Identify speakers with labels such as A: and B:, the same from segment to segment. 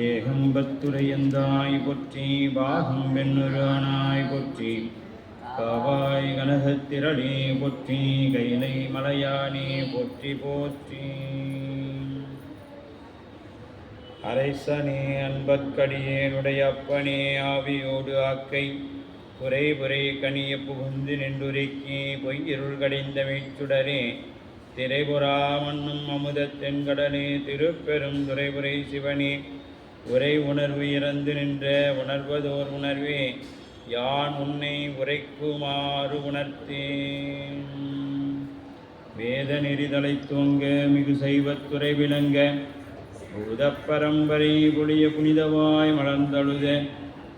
A: ஏகம்பத்துரையந்தாய் போற்றி பாகம் வெண்ணுரானாய் போற்றி காவாய் கனகத்திரளே போற்றி கைலை மலையானே போற்றி போற்றி அரைசனே அன்பற்கடியேனுடைய அப்பனே ஆவியோடு ஆக்கை புரை புரை கனிய புகுந்து நின்றுரைக்கி பொய்யிருள் கடிந்த மெய்ச்சுடரே திரைபுறா மன்னும் அமுத தென்கடலே திருப்பெரும் துறைபுரை சிவனே உரை உணர்வு இறந்து நின்ற உணர்வதோர் உணர்வே யான் உன்னை உரைக்குமாறு உணர்த்தேன். வேத நெறிதலை தோங்க மிகு செய்வத்துறை விளங்க பூதப்பரம்பரை பொழிய புனிதவாய் மலர்ந்தழுத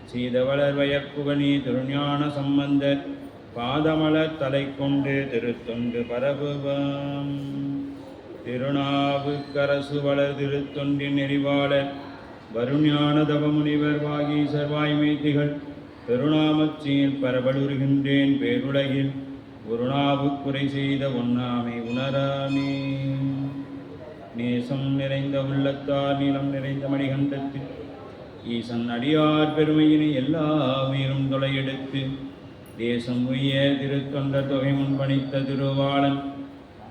A: சீதவளர் வயற்புகனி திருஞான சம்பந்தர் பாதமலர் தலை கொண்டு திருத்தொண்டு பரபுவாம். திருநாவுக்கரசு வளர் திருத்தொண்டின் நெறிவாளர் வருஞான தவமுனிவர் வாகீசர் வாய்மைத்திகள் பெருநாமச்சீர் பரபலுருகின்றேன் பேருலகில் குருநாவுக்குறை செய்த ஒன்னாமை உணராமே. நேசம் நிறைந்த உள்ளத்தார் நீளம் நிறைந்த மணிகண்டத்தில் ஈசன் அடியார் பெருமையினை எல்லா உயிரும் தொலையெடுத்து தேசம் உய்ய திருத்தொண்டர் தொகை முன்பணித்த திருவாளன்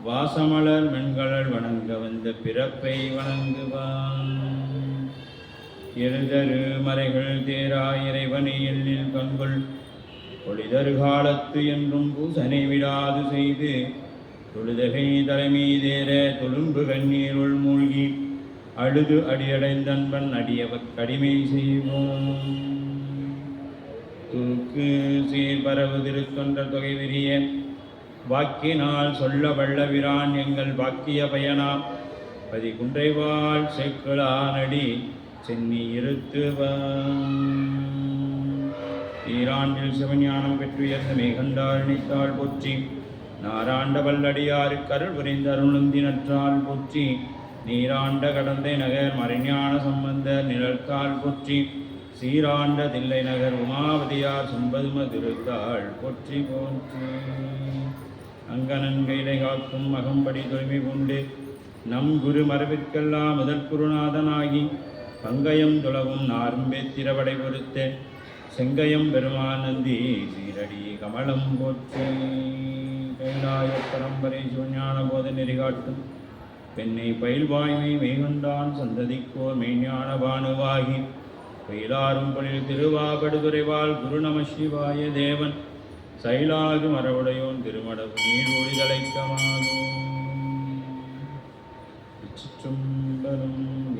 A: வாசமலர் மென்கழல் வணங்க வந்த பிறப்பை வணங்குவான். எழுதரு மறைகள் தேரா இறைவனை எண்ணில் கண்கொள் ஒளிதரு காலத்து என்றும் பூசனை விடாது செய்து தொழுதகை தலைமை தேர தொழும்பு கண்ணீருள் மூழ்கி அழுது அடியடைந்தன்பன் அடியவர் கடிமை செய்வோம். தூக்கு சீர் பரவு திருத்தொண்டர் தொகை விரிய வாக்கினால் சொல்ல வல்லவிரான் எங்கள் வாக்கிய பயனா பதி குன்றைவாள் செக்குளானடி சென்னி இருத்துவான். ஈராண்டில் சிவஞானம் பெற்றுயர்ந்த மேகண்டாரணித்தாள் போற்றி நாராண்ட வல்லடியாறு கருள் புரிந்த அருளுந்தினற்றால் போற்றி நீராண்ட கடந்தை நகர் மறைஞான சம்பந்தர் நிழற்கால் போற்றி சீராண்ட தில்லை நகர் உமாவதியார் சம்பதும திருத்தாள் போற்றி போற்றி. அங்கனன் கைலை காக்கும் அகம்படி தொய்மை கொண்டு நம் குரு மரபிற்கெல்லாம் முதல் குருநாதனாகி பங்கயம் துளவும் நாரும்பே திரவடை பொறுத்த செங்கயம் பெருமானந்தி சீரடி கமலம் போற்றி. கைலாய பரம்பரை சிவஞான போத நெறிகாட்டும் பெண்ணை பயில்வாய்மை மெய்கண்டான் சந்ததிக்கோர் மெய்ஞான பானுவாகி பயிலாரும் பொழில் திருவாபடுதுறைவாள் குரு நம சிவாய தேவன் சைலாகு மரவுடையோன் திருமடவு நீர் ஒளிதலைக்கமாகும்.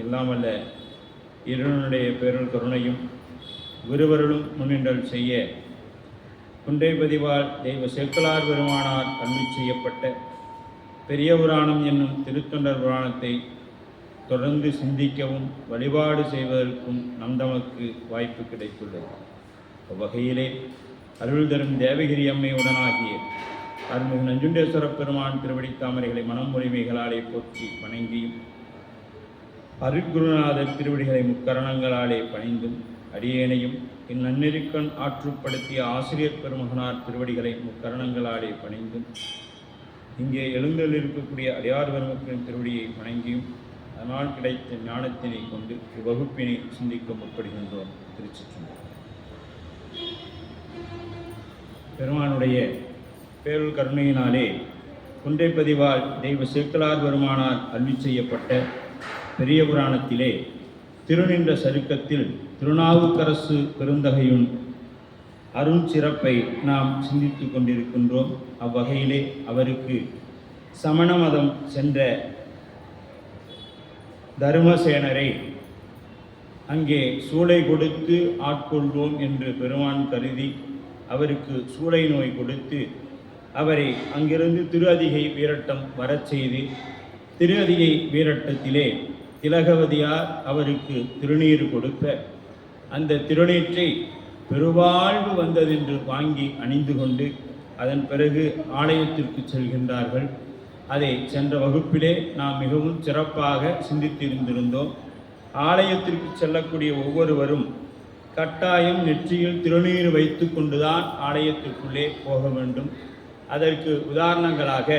A: இல்லாமல்ல இருவனுடைய பேருள் கருணையும் குருவருளும் முன்னின்றல் செய்ய குன்றை பதிவால் தெய்வ சேக்கலார் பெருமானார் அன்பு செய்யப்பட்ட பெரிய புராணம் என்னும் திருத்தொண்டர் புராணத்தை தொடர்ந்து சிந்திக்கவும் வழிபாடு செய்வதற்கும் நம் தமக்கு வாய்ப்பு கிடைத்துள்ளது. அவ்வகையிலே அருள் தரும் தேவகிரி அம்மையுடனாகிய அருள்மிகு நஞ்சுண்டேஸ்வர பெருமான் திருவடி தாமரைகளை மனம் மொழிமைகளாலே போற்றி வணங்கியும் அருட்குருநாதர் திருவடிகளை முக்கரணங்களாலே பணிந்தும் அடியேனையும் இந்நன்னெறிக்கண் ஆற்றுப்படுத்திய ஆசிரியர் பெருமகனார் திருவடிகளை முக்கரணங்களாலே பணிந்தும் இங்கே எழுந்தல் இருக்கக்கூடிய அடியார் பெருமக்களின் திருவடியை வணங்கியும் அதனால் கிடைத்த ஞானத்தினை கொண்டு இவ்வகுப்பினை சிந்திக்க முற்படுகின்றோம். திருச்சிற்றம்பலம். பெருமானுடைய பேருள் கருணையினாலே குன்றை பதிவால் தெய்வ சேக்கலார் பெருமானார் அருளி செய்யப்பட்ட பெரிய புராணத்திலே திருநின்ற சருக்கத்தில் திருநாவுக்கரசு பெருந்தகையுன் அருஞ்சிறப்பை நாம் சிந்தித்து கொண்டிருக்கின்றோம். அவ்வகையிலே அவருக்கு சமண மதம் சென்ற தருமசேனரை அங்கே சூளை கொடுத்து ஆட்கொள்வோம் என்று பெருமான் கருதி அவருக்கு சூளை நோய் கொடுத்து அவரை அங்கிருந்து திரு அதிகை வீரட்டம் வரச் செய்து திரு அதிகை வீரட்டத்திலே திலகவதியார் அவருக்கு திருநீர் கொடுக்க அந்த திருநீற்றை பெருவாழ்வு வந்ததென்று வாங்கி அணிந்து கொண்டு அதன் பிறகு ஆலயத்திற்கு செல்கின்றார்கள். அதை சென்ற வகுப்பிலே நாம் மிகவும் சிறப்பாக சிந்தித்திருந்திருந்தோம். ஆலயத்திற்கு செல்லக்கூடிய ஒவ்வொருவரும் கட்டாயம் நெற்றியில் திருநீர் வைத்து கொண்டுதான் ஆலயத்திற்குள்ளே போக வேண்டும். அதற்கு உதாரணங்களாக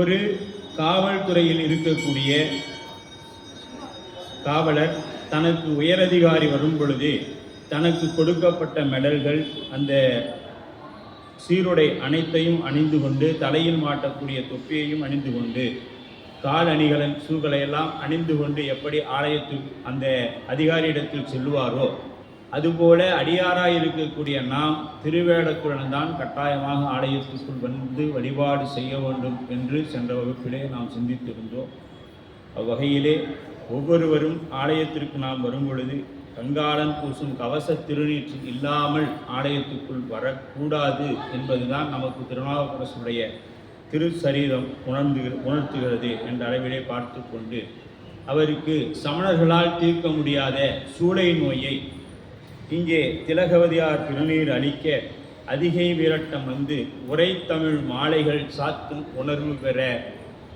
A: ஒரு காவல்துறையில் இருக்கக்கூடிய காவலர் தனக்கு உயரதிகாரி வரும் பொழுது தனக்கு கொடுக்கப்பட்ட மெடல்கள், அந்த சீருடை அனைத்தையும் அணிந்து கொண்டு, தலையில் மாட்டக்கூடிய தொப்பியையும் அணிந்து கொண்டு, கால் அணிகளின் ஷூக்களை எல்லாம் அணிந்து கொண்டு எப்படி ஆலயத்தில் அந்த அதிகாரியிடத்தில் செல்வாரோ அதுபோல அடியாராய் இருக்கக்கூடிய நாம் திருவேடத்துடன் தான் கட்டாயமாக ஆலயத்துக்குள் வந்து வழிபாடு செய்ய வேண்டும் என்று சென்ற வகுப்பிலே நாம் சிந்தித்திருந்தோம். அவ்வகையிலே ஒவ்வொருவரும் ஆலயத்திற்கு நாம் வரும் பொழுது கங்காளன் பூசும் கவச திருநீற்று இல்லாமல் ஆலயத்துக்குள் வரக்கூடாது என்பதுதான் நமக்கு திருநாவுக்கரசுடைய திருச்சரீரம் உணர்த்துகிறது என்ற அளவிலே பார்த்து கொண்டு, அவருக்கு சமணர்களால் தீர்க்க முடியாத சூளை நோயை இங்கே திலகவதியார் திருநீர் அளிக்க அதிகை வீரட்டம் வந்து உரைத்தமிழ் மாலைகள் சாத்தும் உணர்வு பெற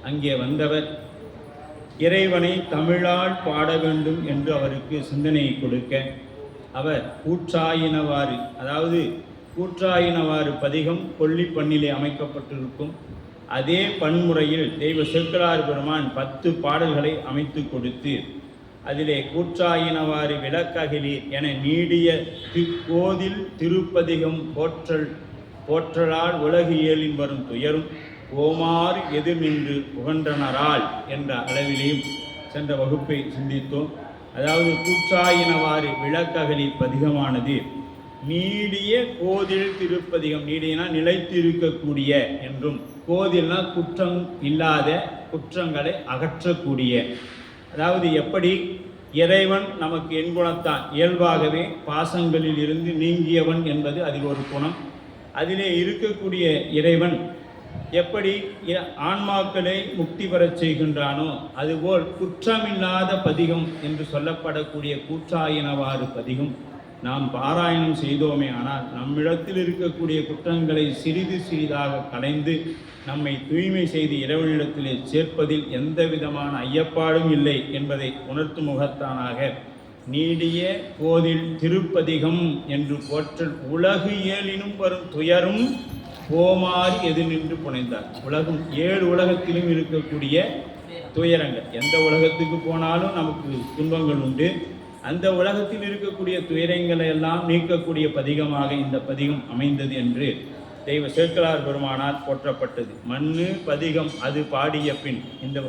A: அங்கே வந்தவர் இறைவனை தமிழால் பாட வேண்டும் என்று அவருக்கு சிந்தனையை கொடுக்க, அவர் கூற்றாயினவாறு, அதாவது கூற்றாயினவாறு பதிகம் கொல்லிப்பண்ணிலே அமைக்கப்பட்டிருக்கும் அதே பன்முறையில் தெய்வ சேக்கிழார் பெருமான் 10 பாடல்களை அமைத்து கொடுத்து, அதிலே கூற்றாயினவாறு விளக்ககிலீர் என நீடிய கோதில் திருப்பதிகம் போற்றலால் உலகு இயலின் வரும் துயரும் ஓமாறு எதிர் நின்று புகன்றனரால் என்ற அளவிலேயும் சென்ற வகுப்பை சிந்தித்தோம். அதாவது கூற்றாயினவாறு விளக்ககலி பதிகமானது நீடிய கோதில் திருப்பதிகம், நீடியனா நிலைத்திருக்கக்கூடிய என்றும், கோதில்னா குற்றம் இல்லாத, குற்றங்களை அகற்றக்கூடிய. அதாவது எப்படி இறைவன் நமக்கு எண்குணத்தான் இயல்பாகவே பாசங்களில் இருந்து நீங்கியவன் என்பது அதில் ஒரு குணம். அதிலே இருக்கக்கூடிய இறைவன் எப்படி ஆன்மாக்களை முக்தி பெறச் செய்கின்றானோ அதுபோல் குற்றமில்லாத பதிகம் என்று சொல்லப்படக்கூடிய கூற்றாயினவாறு பதிகம் நாம் பாராயணம் செய்தோமே ஆனால் நம்மிடத்தில் இருக்கக்கூடிய குற்றங்களை சிறிது சிறிதாக களைந்து நம்மை தூய்மை செய்து இறைவனிடத்திலே சேர்ப்பதில் எந்த விதமான ஐயப்பாடும் இல்லை என்பதை உணர்த்தும் முகத்தானாக நீடிய கோதில் திருப்பதிகம் என்று போற்றல் உலகு ஏழினும் வரும் துயரும் போமாறி எதிர் நின்று புனைந்தார். உலகம் 7 உலகத்திலும் இருக்கக்கூடிய துயரங்கள், எந்த உலகத்துக்கு போனாலும் நமக்கு துன்பங்கள் உண்டு. அந்த உலகத்தில் இருக்கக்கூடிய துயரங்களை எல்லாம் நீக்கக்கூடிய பதிகமாக இந்த பதிகம் அமைந்தது என்று தெய்வ சேக்கிழார் பெருமானார் போற்றப்பட்டது. மண்ணு பதிகம் அது பாடிய பின், இந்த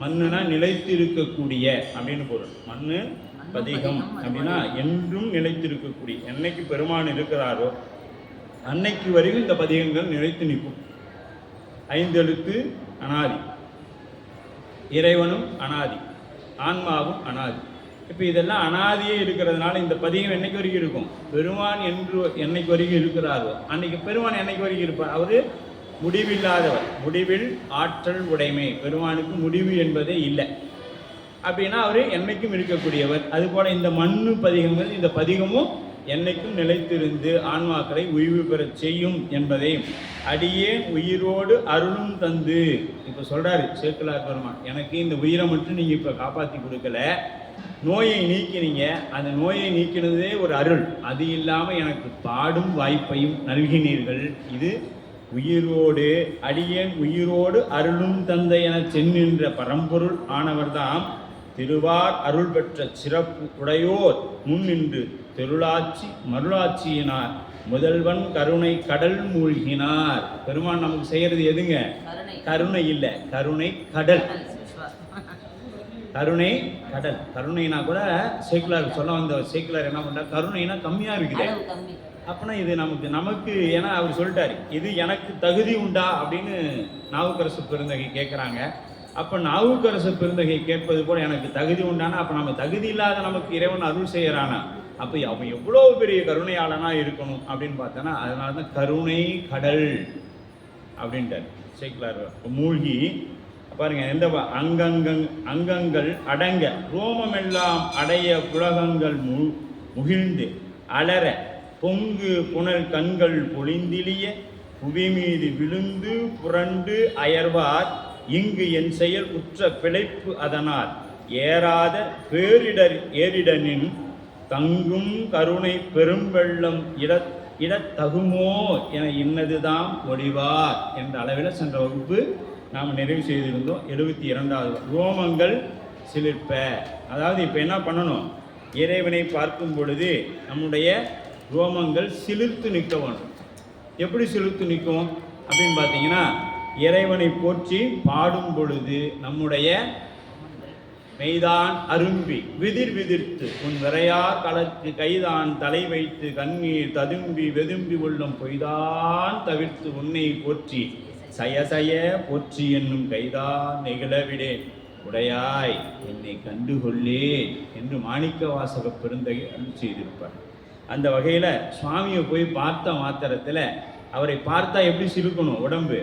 A: மண்ணுனா நிலைத்திருக்கக்கூடிய அப்படின்னு பொருள். மண்ணு பதிகம் அப்படின்னா என்றும் நிலைத்திருக்கக்கூடிய, என்னைக்கு பெருமான் இருக்கிறாரோ அன்னைக்கு வரைக்கும் இந்த பதிகங்கள் நிலைத்து நிற்கும். 5 எழுத்து அனாதி, இறைவனும் அனாதி, ஆன்மாவும் அனாதி. இப்போ இதெல்லாம் அனாதியே இருக்கிறதுனால இந்த பதிகம் என்னைக்கு வரைக்கும் இருக்கும்? பெருமான் என்று என்னைக்கு வரைக்கும் இருக்கிறாரோ அன்னைக்கு பெருமான் என்னைக்கு வரைக்கும் இருப்பார்? அவர் முடிவில்லாதவர், முடிவில் ஆற்றல் உடைமை. பெருமானுக்கு முடிவு என்பதே இல்லை. அப்படின்னா அவர் என்னைக்கும் இருக்கக்கூடியவர். அதுபோல் இந்த மண்ணு பதிகங்கள், இந்த பதிகமும் என்னைக்கும் நிலைத்திருந்து ஆன்மாக்களை உய்வு பெறச் செய்யும் என்பதையும், அடியே உயிரோடு அருளும் தந்து, இப்போ சொல்கிறாரு சேக்கிழார் பெருமான், எனக்கு இந்த உயிரை மட்டும் நீங்கள் இப்போ காப்பாற்றி கொடுக்கல, நோயை நீக்கினீங்க, அந்த நோயை நீக்கினதே ஒரு அருள், அது இல்லாமல் எனக்கு பாடும் வாய்ப்பையும் நல்கினீர்கள். இது உயிரோடு அடியேன் உயிரோடு அருளும் தந்தை என சென்னின்ற பரம்பொருள் ஆனவர்தாம் திருவார் அருள் பெற்ற சிறப்பு உடையோர் முன்னின்று தெருளாட்சி மருளாட்சியினார் முதல்வன் கருணை கடல் மூழ்கினார். பெருமான் நமக்கு செய்யறது எதுங்க? கருணை இல்லை, கருணை கடல். கருணை கடல். கருணைனா கூட சேக்கிழார் சொல்ல வந்த சேக்கிழார் என்ன பண்றார்? கருணைனா கம்மியா இருக்குது அப்படின்னா இது நமக்கு ஏன்னா அவர் சொல்லிட்டாரு, இது எனக்கு தகுதி உண்டா அப்படின்னு நாவுக்கரசு பெருந்தகை கேட்குறாங்க. அப்போ நாவுக்கரசு பெருந்தகை கேட்பது போல எனக்கு தகுதி உண்டானா, அப்போ நம்ம தகுதி இல்லாத நமக்கு இறைவன் அருள் செய்யறானா, அப்போ அவன் எவ்வளோ பெரிய கருணையாளனா இருக்கணும் அப்படின்னு பார்த்தோன்னா, அதனால தான் கருணை கடல் அப்படின்ட்டார் சேக்கிழார். மூழ்கி பாருங்க, எந்த அங்கங்கள் அடங்க ரோமமெல்லாம் அடைய புலகங்கள் முகிழ்ந்து அலற பொங்கு புனல் கண்கள் பொழிந்திலிய புவி மீது விழுந்து புரண்டு அயர்வார் இங்கு என் செயல் உற்ற பிழைப்பு அதனால் ஏறாத பேரிடர் ஏரிடனின் தங்கும் கருணை பெரும்பெள்ளம் இடத்தகுமோ என இன்னதுதான் ஒளிவார் என்ற அளவில் சென்ற வகுப்பு நாம் நிறைவு செய்திருந்தோம். 72வது ரோமங்கள் சிலிர்ப்ப. அதாவது இப்போ என்ன பண்ணணும், இறைவனை பார்க்கும் பொழுது நம்முடைய ரோமங்கள் சிலிர்த்து நிற்க வேணும். எப்படி சிலிர்த்து நிற்கும் அப்படின்னு பார்த்தீங்கன்னா, இறைவனை போற்றி பாடும் பொழுது நம்முடைய மெய்தான் அரும்பி விதிர் விதிர்த்து உன் விரையார் களத்து கைதான் தலை வைத்து கண்ணீர் ததும்பி வெதும்பி உள்ளம் பொய்தான் தவிர்த்து உன்னை போற்றி சயசய போற்றி என்னும் கைதான் நெகிழவிடேன் உடையாய் என்னை கண்டுகொள்ளே என்று மாணிக்க வாசக பெருந்தகை அருள் செய்திருப்பார். அந்த வகையில் சுவாமியை போய் பார்த்த மாத்திரத்தில் அவரை பார்த்தா எப்படி சிலுக்கணும் உடம்பு,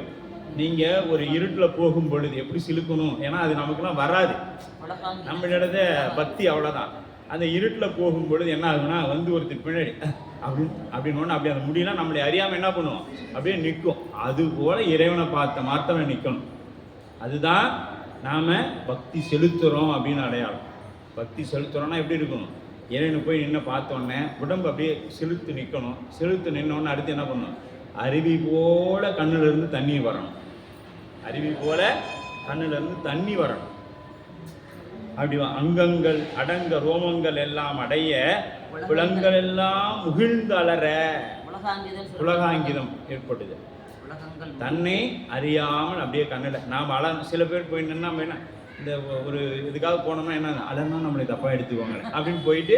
A: நீங்கள் ஒரு இருட்டில் போகும் பொழுது எப்படி சிலுக்கணும், ஏன்னா அது நமக்குலாம் வராது, நம்மளோட பக்தி அவ்வளோதான். அந்த இருட்டில் போகும் பொழுது என்ன ஆகுனா வந்து ஒருத்தர் பின்னாடி அப்படின்னு அப்படி அந்த முடியெல்லாம் நம்மளை அறியாமல் என்ன பண்ணுவோம் அப்படியே நிற்கும். அதுபோல் இறைவனை பார்த்த மாத்திரம் நிற்கணும். அதுதான் நாம் பக்தி செலுத்துகிறோம் அப்படின்னு அடையாளம். பக்தி செலுத்துகிறோன்னா எப்படி இருக்கணும், இறைவனை போய் நின்று பார்த்தோன்னே உடம்பு அப்படியே செலுத்து நிற்கணும். செலுத்து நின்னோன்னு அடுத்து என்ன பண்ணணும், அருவி போல கண்ணிலிருந்து தண்ணி வரணும். அருவி போல கண்ணிலிருந்து தண்ணி வரணும். அப்படி அங்கங்கள் அடங்க ரோமங்கள் எல்லாம் அடைய புலங்கள் எல்லாம் முகிழ்ந்து அலற உலகாங்கிதம் ஏற்படுது. தன்னை அறியாமல் அப்படியே கண்ணில் நாம் சில பேர் போயிட்டு நம்ம என்ன இந்த ஒரு இதுக்காக போனோம்னா என்ன அலர்னா நம்மளை தப்பாக எடுத்துக்கோங்க அப்படின்னு போயிட்டு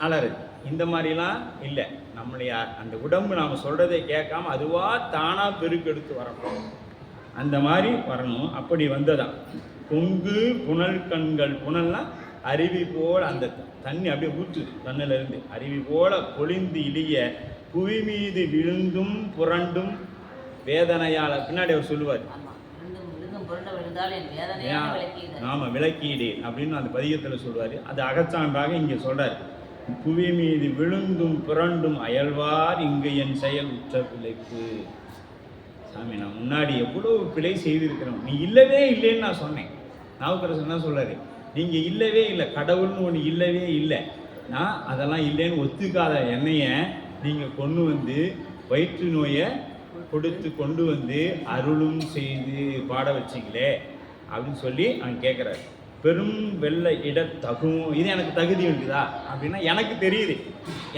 A: அலறுது. இந்த மாதிரிலாம் இல்லை. நம்மளுடைய அந்த உடம்பு நாம் சொல்கிறதை கேட்காம அதுவாக தானாக பெருக்கெடுத்து வரணும். அந்த மாதிரி வரணும். அப்படி வந்ததான் பொங்கு புனல் கண்கள். புனல்னா அருவி போல் அந்த தண்ணி அப்படியே ஊற்றுது கண்ணிலிருந்து. அருவி போல பொழிந்து இழிய புவி மீது விழுந்தும் புரண்டும் வேதனையால். பின்னாடி அவர் சொல்லுவார், ஆமாம் விளக்கீடு அப்படின்னு அந்த பதிகத்தில் சொல்லுவார். அது அகச்சான்றாக இங்கே சொல்கிறார். புவி மீது விழுந்தும் புரண்டும் அயல்வார் இங்கு என் செயல் உற்ற பிழைப்பு. சாமி நான் முன்னாடி எவ்வளோ பிழை செய்திருக்கிறோம், நீ இல்லவே இல்லைன்னு நான் சொன்னேன். நாவுக்கரசர் என்ன சொல்கிறாரு, நீங்கள் இல்லவே இல்லை, கடவுள்னு ஒன்று இல்லவே இல்லை, நான் அதெல்லாம் இல்லைன்னு ஒத்துக்காத என்னைய நீங்கள் கொண்டு வந்து வயிற்று நோயை கொடுத்து கொண்டு வந்து அருளும் செய்து பாட வச்சிங்களே அப்படின்னு சொல்லி அவன் கேட்குறாரு. பெரும் வெள்ளை இட தகும், இது எனக்கு தகுதி உண்டுதா அப்படின்னா எனக்கு தெரியுது,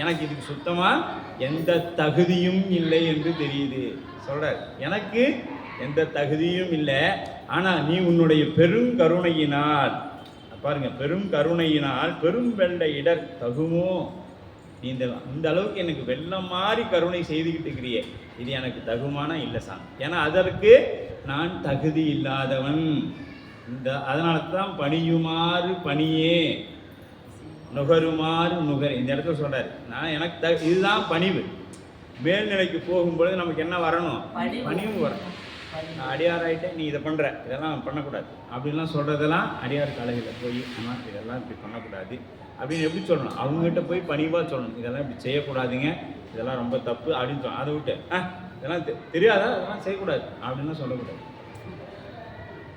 A: எனக்கு இதுக்கு சுத்தமாக எந்த தகுதியும் இல்லை என்று தெரியுது சொல்கிறார். எனக்கு எந்த தகுதியும் இல்லை, ஆனால் நீ உன்னுடைய பெரும் கருணையினால், பாருங்க, பெரும் கருணையினால் பெரும் வெள்ளை இடர் தகுமோ, நீ இந்த அளவுக்கு எனக்கு வெள்ளம் மாதிரி கருணை செய்துக்கிட்டு இருக்கிறியே, இது எனக்கு தகுமானா இல்லை சாமி, ஏன்னா அதற்கு நான் தகுதி இல்லாதவன். அதனால தான் பணியுமாறு பணியே நுகருமாறு நுகர் இந்த இடத்துல சொல்கிறார். நான் எனக்கு இதுதான் பணிவு. மேல்நிலைக்கு போகும்பொழுது நமக்கு என்ன வரணும், பணிவு வரணும். நான் அடியார் ஆகிட்டேன், நீ இதை பண்ணுற, இதெல்லாம் பண்ணக்கூடாது அப்படின்லாம் சொல்கிறதெல்லாம் அடியார் காலையில் போய் ஆனால் இதெல்லாம் இப்படி பண்ணக்கூடாது அப்படின்னு எப்படி சொல்லணும், அவங்ககிட்ட போய் பணிவாக சொல்லணும், இதெல்லாம் இப்படி செய்யக்கூடாதுங்க, இதெல்லாம் ரொம்ப தப்பு அப்படின்னு சொல்லணும். அதை விட்டு இதெல்லாம் தெரியாதா, அதெல்லாம் செய்யக்கூடாது அப்படின்லாம் சொல்லக்கூடாது.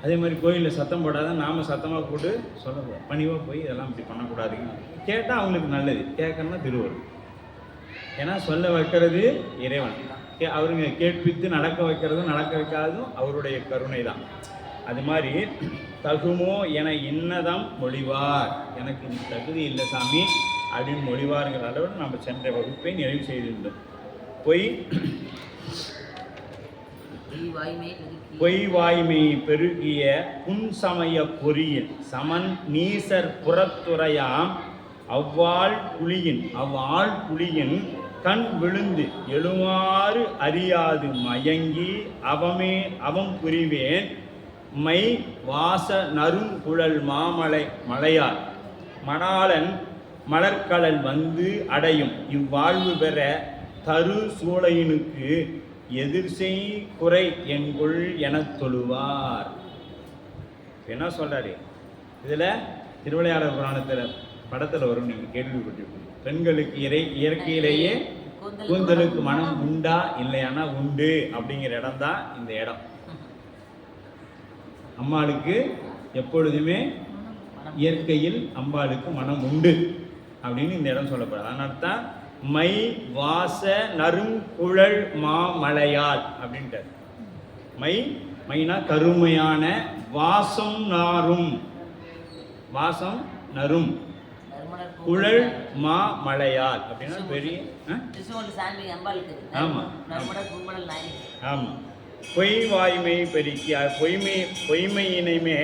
A: அதே மாதிரி கோயிலில் சத்தம் போடாத நாம் சத்தமாக போட்டு சொல்லக்கூடாது, பணிவாக போய் இதெல்லாம் இப்படி பண்ணக்கூடாதுங்க. கேட்டால் அவங்களுக்கு நல்லது, கேட்கணும்னா திருவள்ளுவர். ஏன்னா சொல்ல வைக்கிறது இறைவன், அவருங்க கேட்பித்து நடக்க வைக்கிறதும் நடக்க வைக்காததும் அவருடைய கருணை தான். அது மாதிரி தகுமோ என இன்னதம் மொழிவார், எனக்கு இது தகுதி இல்லை சாமி அப்படின்னு மொழிவாருங்கிற அளவில் நம்ம சென்ற வகுப்பை நிறைவு செய்திருந்தோம். பொய் வாய்மை பெருகிய புன்சமய பொறியில் சமன் நீசர் புறத்துறையாம் அவ்வாள் புலியின் கண் விழுந்து எழுமாறு அறியாது மயங்கி அவம் புரிவேன் மை வாச நறுங்குழல் மலையார் மணாளன் மலர்கடல் வந்து அடையும் இவ்வாழ்வு பெற தரு சூளையினுக்கு எதிர்செய் குறை என்கொள் எனத் தொழுவார். என்ன சொல்றாரு இதில், திருவிளையாடல் புராணத்தில் படத்தில் வரும், நீங்கள் கேள்விப்பட்டிருக்கீங்க. பெண்களுக்கு இயற்கையிலேயே கூந்தலுக்கு மனம் உண்டா இல்லையானா உண்டு அப்படிங்கிற இடம் தான் இந்த இடம். அம்பாளுக்கு எப்பொழுதுமே இயற்கையில் அம்பாளுக்கு மனம் உண்டு அப்படின்னு இந்த இடம் சொல்லப்படுது. அதனால தான் மை வாச நறுங்குழல் மாமலையால் அப்படின்ட்டார். மைனா கருமையான, வாசம் நாரும் வாசம் நரும் குழல் மா மலையால் அப்படின்னா பெரிய ஆமாம் ஆமாம் பொய் வாய்மை பெருக்கி பொய்மையினைமே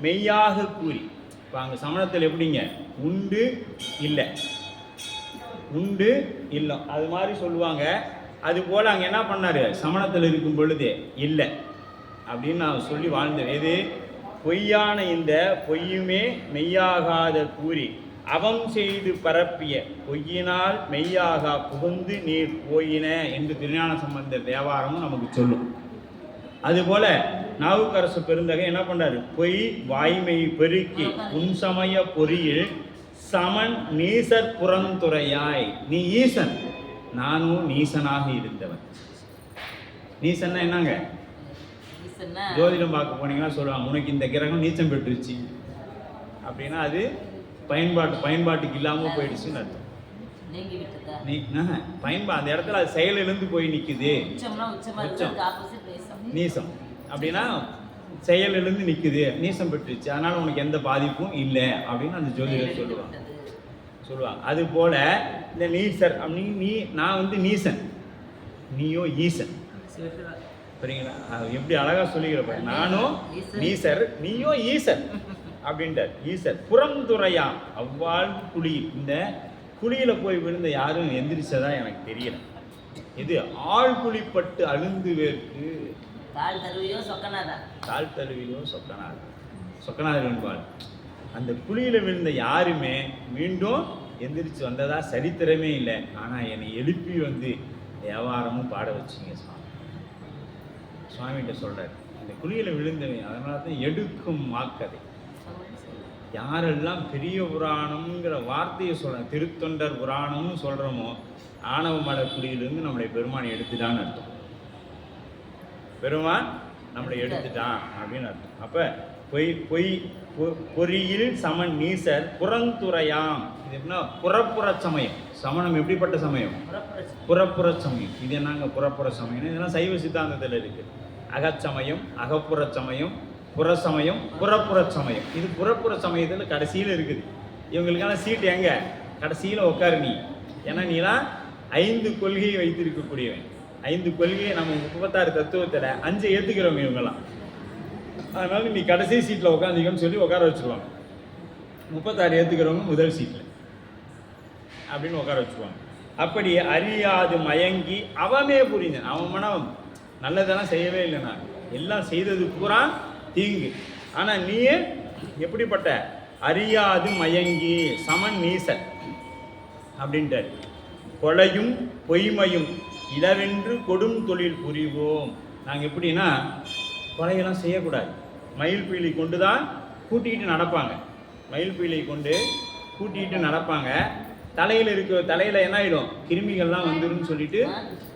A: மெய்யாக கூறி. இப்போ அங்கே சமணத்தில் எப்படிங்க உண்டு இல்லை உண்டு இல்லம் அது மாதிரி சொல்லுவாங்க. அது போல் அங்கே என்ன பண்ணார், சமணத்தில் இருக்கும் பொழுது இல்லை அப்படின்னு நான் சொல்லி வாழ்ந்தேன். எது பொய்யான இந்த பொய்யுமே மெய்யாகாத கூறி அவம் செய்து பரப்பிய பொய்யினால் மெய்யாக புகுந்து நீர் போயின என்று திருஞான சம்பந்தர் தேவாரமும் நமக்கு சொல்லும். அதுபோல நாவுக்கரசு பெருந்தகை என்ன பண்றாரு, பொய் வாய்மை பெருக்கி உன்சமய பொறியில் சமன் நீசர் புறந்துரையாய். நீ ஈசன், நானும் நீசனாக இருந்தவன். நீசன்னா என்னங்க, ஜோதிடம் பார்க்க போனீங்கன்னா சொல்லுவாங்க உனக்கு இந்த கிரகம் நீச்சம் பெற்றுச்சு அப்படின்னா அது பயன்பாட்டுக்கு இல்லாமல் போயிடுச்சுன்னு அர்த்தம். அந்த இடத்துல அது செயலிழந்து போய் நிற்குது. நீசம் அப்படின்னா செயலிழந்து நிற்குது, நீசம் பெற்றுச்சு, அதனால உனக்கு எந்த பாதிப்பும் இல்லை அப்படின்னு அந்த ஜோதிடர் சொல்லுவாங்க. அது போல இந்த நீசர் அப்படின்னு நான் வந்து நீசன், நீயோ ஈசன். சரிங்களா, எப்படி அழகா சொல்லிக்கிறப்ப நானும் நீசர் நீயோ ஈசன் அப்படின்றார். ஈசர் புறந்துரையாம் அவ்வாழ் குழி. இந்த குழியில போய் விழுந்த யாரும் எந்திரிச்சதா எனக்கு தெரியல. இது ஆழ்குழிப்பட்டு அழுந்து வேர்க்கு தாழ் தருவியோ சொக்கநாதர் என்பாள். அந்த குழியில விழுந்த யாருமே மீண்டும் எந்திரிச்சு வந்ததா சரித்திரமே இல்லை. ஆனா என்னை எழுப்பி வந்து தேவாரமும் பாட வச்சிங்க சுவாமிகிட்ட சொல்றாரு. இந்த குழியில விழுந்தவன் அதனால தான் எடுக்கும் வாக்கதை. யாரெல்லாம் பெரிய புராணம்ங்கிற வார்த்தையை சொல்கிறேன், திருத்தொண்டர் புராணம்னு சொல்கிறோமோ, ஆணவ மட குடியிலிருந்து நம்மளை பெருமான் எடுத்துட்டான்னு அர்த்தம். பெருமான் நம்மளை எடுத்துட்டான் அப்படின்னு அர்த்தம். அப்போ பொறியில் சமன் நீசர் புறந்துரையாம். இது எப்படின்னா புறப்புற சமயம். சமணம் எப்படிப்பட்ட சமயம், புறப்புற சமயம். இது என்னங்க புறப்புற சமயம், இதெல்லாம் சைவ சித்தாந்தத்தில் இருக்குது. அகச்சமயம், அகப்புற சமயம், புறசமயம், புறப்புற சமயம். இது புறப்புற சமயத்தில் கடைசியில் இருக்குது. இவங்களுக்கான சீட்டு எங்க, கடைசியில் உட்காரு நீ. ஏன்னா நீலாம் 5 கொள்கையை வைத்திருக்கக்கூடியவன். 5 கொள்கையை நம்ம 36 தத்துவத்தில் 5 ஏற்றுக்கிறவங்க இவங்கெல்லாம். அதனால நீ கடைசி சீட்டில் உட்காந்துக்கன்னு சொல்லி உட்கார வச்சுருவாங்க. 36 ஏற்றுக்கிறவங்க முதல் சீட்டில் அப்படின்னு உட்கார வச்சுருவாங்க. அப்படி அறியாது மயங்கி அவமே புரிஞ்சேன். அவன் மனம் நல்லதெல்லாம் செய்யவே இல்லை, நான் எல்லாம் செய்தது பூரா தீங்கு. ஆனால் நீயே எப்படிப்பட்ட அறியாது மயங்கி சமன் நீசர் அப்படின்ட்டார். கொலையும் பொய்மையும் இளவென்று கொடும் தொழில் புரிவோம். நாங்கள் எப்படின்னா கொலையெல்லாம் செய்யக்கூடாது. மயில் பீலி கொண்டு தான் கூட்டிகிட்டு நடப்பாங்க. மயில் பீலி கொண்டு கூட்டிகிட்டு நடப்பாங்க. தலையில் என்ன ஆகிடும், கிருமிகள்லாம் வந்துடும் சொல்லிட்டு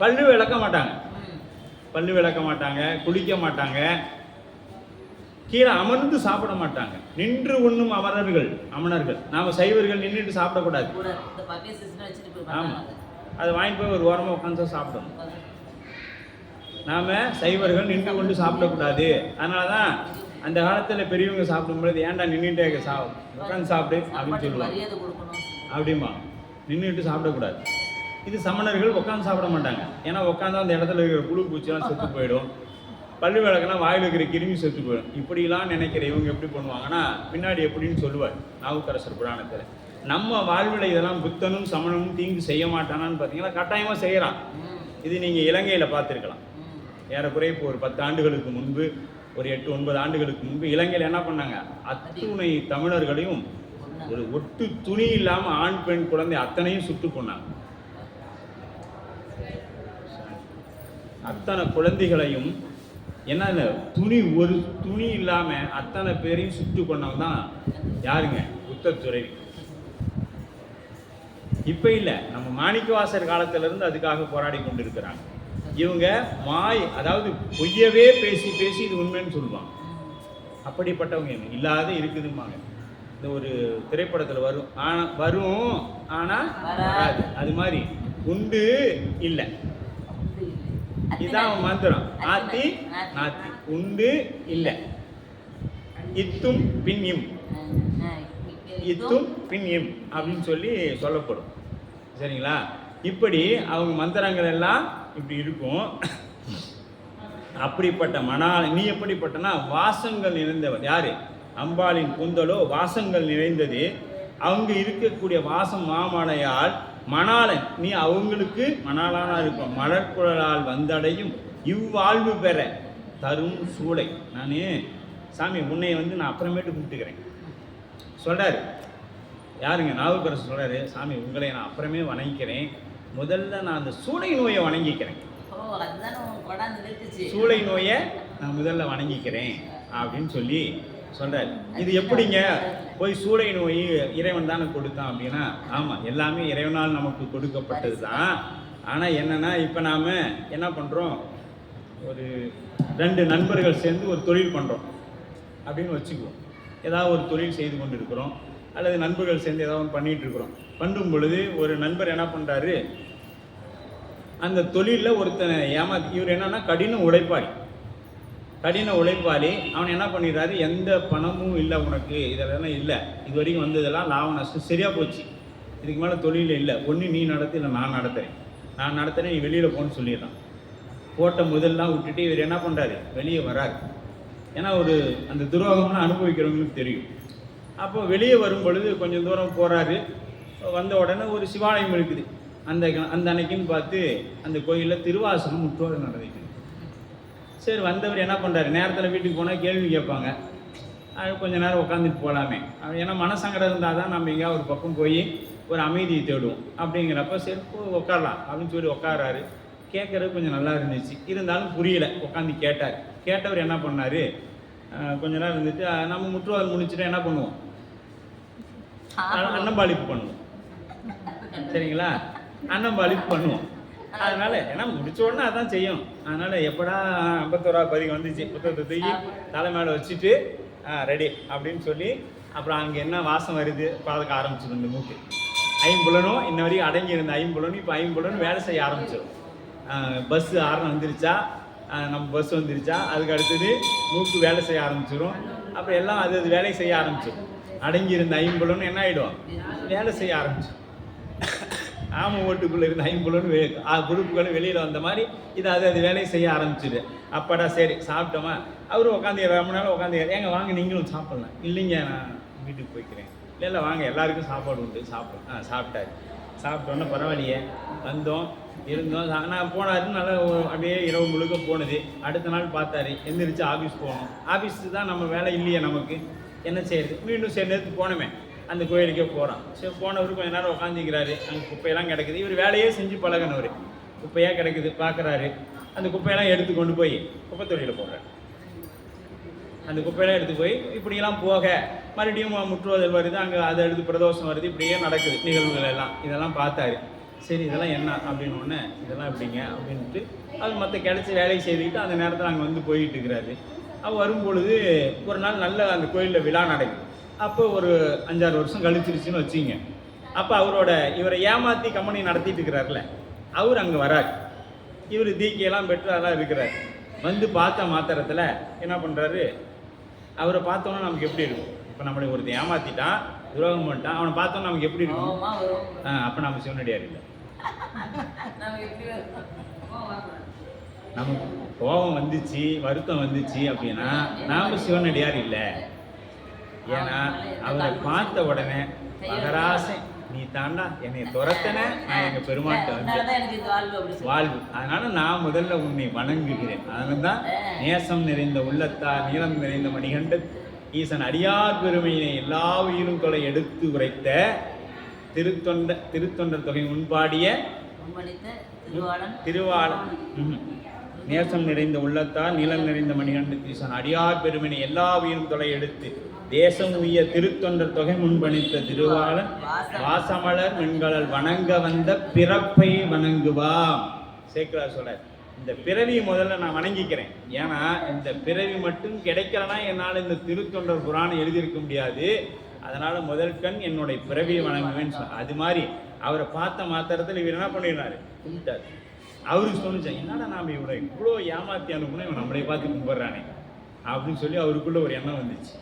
A: பல்லு விளக்க மாட்டாங்க, குளிக்க மாட்டாங்க, கீழே அமர்ந்து சாப்பிட மாட்டாங்க. நின்று உண்ணும் அமணர்கள். நாம் சைவர்கள் நின்றுட்டு சாப்பிடக்கூடாது. ஆமாம், அதை வாங்கிட்டு போய் ஒரு ஓரமாக உட்காந்து சாப்பிடணும். நாம் சைவர்கள் நின்று கொண்டு சாப்பிடக்கூடாது. அதனால தான் அந்த காலத்தில் பெரியவங்க சாப்பிடும்பொழுது ஏன்டா நின்றுட்டே உட்காந்து சாப்பிடு அப்படின்னு சொல்லுவாங்க. அப்படிமா நின்றுட்டு சாப்பிடக்கூடாது. இது சமணர்கள் உட்காந்து சாப்பிட மாட்டாங்க. ஏன்னா உட்காந்து அந்த இடத்துல இருக்கிற புழு பூச்சியெல்லாம் செத்து போயிடும், பல்லு விளக்குனா வாயில் இருக்கிற கிருமி செத்து போயிடும். இப்படிலாம் நினைக்கிற இவங்க எப்படி பண்ணுவாங்கன்னா பின்னாடி எப்படின்னு சொல்லுவார் நாவுக்கரசர் புராணத்தில். நம்ம வாழ்வில் இதெல்லாம் புத்தனும் சமணனும் தீங்கு செய்ய மாட்டானான்னு பார்த்தீங்கன்னா கட்டாயமாக செய்கிறான். இது நீங்கள் இலங்கையில் பார்த்துருக்கலாம். ஏறக்குறைய இப்போ ஒரு 10 ஆண்டுகளுக்கு முன்பு, ஒரு 8-9 ஆண்டுகளுக்கு முன்பு இலங்கையில் என்ன பண்ணாங்க, அத்துணை தமிழர்களையும் ஒரு ஒட்டு துணி இல்லாமல் ஆண் பெண் குழந்தை அத்தனையும் சுட்டு கொண்டாங்க. அத்தனை குழந்தைகளையும் என்ன ஒரு துணி இல்லாமல் அத்தனை பேரையும் சுட்டு கொண்டவங்க தான் யாருங்க, புத்தத்துறை. இப்போ இல்லை, நம்ம மாணிக்கவாசர் காலத்திலிருந்து அதுக்காக போராடி கொண்டு இருக்கிறாங்க. இவங்க அதாவது பொய்யவே பேசி இது உண்மைன்னு சொல்லுவாங்க. அப்படிப்பட்டவங்க இல்லாத இருக்குதும்பாங்க. இந்த ஒரு திரைப்படத்தில் வரும் ஆனால் வராது. அது மாதிரி உண்டு இல்லை, இதுதான் மந்திரம். நாத்தி உண்டு இல்லை, இத்தும் பின்யும் இத்தும் பின் இம் அப்படின்னு சொல்லி சொல்லப்படும். சரிங்களா? இப்படி அவங்க மந்திரங்கள் எல்லாம் இப்படி இருக்கும். அப்படிப்பட்ட நீ எப்படிப்பட்டனா வாசங்கள் நிறைந்தவர். யாரு? அம்பாளின் கூந்தலோ வாசங்கள் நிறைந்தது. அவங்க இருக்கக்கூடிய வாசம் மாமலையால் மணாளன், நீ அவங்களுக்கு மணாளானா இருக்கும். மலர்குழலால் வந்தடையும் இவ்வாழ்வு பெற தரும் சூளை. நான் சாமி உன்னை நான் அப்புறமேட்டு கூப்பிட்டுக்கிறேன் சொல்றாரு. யாருங்க? நாவுக்கரசு சொல்றாரு, சாமி உங்களை நான் அப்புறமே வணங்கிக்கிறேன், முதல்ல நான் அந்த சூளை நோயை வணங்கிக்கிறேன். சூளை நோயை நான் முதல்ல வணங்கிக்கிறேன் அப்படின்னு சொல்லி சொல்றாரு. இது எப்படிங்க? போய் சூளை நோய் இறைவன் தானே கொடுத்தான் அப்படின்னா, ஆமாம் எல்லாமே இறைவனால் நமக்கு கொடுக்கப்பட்டது தான். ஆனால் என்னன்னா இப்போ நாம் என்ன பண்ணுறோம், ஒரு 2 நண்பர்கள் சேர்ந்து ஒரு தொழில் பண்ணுறோம் அப்படின்னு வச்சுக்குவோம். ஏதாவது ஒரு தொழில் செய்து கொண்டு இருக்கிறோம், அல்லது நண்பர்கள் சேர்ந்து ஏதாவது ஒன்று பண்ணிகிட்டு இருக்கிறோம். பண்ணும் பொழுது ஒரு நண்பர் என்ன பண்ணுறாரு, அந்த தொழிலில் ஒருத்தனை இவர் என்னன்னா கடின உழைப்பாளி. அவன் என்ன பண்ணிடுறாரு, எந்த பணமும் இல்லை உனக்கு, இதெல்லாம் இல்லை, இது வரைக்கும் வந்ததெல்லாம் லாபம் நஷ்டம் சரியாக போச்சு, இதுக்கு மேலே தொழில் இல்லை, ஒன்று நீ நடத்து இல்லை நான் நடத்துகிறேன், நீ வெளியில் போன்னு சொல்லிடலாம். போட்ட முதல்லாம் விட்டுட்டு இவர் என்ன பண்ணுறாரு, வெளியே வராரு. ஏன்னா அந்த துரோகம்லாம் அனுபவிக்கிறவங்களுக்கு தெரியும். அப்போ வெளியே வரும் பொழுது கொஞ்சம் தூரம் போகிறாரு. வந்த உடனே ஒரு சிவாலயம் இருக்குது. அந்த அன்னைக்குன்னு பார்த்து அந்த கோயிலில் திருவாசகம் முற்றோடு நடந்துச்சு. சரி, வந்தவர் என்ன பண்ணுறாரு, நேரத்தில் வீட்டுக்கு போனால் கேள்வி கேட்பாங்க, கொஞ்சம் நேரம் உட்காந்துட்டு போகலாமே. ஏன்னா மனசங்கடம் இருந்தால் தான் நம்ம எங்கேயா ஒரு பக்கம் போய் ஒரு அமைதியை தேடுவோம். அப்படிங்கிறப்ப சரி உட்காரலாம் அப்படின்னு சொல்லி உட்காராரு. கேட்குறது கொஞ்சம் நல்லா இருந்துச்சு, இருந்தாலும் புரியல. உட்காந்து கேட்டவர் என்ன பண்ணார், கொஞ்ச நேரம் இருந்துட்டு நம்ம முற்றுவார் முடிச்சுட்டு என்ன பண்ணுவோம், அன்னம்பாளிப்பு பண்ணுவோம். சரிங்களா? அன்னம்பாளிப்பு பண்ணுவோம். அதனால் ஏன்னா முடிச்ச உடனே அதான் செய்யணும். அதனால் எப்படா 51ஆவது பதிகம் வந்துச்சு, புத்தகத்தை தூக்கி தலை மேலே வச்சுட்டு ரெடி அப்படின்னு சொல்லி அப்புறம் அங்கே என்ன வாசம் வருது பார்க்க ஆரம்பிச்சிடும். இந்த மூக்கு ஐம்புலனும் இன்ன வரைக்கும் அடங்கி இருந்த ஐம்புலனும் இப்போ ஐம்புலனும் வேலை செய்ய ஆரம்பிச்சிடும். பஸ்ஸு ஆரம்பம் வந்துருச்சா, நம்ம பஸ் வந்துருச்சா, அதுக்கு அடுத்தது மூக்கு வேலை செய்ய ஆரம்பிச்சிடும். அப்புறம் எல்லாம் அது வேலை செய்ய ஆரம்பிச்சிடும். அடங்கி இருந்த ஐம்புலனும் என்ன ஆகிடும், வேலை செய்ய ஆரம்பிச்சிடும். ஆமை ஓட்டுக்குள்ளே இருந்த ஐம்புலன்னு குரூப்புகளும் வெளியில் வந்த மாதிரி இது அது வேலையை செய்ய ஆரம்பிச்சிடு. அப்பாடா சரி சாப்பிட்டோமா, அவரும் உட்காந்து ரொம்ப நாள் உட்காந்து, ஏங்க வாங்க நீங்களும் சாப்பிட்லாம். இல்லைங்க நான் வீட்டுக்கு போய்க்கிறேன். இல்லை வாங்க எல்லாருக்கும் சாப்பாடு உண்டு சாப்பிடும். சாப்பிட்டாரு. சாப்பிட்டோன்னே பரவாயில்லையே வந்தோம் இருந்தோம். நான் போனாரு, நல்லா அப்படியே இரவு முழுக்க போனது. அடுத்த நாள் பார்த்தாரு, எந்திரிச்சு ஆஃபீஸ் போகணும். ஆஃபீஸுக்கு தான் நம்ம வேலை இல்லையே, நமக்கு என்ன செய்யுது. மீண்டும் சரி நேரத்துக்கு போனோமே அந்த கோயிலுக்கே போகிறான். சரி போனவர் கொஞ்சம் நேரம் உட்காந்துக்கிறாரு. அங்கே குப்பையெல்லாம் கிடக்குது. இவர் வேலையே செஞ்சு பழகினவர். குப்பையாக கிடக்குது பார்க்குறாரு. அந்த குப்பையெல்லாம் எடுத்து கொண்டு போய் குப்பை தொழிலில் போடுறாரு. அந்த குப்பையெல்லாம் எடுத்து போய் இப்படியெல்லாம் போக மறுபடியும் முற்றுவதல் வருது, அங்கே அதை எடுத்து பிரதோஷம் வருது, இப்படியே நடக்குது நிகழ்வுகள் எல்லாம். இதெல்லாம் பார்த்தாரு. சரி இதெல்லாம் என்ன அப்படின்னு ஒன்று, இதெல்லாம் எப்படிங்க அப்படின்ட்டு அது மற்ற கிடச்சி வேலையை செய்துக்கிட்டு அந்த நேரத்தில் அங்கே வந்து போயிட்டு இருக்கிறாரு. அவர் வரும்பொழுது ஒரு நாள் நல்ல அந்த கோயிலில் விழா நடக்குது. அப்போ ஒரு 5-6 வருஷம் கழிச்சிருச்சுன்னு வச்சுங்க. அப்போ இவரை ஏமாற்றி கம்பெனி நடத்திட்டு இருக்கிறார்ல, அவர் அங்கே வரார். இவர் தீக்கையெல்லாம் பெற்று அதெல்லாம் இருக்கிறார். வந்து பார்த்த மாத்திரத்தில் என்ன பண்ணுறாரு, அவரை பார்த்தோன்னா நமக்கு எப்படி இருக்கும், இப்போ நம்மளை ஒருத்தர் ஏமாற்றிட்டான், துரோகம் பண்ணிட்டான், அவனை பார்த்தோன்னா நமக்கு எப்படி இருக்கும், அப்போ நம்ம சிவனடியார் இல்லை. நமக்கு கோபம் வந்துச்சு, வருத்தம் வந்துச்சு அப்படின்னா நாம் சிவனடியார் இல்லை. ஏன்னா அவரை பார்த்த உடனே மகராசை நீ தாண்டா என்னை துரத்தன, நான் எங்கள் பெருமாட்ட வந்து வாழ்வு, அதனால நான் முதல்ல உன்னை வணங்குகிறேன். அதனால தான் நேசம் நிறைந்த உள்ளத்தார் நீளம் நிறைந்த மணிகண்ட ஈசன் அடியார் பெருமையினை எல்லா உயிரும் தொலை எடுத்து உரைத்த திருத்தொண்டர் தொகை முன்பாடிய திருவாளன் நேசம் நிறைந்த உள்ளத்தார் நீளம் நிறைந்த மணிகண்ட ஈசன் அடியார் பெருமையினை எல்லா உயிரும் தொலை எடுத்து தேசம் உய்ய திருத்தொண்டர் தொகை முன்பணித்த திருவாளன் வாசமலர் மென்களல் வணங்க வந்த பிறப்பை வணங்குவாம். சேக்கிழார் சொல்றார், இந்த பிறவியை முதல்ல நான் வணங்கிக்கிறேன். ஏன்னா இந்த பிறவி மட்டும் கிடைக்கலன்னா என்னால் இந்த திருத்தொண்டர் புராணம் எழுதியிருக்க முடியாது. அதனால முதல் கண் என்னுடைய பிறவியை வணங்குவேன்னு சொன்ன. அது மாதிரி அவரை பார்த்த மாத்திரத்தில் இவர் என்ன பண்ணிடுறாரு, கும்பிட்டார். அவருக்கு சொன்னிச்சேன், என்னடா நாம் இவ்வளோ ஏமாத்தி அனுப்புனா இவன் நம்மளை பார்த்து கும்பிட்றானே அப்படின்னு சொல்லி அவருக்குள்ள ஒரு எண்ணம் வந்துச்சு.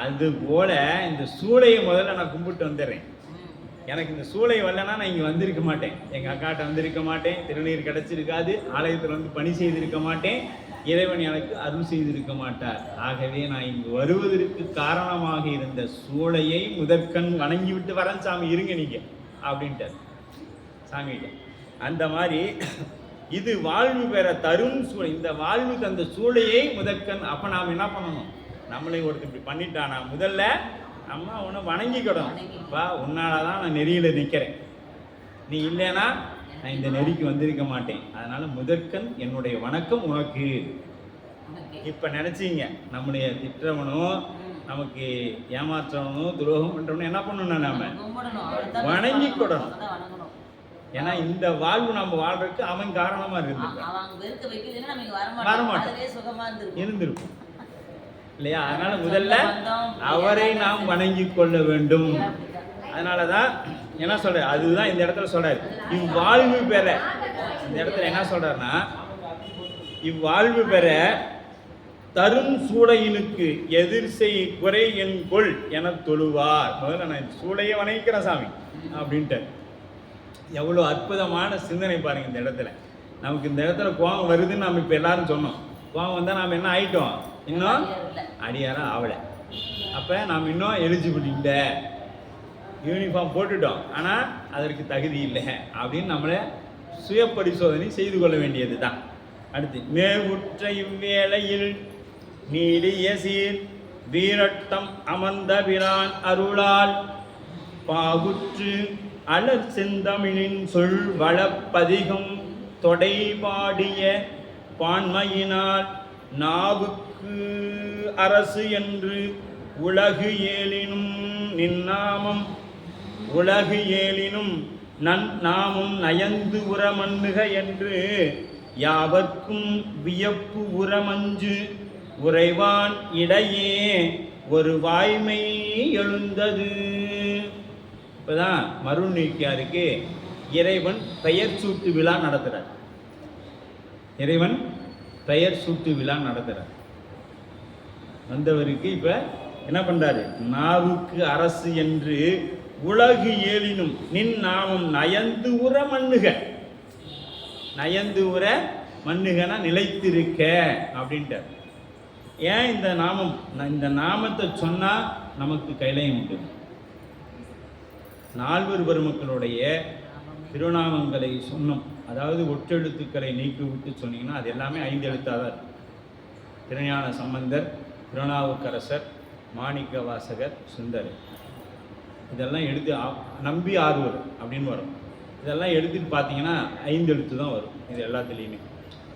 A: அது போல இந்த சூளையை முதல்ல நான் கும்பிட்டு வந்துடுறேன். எனக்கு இந்த சூளை வரலன்னா நான் இங்கே வந்திருக்க மாட்டேன், எங்கள் அக்காட்ட வந்திருக்க மாட்டேன், திருநீர் கிடச்சிருக்காது, ஆலயத்தில் வந்து பணி செய்திருக்க மாட்டேன், இறைவன் எனக்கு அருள் செய்திருக்க மாட்டார். ஆகவே நான் இங்கு வருவதற்கு காரணமாக இருந்த சூளையை முதற்கண் வணங்கி விட்டு வரேன் சாமி, இருங்க நீங்கள் அப்படின்ட்டார் சாமிகிட்ட. அந்த மாதிரி இது வாழ்வு பெற தரும் சூளை. இந்த வாழ்வு தந்த சூளையை முதற்கண். அப்போ நாம் என்ன பண்ணணும்? நம்மளே ஒருத்தர் இப்படி பண்ணிட்டானா முதல்ல நம்ம உன்னை வணங்கிக்கிடணும். அப்பா உன்னால தான் நான் நெறியில் நிற்கிறேன், நீ இல்லைன்னா நான் இந்த நெறிக்கு வந்திருக்க மாட்டேன். அதனால முதற்கண் என்னுடைய வணக்கம் உனக்கு. இப்போ நினச்சிங்க, நம்முடைய திட்டவனும் நமக்கு ஏமாற்றவனும் துரோகம் பண்ணுறவனும் என்ன பண்ணணும்? நாம வணங்கிக்கிடணும். ஏன்னா இந்த வாழ்வு நம்ம வாழ்றதுக்கு அவன் காரணமாக இருந்திருக்கும் இல்லையா? அதனால முதல்ல அவரை நாம் வணங்கி கொள்ள வேண்டும். அதனாலதான் என்ன சொல்ற, அதுதான் இந்த இடத்துல சொல்றாரு, இவ்வாழ்வு பெற. இந்த இடத்துல என்ன சொல்றாருன்னா, இவ்வாழ்வு பெற தரும் சூளையினுக்கு எதிர் செய் குறை என் கொள் என தொழுவார். முதல்ல நான் சூளையை வணங்கிக்கிறேன் சாமி அப்படின்ட்டு. எவ்வளோ அற்புதமான சிந்தனை பாருங்க இந்த இடத்துல. நமக்கு இந்த இடத்துல கோபம் வருதுன்னு நம்ம இப்போ எல்லாரும் சொன்னோம். கோபம் வந்தால் நாம் என்ன ஆயிட்டோம்? இன்னும் அடியாரம் ஆகலை. அப்போ நாம் இன்னும் எலிஜிபிள் இல்லை, யூனிஃபார்ம் போட்டுட்டோம் ஆனால் அதற்கு தகுதி இல்லை அப்படின்னு நம்மளை சுய பரிசோதனை செய்து கொள்ள வேண்டியது தான். அடுத்து, மேவுற்ற இவ்வேளையில் நீடிய சீர் வீரட்டம் அமர்ந்த பிரான் அருளால் பாகுற்று அலர் செந்தமிழின் சொல் வளப்பதிகம் தொடைபாடிய பான்மையினால் நாவுக்கு அரசு என்று உலகு ஏலினும் நின்னாமம் உலகு ஏலினும் நன்னாமும் நயந்து உரமன்னுக என்று யாவர்க்கும் வியப்பு உரமஞ்சு உறைவான் இடையே ஒரு வாய்மை எழுந்தது. இப்போதான் மருள் நீக்கியாருக்கு இறைவன் பெயர் சூட்டு விழா நடத்துகிறார். இறைவன் பெயர் சூட்டு விழா நடத்துகிறார். வந்தவருக்கு இப்போ என்ன பண்ணுறாரு? நாவுக்கு அரசு என்று உலகு ஏலினும் நின் நாமம் நயந்து உர மண்ணுக. நயந்து உர மண்ணுகனா நிலைத்திருக்க அப்படின்ட்டார். ஏன் இந்த நாமம்? இந்த நாமத்தை சொன்னால் நமக்கு கைலையும் உண்டு. நால்வர் பெருமக்களுடைய திருநாமங்களை சொன்னோம், அதாவது ஒற்றெழுத்துக்களை நீக்கி விட்டு சொன்னீங்கன்னா அது எல்லாமே 5 எழுத்தாக தான் இருக்கும். திருஞான சம்பந்தர், திருநாவுக்கரசர், மாணிக்க வாசகர், சுந்தரர், இதெல்லாம் எடுத்து நம்பி ஆர்வர் அப்படின்னு வரும். இதெல்லாம் எடுத்துட்டு பார்த்தீங்கன்னா 5 எழுத்து தான் வரும் இது எல்லாத்துலேயுமே.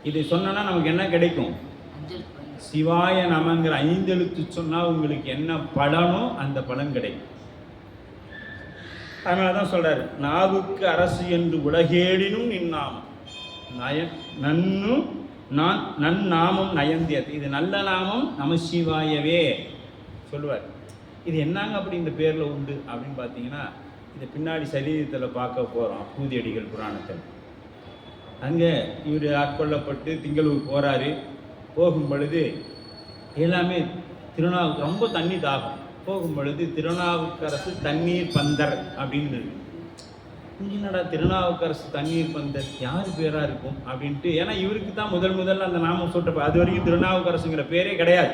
A: இதை சொன்னோன்னா நமக்கு என்ன கிடைக்கும்? சிவாய நமங்கிற 5 எழுத்து சொன்னால் உங்களுக்கு என்ன பலனோ அந்த பலன் கிடைக்கும். அதனால தான் சொல்கிறார், நாவுக்கு அரசு என்று உலகேடினும் நின்னாமம் நன்னாமம் நயந்தியது. இது நல்ல நாமம் நமசிவாயவே சொல்லுவார். இது என்னங்க அப்படி இந்த பேரில் உண்டு அப்படின்னு பார்த்தீங்கன்னா, இதை பின்னாடி சரீரத்தில் பார்க்க போகிறோம். அப்பூதியடிகள் புராணத்தில் அங்கே இவர் ஆட்கொள்ளப்பட்டு திங்களூர் போகிறாரு. போகும் பொழுது எல்லாமே திருநாவுக்கு ரொம்ப தண்ணி தாகம். போகும் பொழுது திருநாவுக்கரசு தண்ணீர் பந்தர் அப்படின்னு இருக்கு. என்னடா திருநாவுக்கரசு தண்ணீர் பந்தர் யார் பேராக இருக்கும் அப்படின்ட்டு. ஏன்னா இவருக்கு தான் முதல்ல அந்த நாமம் சூட்டப்ப, அது வரைக்கும் திருநாவுக்கரசுங்கிற பேரே கிடையாது.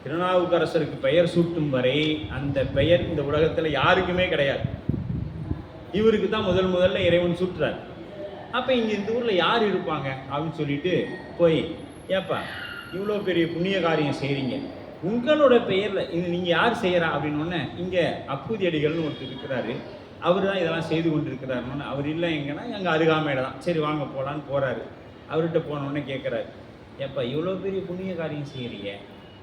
A: திருநாவுக்கரசருக்கு பெயர் சூட்டும் வரை அந்த பெயர் இந்த உலகத்தில் யாருக்குமே கிடையாது. இவருக்கு தான் முதல்ல இறைவன் சூட்டுறார். அப்போ இங்கே இந்த ஊரில் யார் இருப்பாங்க அப்படின்னு சொல்லிட்டு போய், ஏப்பா இவ்வளோ பெரிய புண்ணிய காரியம் செய்கிறீங்க, உங்களோட பெயரில் இது நீங்கள் யார் செய்கிறா அப்படின்னோடனே, இங்கே அப்பூதியடிகள்னு ஒருத்தர் இருக்கிறாரு, அவர் தான் இதெல்லாம் செய்து கொண்டு இருக்கிறாருன்னு. அவர் இல்லை எங்கன்னா எங்கள் அருகாமையில் தான். சரி வாங்க போகலான்னு போகிறாரு. அவர்கிட்ட போனோடனே கேட்குறாரு, ஏப்பா இவ்வளோ பெரிய புண்ணிய காரியம் செய்கிறீங்க,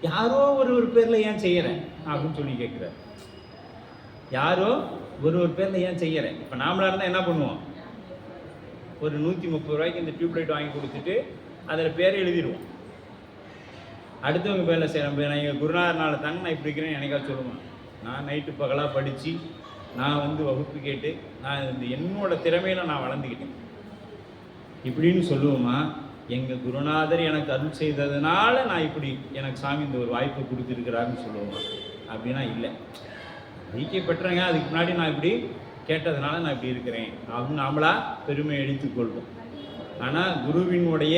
A: யாரோ ஒரு பேரில் ஏன் செய்கிறேன் அப்படின்னு சொல்லி கேட்குறாரு. யாரோ ஒரு பேரில் ஏன் செய்கிறேன்? இப்போ நாமளாக இருந்தால் என்ன பண்ணுவோம்? ஒரு 130 ரூபாய்க்கு இந்த டியூப்லைட் வாங்கி கொடுத்துட்டு அதில் பேரை எழுதிடுவோம். அடுத்தவங்க பேரில் செய்கிறேன். நான் எங்கள் குருநாதனால் தாங்க நான் இப்படி இருக்கிறேன்னு எனக்காக சொல்லுவேன். நான் நைட்டு பகலாக படித்து நான் வகுப்பு கேட்டு நான் என்னோட திறமையில் நான் வளர்ந்துக்கிட்டேன் இப்படின்னு சொல்லுவோமா? எங்கள் குருநாதர் எனக்கு அருள் செய்ததுனால நான் இப்படி எனக்கு சாமி இந்த ஒரு வாய்ப்பை கொடுத்துருக்கிறாருன்னு சொல்லுவோம். அப்படின்னா இல்லை, நம்பிக்கை பெற்றேங்க, அதுக்கு முன்னாடி நான் இப்படி கேட்டதுனால நான் இப்படி இருக்கிறேன் அப்படின்னு நாமளா பெருமை எடுத்துக்கொள்வோம். ஆனால் குருவினுடைய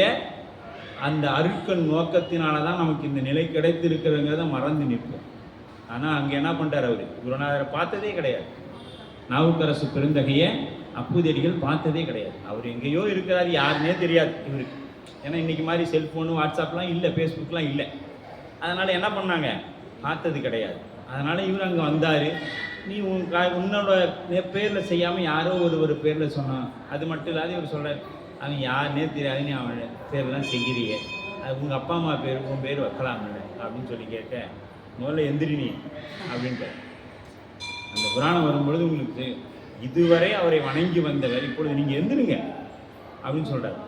A: அந்த அருட்கண் நோக்கத்தினால தான் நமக்கு இந்த நிலை கிடைத்திருக்கிறங்கிறத மறந்து நிற்போம். ஆனால் அங்கே என்ன பண்ணுறார் அவர்? குருநாதரை பார்த்ததே கிடையாது. நாவுக்கரசு பெருந்தகையை அப்பூதியடிகள் பார்த்ததே கிடையாது. அவர் எங்கேயோ இருக்கிறார், யாருன்னே தெரியாது இவருக்கு. ஏன்னா இன்றைக்கி மாதிரி செல்ஃபோனு வாட்ஸ்அப்லாம் இல்லை, ஃபேஸ்புக்லாம் இல்லை. அதனால் என்ன பண்ணாங்க? பார்த்தது கிடையாது. அதனால் இவர் அங்கே வந்தார். நீ உன்னோட பேரில் செய்யாமல் யாரோ ஒரு பேரில் சொன்னான். அது மட்டும் இல்லாத இவர் சொல்கிறார், அவன் யாருன்னே தெரியாது, நீ அவன் பேர்லாம் செய்கிறிய, அது உங்கள் அப்பா அம்மா பேர் உன் பேர் வைக்கலாம்ல அப்படின்னு சொல்லி கேட்க, முதல்ல எந்திரி நீ அப்படின்ட்டு. அந்த புராணம் வரும்பொழுது உங்களுக்கு இதுவரை அவரை வணங்கி வந்தவர் இப்பொழுது நீங்கள் எந்திருங்க அப்படின்னு சொல்கிறார்.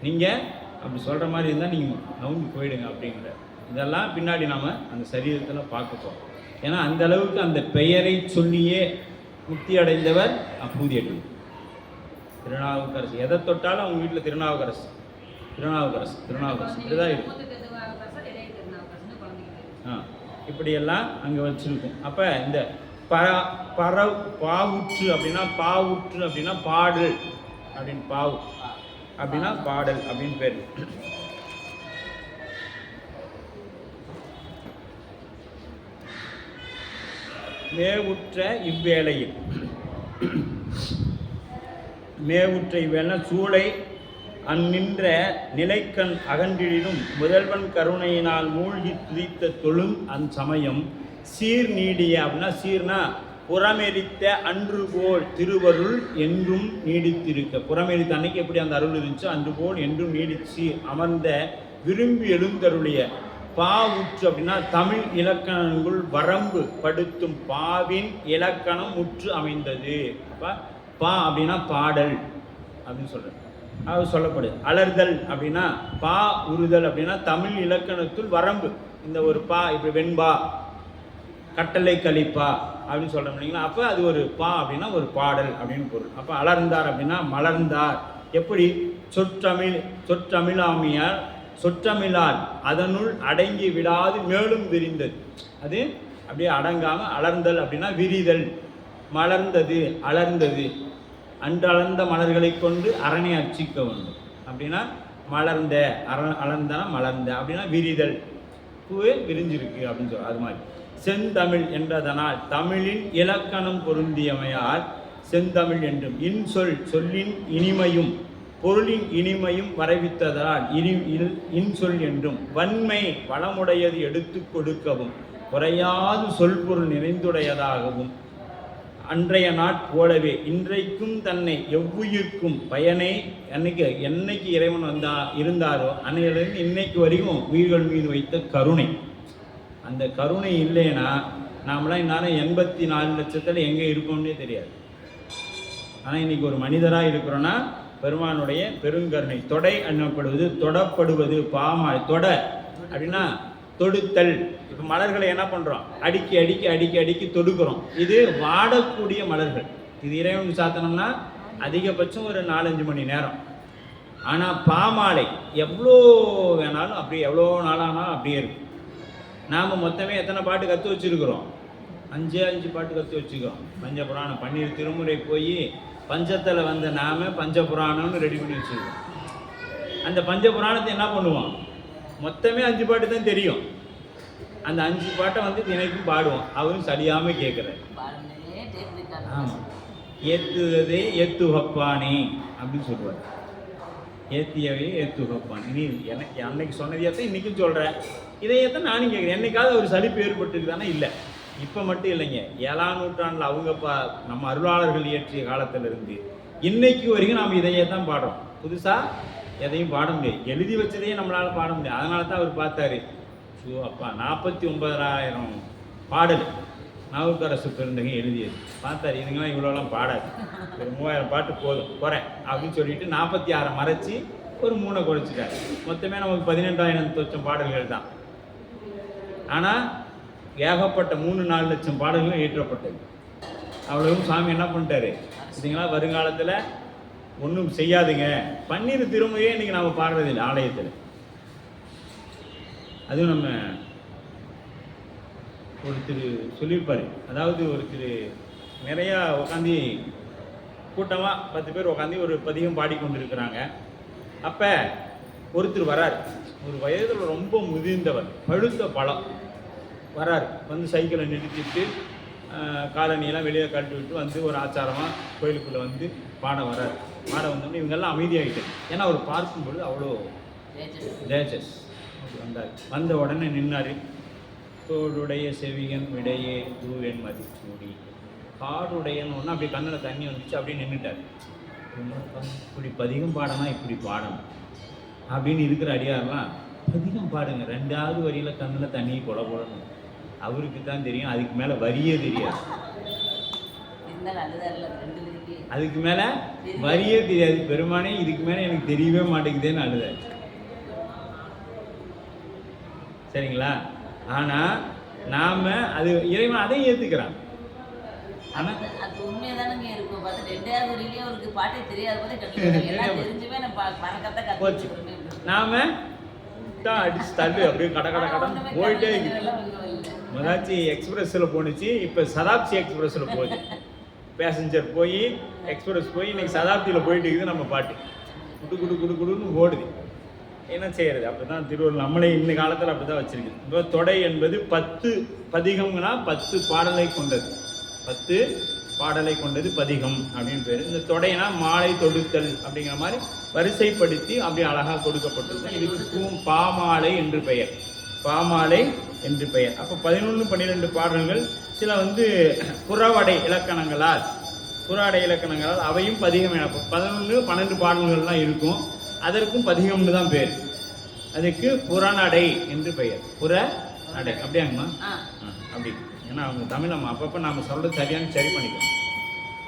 A: நீங்கள் அப்படி சொல்கிற மாதிரி இருந்தால் நீங்கள் நவுந்து போயிடுங்க அப்படிங்கிற. இதெல்லாம் பின்னாடி நாம் அந்த சரீரத்தில் பார்க்க போகிறோம். ஏன்னா அந்த அளவுக்கு அந்த பெயரை சொல்லியே முக்தி அடைந்தவர் அப்பூதியடிகள். திருநாவுக்கரசு எதை தொட்டாலும் அவங்க வீட்டில் திருநாவுக்கரசு திருநாவுக்கரசு திருநாவுக்கரசு இப்படிதான் இருக்கும். இப்படியெல்லாம் அங்கே வச்சுருக்கும். அப்போ இந்த பாவுற்று அப்படின்னா பாவுற்று அப்படின்னா பாடல் அப்படின்னு, பாவு அப்படின்னா பாடல் அப்படின்னு பேர். மேவுற்ற இவ்வேளையில், மேவுற்ற இவ்வேளை சூளை அந்நின்ற நிலைக்கண் அகன்றிடும் முதல்வன் கருணையினால் மூழ்கி துதித்த தொழும் அச்சமயம் சீர் நீடிய அப்படின்னா, சீர்னா புறமெரித்த அன்று போல் திருவருள் என்றும் நீடித்திருக்க. புறமெரித்த அன்னைக்கு எப்படி அந்த அருள் இருந்துச்சோ அன்று போல் என்றும் நீடிச்சு அமர்ந்த விரும்பி எழுந்தருளிய பாவுற்று அப்படின்னா தமிழ் இலக்கணங்களுள் வரம்பு படுத்தும் பாவின் இலக்கணம் முற்று அமைந்தது. பா அப்படின்னா பாடல் அப்படின்னு சொல்கிறேன், அது சொல்லப்படுது. அலர்தல் அப்படின்னா பா உறுதல் அப்படின்னா தமிழ் இலக்கணத்துள் வரம்பு. இந்த ஒரு பா இப்படி வெண்பா கட்டளை கழிப்பா அப்படின்னு சொல்கிறோம் இல்லைங்களா. அப்போ அது ஒரு பா அப்படின்னா ஒரு பாடல் அப்படின்னு பொருள். அப்போ அலர்ந்தார் அப்படின்னா மலர்ந்தார். எப்படி? சொற்றமிழாமியார் சொற்றமிழால் அதனுள் அடங்கி விடாது மேலும் விரிந்தது. அது அப்படியே அடங்காமல் அலர்ந்தல் அப்படின்னா விரிதல். மலர்ந்தது அலர்ந்தது. அன்றளர்ந்த மலர்களை கொண்டு அரணை அர்ச்சிக்க வேண்டும் அப்படின்னா மலர்ந்த அலர்ந்தனா மலர்ந்த அப்படின்னா விரிதல், பூவே விரிஞ்சிருக்கு அப்படின்னு சொல்ல. அது மாதிரி செந்தமிழ் என்றதனால் தமிழின் இலக்கணம் பொருந்தியமையால் செந்தமிழ் என்றும், இன்சொல் சொல்லின் இனிமையும் பொருளின் இனிமையும் வரைவித்ததால் இன்சொல் என்றும், வன்மை வளமுடையது எடுத்து கொடுக்கவும் குறையாது சொல் பொருள் நிறைந்துடையதாகவும், அன்றைய போலவே இன்றைக்கும் தன்னை எவ்வுயிர்க்கும் பயனை என்னைக்கு இறைவன் இருந்தாரோ அன்னையிலிருந்து இன்னைக்கு வரைக்கும் உயிர்கள் மீது வைத்த கருணை. அந்த கருணை இல்லைன்னா நாமெல்லாம் இந்நேரம் 84 லட்சத்தில் எங்கே இருக்கோம்னே தெரியாது. ஆனால் இன்னைக்கு ஒரு மனிதராக இருக்கிறோன்னா பெருமானுடைய பெருங்கருணை. தொடை அண்ணப்படுவது தொடப்படுவது பாமாய். தொட அப்படின்னா தொடுத்தல். இப்போ மலர்களை என்ன பண்ணுறோம்? அடுக்கி அடுக்கி அடுக்கி அடுக்கி தொடுக்கிறோம். இது வாடக்கூடிய மலர்கள். இது இறைவனுக்கு சாத்தனம்னா அதிகபட்சம் ஒரு 4-5 மணி நேரம். ஆனால் பாமாலை எவ்வளோ வேணாலும் அப்படியே எவ்வளோ நாளானாலும் அப்படியே இருக்கும். நாம் மொத்தமே எத்தனை பாட்டு கற்று வச்சுருக்கிறோம்? 5 பாட்டு கற்று வச்சுக்கிறோம். பஞ்சபுராணம் 12 திருமுறை போய் பஞ்சத்தில் வந்த நாம பஞ்சபுராணம்னு ரெடி பண்ணி வச்சுருக்கோம். அந்த பஞ்சபுராணத்தை என்ன பண்ணுவோம்? மொத்தமே 5 பாட்டு தான் தெரியும். அந்த 5 பாட்டை வந்து தினைக்கும் பாடுவோம். அவரும் சரியாமல் கேட்குறாரு. ஆமாம், ஏத்துவதே ஏத்துகப்பானே அப்படின்னு சொல்லுவார். ஏத்தியவே ஏத்துகப்பான். நீ எனக்கு அன்னைக்கு சொன்னதையத்தான் இன்றைக்கும் சொல்கிறேன், இதையத்தான் நானும் கேட்குறேன். என்னைக்காவது ஒரு சலிப்பு ஏற்பட்டுருக்குதானே? இல்லை, இப்போ மட்டும் இல்லைங்க. 7ஆம் நூற்றாண்டில் அவங்க நம்ம அருளாளர்கள் இயற்றிய காலத்திலிருந்து இன்னைக்கு வரைக்கும் நாம் இதையே தான் பாடுறோம். புதுசாக எதையும் பாட முடியாது. எழுதி வச்சதையே நம்மளால் பாட முடியாது. அதனால தான் அவர் பார்த்தாரு, ஸோ அப்பா 49,000 பாடல் நாவுக்கரசு பெருந்தகை எழுதியது. பார்த்தாரு, இதுங்கெல்லாம் இவ்வளோலாம் பாடாது, ஒரு 3000 பாட்டு போதும் குறை அப்படின்னு சொல்லிட்டு 46 மறைச்சி ஒரு 3 குறைச்சிட்டார். மொத்தமே நமக்கு 18,000 பாடல்கள் தான். ஆனால் ஏகப்பட்ட 3-4 லட்சம் பாடல்களும் இயற்றப்பட்டது. அவ்வளவும் சாமி என்ன பண்ணிட்டாரு? இதுங்களா வருங்காலத்தில் ஒன்றும் செய்யாதுங்க. பன்னீர் திருமையே இன்னைக்கு நாம் பாடுறதில்லை ஆலயத்தில். அதுவும் நம்ம ஒருத்தர் சொல்லியிருப்பார், அதாவது ஒருத்தர் நிறையா உட்காந்து கூட்டமாக 10 பேர் உட்காந்து ஒரு பதிகம் பாடிக்கொண்டு இருக்கிறாங்க. அப்போ ஒருத்தர் வரார், ஒரு வயதில் ரொம்ப முதிர்ந்தவர், பழுத்த பழம் வரார். வந்து சைக்கிளை நிறுத்திட்டு காலனியெல்லாம் வெளியே கழட்டி விட்டு வந்து ஒரு ஆச்சாரமாக கோயிலுக்குள்ளே வந்து பாட வரார். பாட வந்தோடனே இவங்கெல்லாம் அமைதியாகிட்டார். ஏன்னா அவர் பார்க்கும்பொழுது அவ்வளோ தேஜஸ். வந்தார். வந்த உடனே நின்னார். தோடுடைய செவியன் விடையே தூவன் மதிச்சூடி காடுடையன்னு ஒன்று அப்படியே கண்ணில் தண்ணி வந்துச்சு, அப்படியே நின்றுட்டார். இப்படி பதிகம் பாடனா இப்படி பாடணும் அப்படின்னு இருக்கிற அடியாரெலாம் பதிகம் பாடுங்க, 2வது வரியில் கண்ணில் தண்ணியை கொலை போடணும். அவருக்கு தான் தெரியும், அதுக்கு மேலே வரியே தெரியாது. அதுக்கு மேலே வரியே தெரியாது. பெருமானே இதுக்கு மேலே எனக்கு தெரியவே மாட்டேங்குதேன்னு அழுதார். சரிங்களா? ஆனால் நாம் அது இறைவன் அதை ஏற்றுக்கிறான். ஆனால்
B: அது உண்மையதானங்க இருக்கும். பார்த்து 2வது வரியிலேயே அவருக்கு பாட்டே தெரியாது போது
A: நாம அடிச்சு தள்ளு அப்படியே கட கட கடன் போயிட்டே இருக்கு. மதாச்சி எக்ஸ்பிரஸில் போணுச்சு, இப்போ சதாப்தி எக்ஸ்பிரஸில் போகுது. பேசஞ்சர் போய் எக்ஸ்பிரஸ் போய் இன்னைக்கு சதாப்தியில் போயிட்டு இருக்குது நம்ம பாட்டு. குடு குடு குடு குடுன்னு ஓடுது. என்ன செய்யறது? அப்படி தான் திருவள்ளுவர் நம்மளே இந்த காலத்தில் அப்படி தான் வச்சிருக்கு. இப்போ தொடை என்பது 10 பதிகம்னா 10 பாடலை கொண்டது. 10 பாடலை கொண்டது பதிகம் அப்படின்னு பேர். இந்த தொடைனா மாலை தொடுத்தல் அப்படிங்கிற மாதிரி வரிசைப்படுத்தி அப்படி அழகாக கொடுக்கப்பட்டிருக்கும். இதுக்கு பாமாலை என்று பெயர். பாமாலை என்று பெயர். அப்போ 11, 12 பாடல்கள். சில புறவடை இலக்கணங்களால் அவையும் பதிகம் எனப்படும். 11, 12 பாடல்கள்லாம் இருக்கும். அதற்கும் பதிகம்னு தான் பேர். அதுக்கு புறநடை என்று பெயர். புறநடை அப்படியாங்கம்மா? அப்படி. ஏன்னா அவங்க தமிழ் நம்ம அப்பப்போ நம்ம சொல்கிறது சரியான சரி பண்ணிக்கணும்.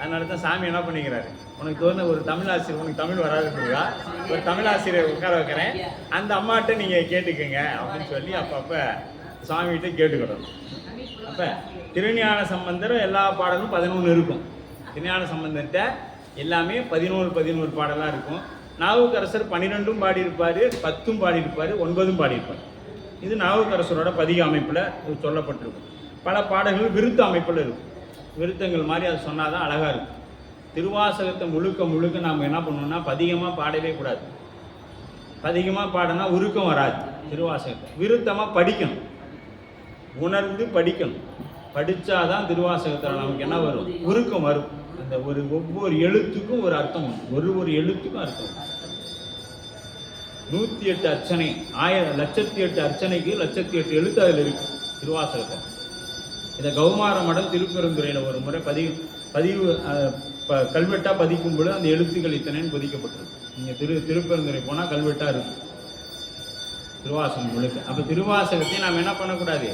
A: அதனால தான் சாமி என்ன பண்ணிக்கிறாரு, உனக்கு தோணு ஒரு தமிழ் ஆசிரியர், உனக்கு தமிழ் வராதுங்களா, ஒரு தமிழ் ஆசிரியர் உட்கார வைக்கிறேன், அந்த அம்மாட்ட நீங்கள் கேட்டுக்கோங்க அப்படின்னு சொல்லி அப்பப்போ சாமிகிட்ட கேட்டுக்கிடணும். அப்போ திருஞான சம்பந்தர் எல்லா பாடலும் 11 இருக்கும். திருஞான சம்பந்தர்கிட்ட எல்லாமே 11 பாடலாக இருக்கும். நாவுக்கரசர் 12 பாடியிருப்பார், 10 பாடியிருப்பார், 9 பாடியிருப்பார். இது நாவுக்கரசரோட பதிக அமைப்பில் சொல்லப்பட்டிருக்கும். பல பாடல்கள் விருத்த அமைப்பில் இருக்கும். விருத்தங்கள் மாதிரி அது சொன்னால் தான் அழகாக இருக்கும். திருவாசகத்தை முழுக்க நாம் என்ன பண்ணணும்னா பதிகமாக பாடவே கூடாது. பதிகமாக பாடினா உருக்கம் வராது. திருவாசகத்தை விருத்தமாக படிக்கணும், உணர்ந்து படிக்கணும். படித்தாதான் திருவாசகத்தில் நமக்கு என்ன வரும்? உருக்கம் வரும். அந்த ஒவ்வொரு எழுத்துக்கும் ஒரு அர்த்தம் உண்டு. ஒரு எழுத்துக்கும் அர்த்தம் உண்டு. 108 அர்ச்சனை, 1008 அர்ச்சனைக்கு 1008 எழுத்து அதில் இருக்கு திருவாசகத்தை. இதை கௌமார மடம் திருப்பெருந்துறையில் ஒரு முறை பதிவு கல்வெட்டாக பதிக்கும் பொழுது அந்த எழுத்துக்கள் இத்தனைன்னு பதிக்கப்பட்டிருக்கு. நீங்கள் திருப்பெருந்துறை போனால் கல்வெட்டாக இருக்கும் திருவாசகம் முழுக்க. அப்போ திருவாசகத்தை நாம் என்ன பண்ணக்கூடாது?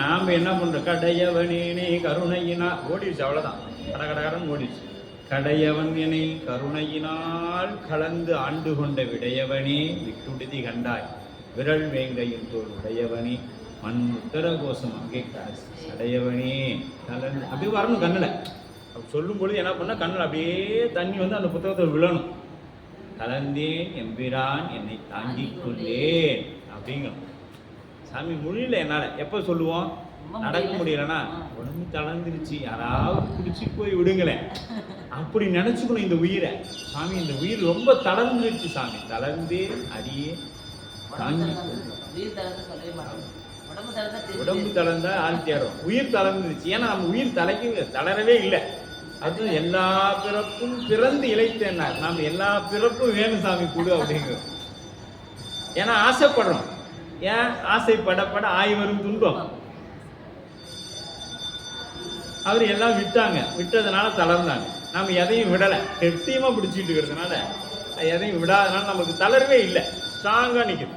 A: நாம் என்ன பண்ணுறோம்? கடையவனே கருணையினா ஓடிடுச்சு, அவ்வளோதான். கடகடகடன் ஓடிடுச்சு. கடையவன் எனை கருணையினால் கலந்து ஆண்டு கொண்ட விடையவனே விட்டுடுதி கண்டாய் விரல் வேங்கையின் தோல் உடையவனே மண் உத்தர கோஷம் அங்கே அடையவனே கலந்து அப்படி வரணும் கண்ணில். அப்படி சொல்லும் பொழுது என்ன பண்ணால் கண்ணில் அப்படியே தண்ணி அந்த புத்தகத்தில் விழணும். கலந்தேன் எம்பிரான் என்னை தாங்கி கொண்டேன் அப்படிங்கணும். சாமி முடியல என்னால். எப்போ சொல்லுவோம்? நடக்க முடியலன்னா உடம்பு தளர்ந்துருச்சு, யாராவது பிடிச்சி போய் விடுங்களேன் அப்படி நினச்சிக்கணும் இந்த உயிரை. சாமி இந்த உயிர் ரொம்ப தளர்ந்துருச்சு சாமி, தளர்ந்தே அடியே தாங்கி. உடம்பு தளர்ந்தா ஆள் தேரும், உயிர் தளர்ந்துருச்சு. ஏன்னா நம்ம உயிர் தளரவே இல்லை. அது எல்லா பிறப்பும் பிறந்து இழைத்தேன்னா நாம் எல்லா பிறப்பும் வேணும் சாமி கொடு அப்படிங்கிறோம். ஏன்னா ஆசைப்படுறோம். ஏன் ஆசைப்படப்பட ஆய்வரும் துன்பம். அவர் எல்லாம் விட்டதுனால தளர்ந்தாங்க. நம்ம எதையும் விடலை, கெட்டியமாக பிடிச்சிட்டு இருக்கிறதுனால எதையும் விடாதனால நமக்கு தளர்வே இல்லை, ஸ்ட்ராங்காக நிற்குது.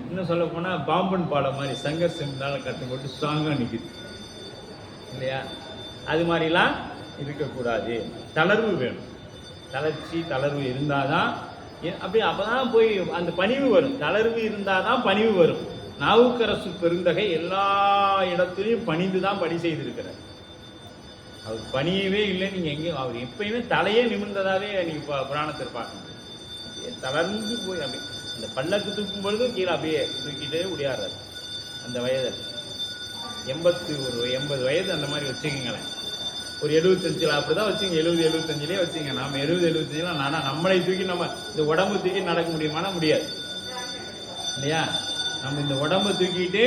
A: இன்னும் சொல்ல போனால் பாம்பன் பாலம் மாதிரி சங்கர் சிம்னால கட்டு போட்டு ஸ்ட்ராங்காக நிற்குது இல்லையா? அது மாதிரிலாம் இருக்கக்கூடாது. தளர்வு வேணும். தளர்வு இருந்தால் தான் அப்போ தான் போய் அந்த பணிவு வரும். தளர்வு இருந்தால் தான் பணிவு வரும். நாவுக்கரசு பெருந்தகை எல்லா இடத்துலையும் பணிந்து தான் பணி செய்திருக்கிறார். அவர் பணியவே இல்லை. நீங்கள் எங்கேயும் அவர் எப்பயுமே தலையே நிமிர்ந்ததாகவே நீங்கள் புராணத்தில் பார்க்க முடியும். அப்படியே தளர்ந்து போய் அப்படி அந்த பல்லக்கு தூக்கும் பொழுதும் கீழே அப்படியே தூக்கிட்டே முடியாடுறாரு. அந்த வயதில் 80 வயது அந்த மாதிரி வச்சுக்கோங்களேன். ஒரு 75 அப்படி தான் வச்சுங்க. 70-75 வச்சுங்க. நாம் 70-75 ஆனால் நம்மளை தூக்கி நம்ம இந்த உடம்பு தூக்கி நடக்க முடியுமானா முடியாது இல்லையா? நம்ம இந்த உடம்பை தூக்கிட்டு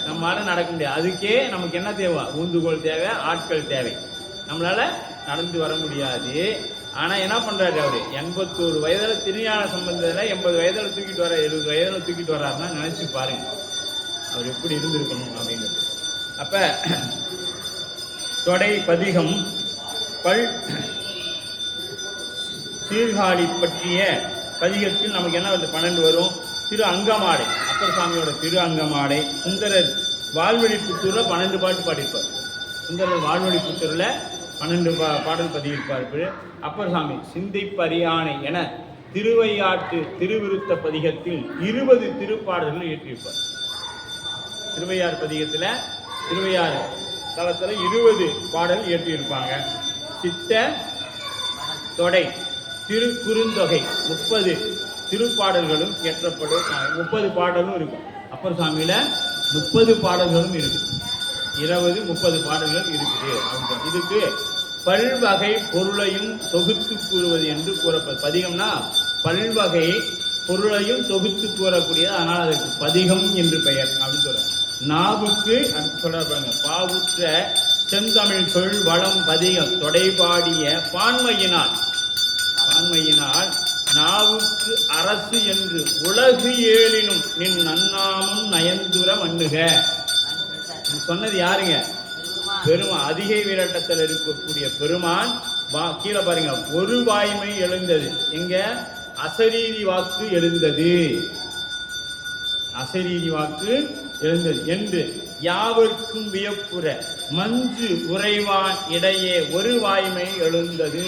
A: நம்மளால நடக்க முடியாது. அதுக்கே நமக்கு என்ன தேவை? ஊந்துகோல் தேவை, ஆட்கள் தேவை. நம்மளால நடந்து வர முடியாது. ஆனால் என்ன பண்ணுறாரு அவர்? 81 வயதில் திருஞான சம்பந்தத்தில் 80 வயதில் தூக்கிட்டு வர, 70 வயதில் தூக்கிட்டு வர்றாருன்னா நினச்சி பாருங்க அவர் எப்படி இருந்திருக்கணும் அப்படிங்கிறது. அப்போ தொடை பதிகம் பல் சீர்காழி பற்றிய பதிகத்தில் நமக்கு என்ன வந்து 12 வரும். திரு அங்கமாடை, அப்பர் சாமியோட திரு அங்கமாடை. சுந்தரர் வாழ்வழிப்புத்தூரில் 12 பாட்டு பாடியிருப்பார். சுந்தரர் வாழ்வழிப்புத்தூரில் 12 பாடல் பதிவிருப்பார் அப்பர் சாமி. சிந்தை பரியானை என திருவையாற்று திருவிருத்த பதிகத்தில் 20 திருப்பாடல்கள் இயற்றியிருப்பார். திருவையார் பதிகத்தில் திருவையாறு தளத்தில் 20 பாடல் இயற்றியிருப்பாங்க. சித்த தொடை திருக்குறுந்தொகை 30 திருப்பாடல்களும் இயற்றப்படும். 30 பாடலும் இருக்கும். அப்பர் சாமியில் 30 பாடல்களும் இருக்கு. 20-30 பாடல்கள் இருக்குது. இதுக்கு பல்வகை பொருளையும் தொகுத்து கூறுவது என்று கூறப்படும். பதிகம்னா பல்வகை பொருளையும் தொகுத்து கூறக்கூடியது. அதனால் அதற்கு பதிகம் என்று பெயர் அப்படின்னு சொல்ற. நாவுக்கு அடுத்து சொல்ற பாருங்க. பாவுற்ற செந்தமிழ் சொல் வளம் பதிகம் தொடைபாடிய பான்மையினால் நாவுக்கு அரசு என்று உலகு ஏழினும் நின் நன்னாமும் நயந்துர மண்ணுக. சொன்னது யாருங்க? பெருமான். அதிகை வீரட்டத்தில் இருக்கக்கூடிய பெருமான். கீழே பாருங்க. ஒரு வாய்மை எழுந்தது. எங்க? அசரீரி வாக்கு எழுந்தது. அசரீரி வாக்கு எழுந்தது என்று யாவர்க்கும் வியப்புற மஞ்சு உறைவான் இடையே ஒரு வாய்மை எழுந்தது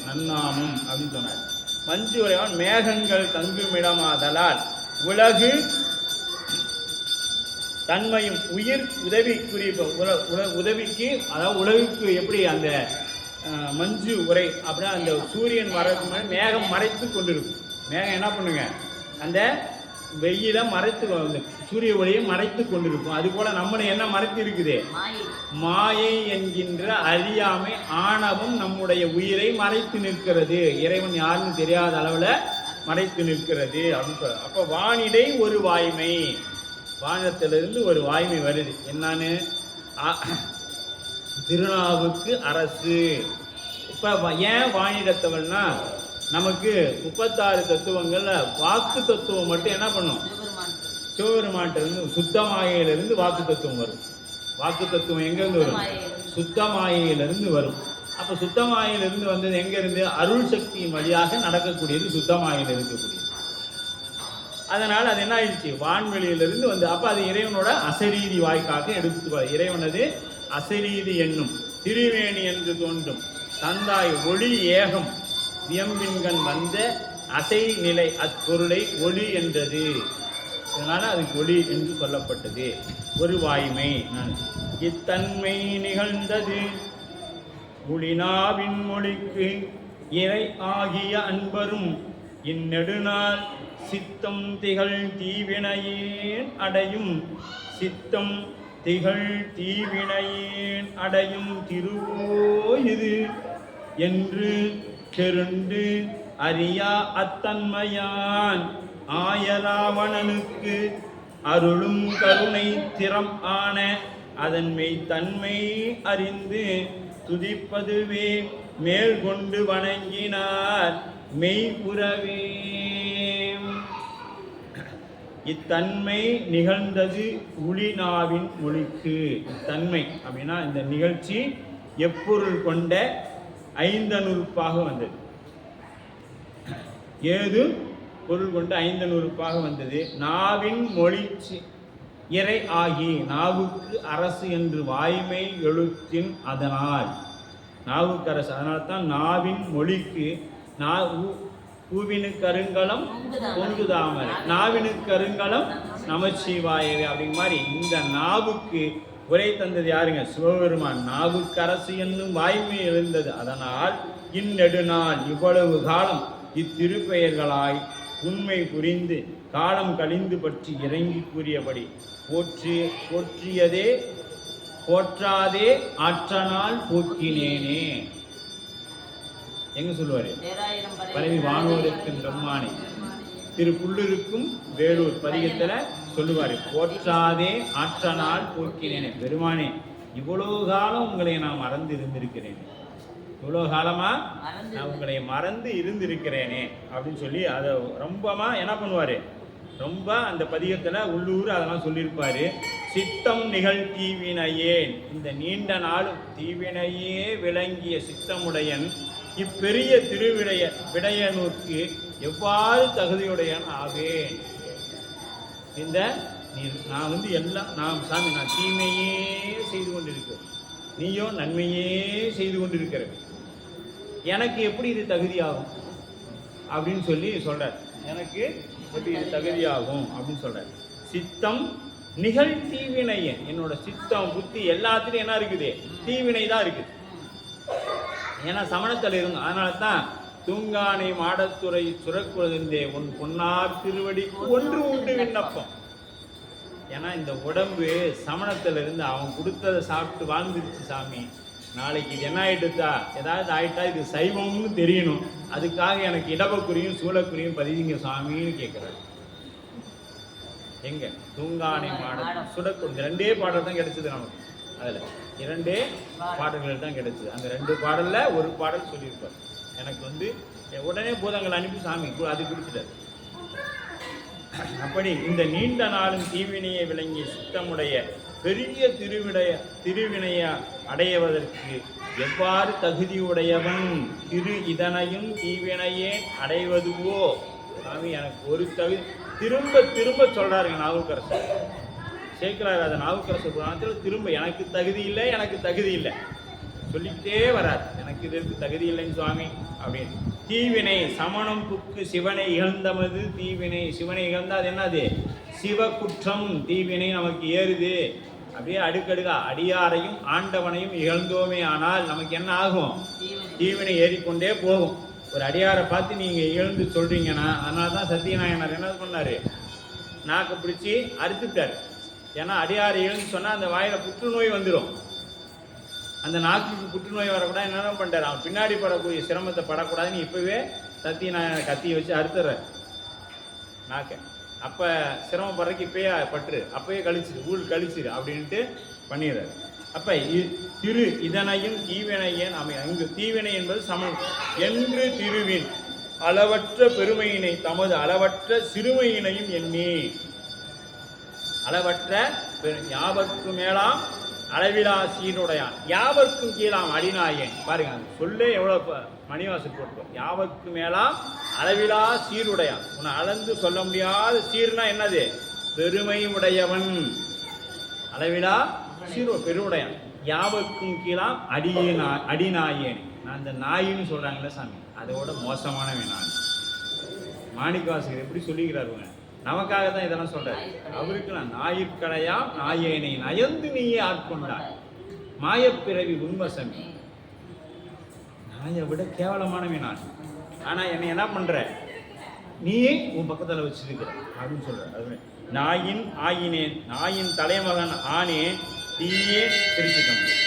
A: நன்னாமும் அப்படின்னு சொன்னார். மஞ்சு உறைவான் மேகங்கள் தங்குமிடமாதலால் உலகு தன்மையும் உயிர் உதவி குறிப்பு உதவிக்கு, அதாவது உலகுக்கு எப்படி அந்த மஞ்சு உரை அப்படின்னா அந்த சூரியன் வரக்கு மேகம் மறைத்து கொண்டிருக்கும். மேகம் என்ன பண்ணுங்க? அந்த வெயில மறைத்து, சூரிய ஒளியை மறைத்து கொண்டிருக்கும். அது போல நம்மளை என்ன மறைத்து இருக்குது? மாயை என்கின்ற அறியாமை ஆணவம் நம்முடைய உயிரை மறைத்து நிற்கிறது. இறைவன் யாருன்னு தெரியாத அளவுல மறைத்து நிற்கிறது அப்படின்னு சொல்ற. அப்ப வானிடை ஒரு வாய்மை, வானத்திலிருந்து ஒரு வாய்மை வருது. என்னன்னு? திருநாவுக்கு அரசு. இப்ப ஏன் வானிடத்தவள்னா நமக்கு 36 தத்துவங்கள்ல வாக்கு தத்துவம் மட்டும் என்ன பண்ணும்? சிவபெருமான்கிட்ட சுத்தமாயிலிருந்து வாக்கு தத்துவம் வரும். வாக்கு தத்துவம் எங்க இருந்து வரும்? சுத்தமாயிலிருந்து வரும். அப்ப சுத்தமாயிலிருந்து வந்தது எங்க இருந்து? அருள் சக்தியின் வழியாக நடக்கக்கூடியது சுத்தமாயில் இருக்கக்கூடியது. அதனால அது என்ன ஆயிடுச்சு? வான்வெளியிலிருந்து வந்து அப்ப அது இறைவனோட அசரீதி வாய்க்காக எடுத்து இறைவனது அசரீதி என்னும் திருவேணி என்று தோன்றும் தந்தாய் ஒளி ஏகம் வியம்பின்கண் வந்த அசை நிலை அப்பொருளை ஒளி என்றது. இதனால அதுக்கு ஒளி என்று சொல்லப்பட்டது. ஒரு வாய்மை. இத்தன்மை நிகழ்ந்தது ஒளினாவின் மொழிக்கு இறை ஆகிய அன்பரும் இந்நெடுநாள் சித்தம் திகழ் தீவினையேன் அடையும். சித்தம் திகழ் தீவினையேன் அடையும் திருவோ இது என்று செருண்டு அறியா அத்தன்மையான் ஆயராவணனுக்கு அருளும் கருணை திறம் ஆன அதன்மை தன்மை அறிந்து துதிப்பதுவே மேல் கொண்டு வணங்கினார் மெய்புறவே. இத்தன்மை நிகழ்ந்தது உளிநாவின் மொழிக்கு. இத்தன்மை அப்படின்னா இந்த நிகழ்ச்சி எப்பொருள் கொண்ட ஐந்தனுறுப்பாக வந்தது. ஏது பொருள் கொண்டு ஐந்தனுறுப்பாக வந்தது. நாவின் மொழி இறை ஆகி நாவுக்கு அரசு என்று வாய்மை எழுத்தின் அதனால் நாவுக்கு அரசு. அதனால்தான் நாவின் மொழிக்கு பூவினுக்கு அருங்கலம் பொங்குதாமரை, நாவினுக்கு அருங்கலம் நமச்சிவாயவே அப்படிங்கிற மாதிரி இந்த நாவுக்கு உரை தந்தது யாருங்க? சிவபெருமான். நாவுக்கரசு என்னும் வாய்மை எழுந்தது. அதனால் இந்நெடுநாள் இவ்வளவு காலம் இத்திருப்பெயர்களாய் உண்மை புரிந்து காலம் கழிந்து பற்றி இறங்கி கூறியபடி போற்றியதே போற்றாதே ஆற்றனால் போக்கினேனே. எங்க சொல்லுவாரு? பரவி வானோருக்கும் பிரம்மானே. திருப்புள்ளிருக்கும் வேலூர் பதிகத்துல சொல்லுவாரு, போற்றாதே ஆற்றனால் போக்கினேனே. பெருமானே, இவ்வளவு காலம் உங்களை நான் மறந்து இருந்திருக்கிறேன், இவ்வளோ காலமா நான் உங்களை மறந்து இருந்திருக்கிறேனே அப்படின்னு சொல்லி அதை ரொம்பமா என்ன பண்ணுவாரு, ரொம்ப அந்த பதிகத்துல உள்ளூர் அதெல்லாம் சொல்லியிருப்பாரு. சித்தம் நிகழ் தீவினையேன், இந்த நீண்ட நாளும் தீவினையே விளங்கிய சித்தமுடையன் இப்பெரிய விடையனூர்க்கு எவ்வாறு தகுதியுடையன் ஆவேன். இந்த நான் எல்லாம் சாமி நான் தீமையே செய்து கொண்டிருக்கிறேன், நீயோ நன்மையே செய்து கொண்டிருக்கிற, எனக்கு எப்படி இது தகுதியாகும் அப்படின்னு சொல்லி சொல்றார். எனக்கு எப்படி இது தகுதியாகும் அப்படின்னு சொல்றார். சித்தம் நிகழ் தீவினைய, என்னோட சித்தம் புத்தி எல்லாத்துலையும் என்ன இருக்குது? தீவினை தான் இருக்குது. ஏன்னா சமணத்தில் இருந்தோம். அதனால தான் தூங்கானை மாடத்துறை சுரக்குழந்தே உன் பொன்னார் திருவடி ஒன்று உண்டு விண்ணப்பம். ஏன்னா இந்த உடம்பு சமணத்தில் இருந்து அவன் கொடுத்ததை சாப்பிட்டு வாழ்ந்துருச்சு சாமி, நாளைக்கு இது என்ன ஆயிடுதா, ஏதாவது ஆயிட்டா இது சைவம்னு தெரியணும், அதுக்காக எனக்கு இடபக்குறியும் சூழக்குறியும் பதிதிங்க சாமின்னு கேட்குறாரு. எங்க தூங்கானை மாட சுடக்குழந்தை ரெண்டே பாடல் தான் கிடைச்சது நமக்கு. அதில் 2 பாடல்கள் தான் கிடைச்சது. அந்த 2 பாடலில் ஒரு பாடல் சொல்லியிருப்பார். எனக்கு உடனே பூதங்கள் அனுப்பி சாமி அது கொடுத்துட்டார். அப்படி இந்த நீண்ட நாளும் தீவினையை விளங்கிய சித்தமுடைய பெரிய திருவினைய அடைவதற்கு எவ்வாறு தகுதியுடையவன் திரு இதனையும் தீவினையே அடைவதுவோ. சாமி எனக்கு ஒரு தகுதி திரும்ப திரும்ப சொல்றாருங்க நாவுக்கரசர். சேர்க்கிறார் அதை நாவுக்கரசர் புராணத்தில் திரும்ப எனக்கு தகுதி இல்லை, எனக்கு தகுதி இல்லை சொல்லிக்கிட்டே வரார். எனக்கு இதற்கு தகுதி இல்லைன்னு சுவாமி அப்படின்னு. தீவினை சமணம் புக்கு சிவனை இகழ்ந்தமது தீவினை. சிவனை இகழ்ந்தா அது என்னது? சிவ குற்றம். தீவினை நமக்கு ஏறுது. அப்படியே அடுக்கடுக்கா அடியாரையும் ஆண்டவனையும் இகழ்ந்தோமே ஆனால் நமக்கு என்ன ஆகும்? தீவினை ஏறிக்கொண்டே போகும். ஒரு அடியாரை பார்த்து நீங்கள் இகழ்ந்து சொல்கிறீங்கன்னா, அதனால தான் சத்தியநாயனர் என்ன பண்ணார்? நாக்கை பிடிச்சி அறுத்துட்டார். ஏன்னா அடியாரை இகழ்ந்து சொன்னால் அந்த வாயில் புற்றுநோய் வந்துடும். அந்த நாக்குக்கு புற்றுநோய் வரக்கூடாது. என்னென்ன பண்ணுறாரு? அவன் பின்னாடி படக்கூடிய சிரமத்தை படக்கூடாதுன்னு இப்போவே சத்தியநாயனர் கத்தியை வச்சு அறுத்துறார் நாக்கை. அப்போ சிரமப்படுறதுக்கு இப்போயே பற்று, அப்போயே கழிச்சிரு, ஊழ் கழிச்சிரு அப்படின்ட்டு பண்ணிடுறாரு. அப்போ திரு இதனையும் தீவினையன் அங்கு தீவினை என்பது சமம் என்று திருவின் அளவற்ற பெருமையினை தமது அளவற்ற சிறுமையினையும் எண்ணி. அளவற்ற யாவர்க்கு மேலாம் அளவிலா சீருடையான், யாவர்க்கும் கீழாம் அடிநாயன். பாருங்க சொல்லே எவ்வளோ மணிவாசல் போட்டோம். யாவர்க்கு மேலாம் அளவிலா சீருடையான். உன்னை அளந்து சொல்ல முடியாத சீர்னா என்னது? பெருமை உடையவன். அளவிலா சீரு பெருவுடையான். யாவர்க்கும் கீழாம் அடிநாயன். நான் இந்த நாயின்னு சொல்றாங்களே சாமி, அதோட மோசமானவன் நான். மாணிக்கவாசகர் எப்படி சொல்லிக்கிறாருங்க? நமக்காக தான் இதெல்லாம் சொல்றாரு. அவருக்கு நான் நாயிற்கடையாம் நாயேனை நயந்து நீயே ஆட்கொண்டாய், மாயப்பிறவி உன்வசமி. நாயை விட கேவலமானவன் நான், ஆனா என்னை என்ன பண்ற, நீயே உன் பக்கத்துல வச்சிருக்கிற அப்படின்னு சொல்ற. அது நாயின் ஆயினேன், நாயின் தலைமகன் ஆனேன், தீயே தெரிஞ்சுக்கணும்.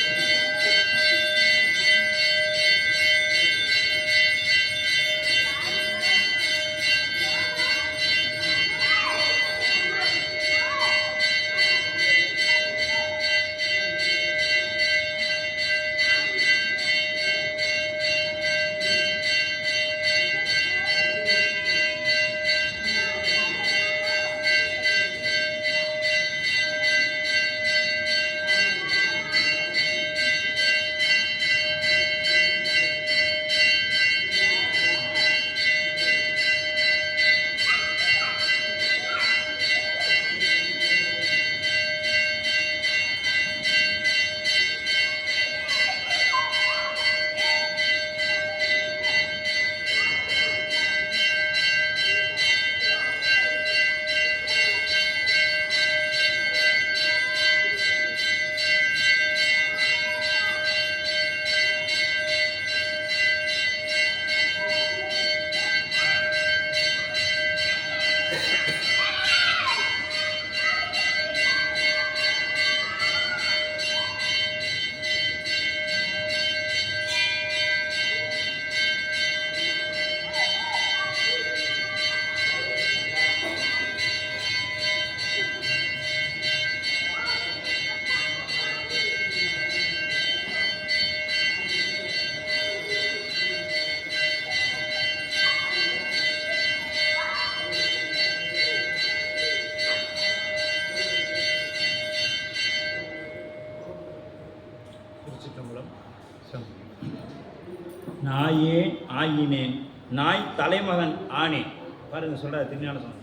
A: நாயே ஆயினேன் நாய் தலைமகன் ஆனேன். பாருங்க சொல்றாரு திருஞான சம்பந்தர்.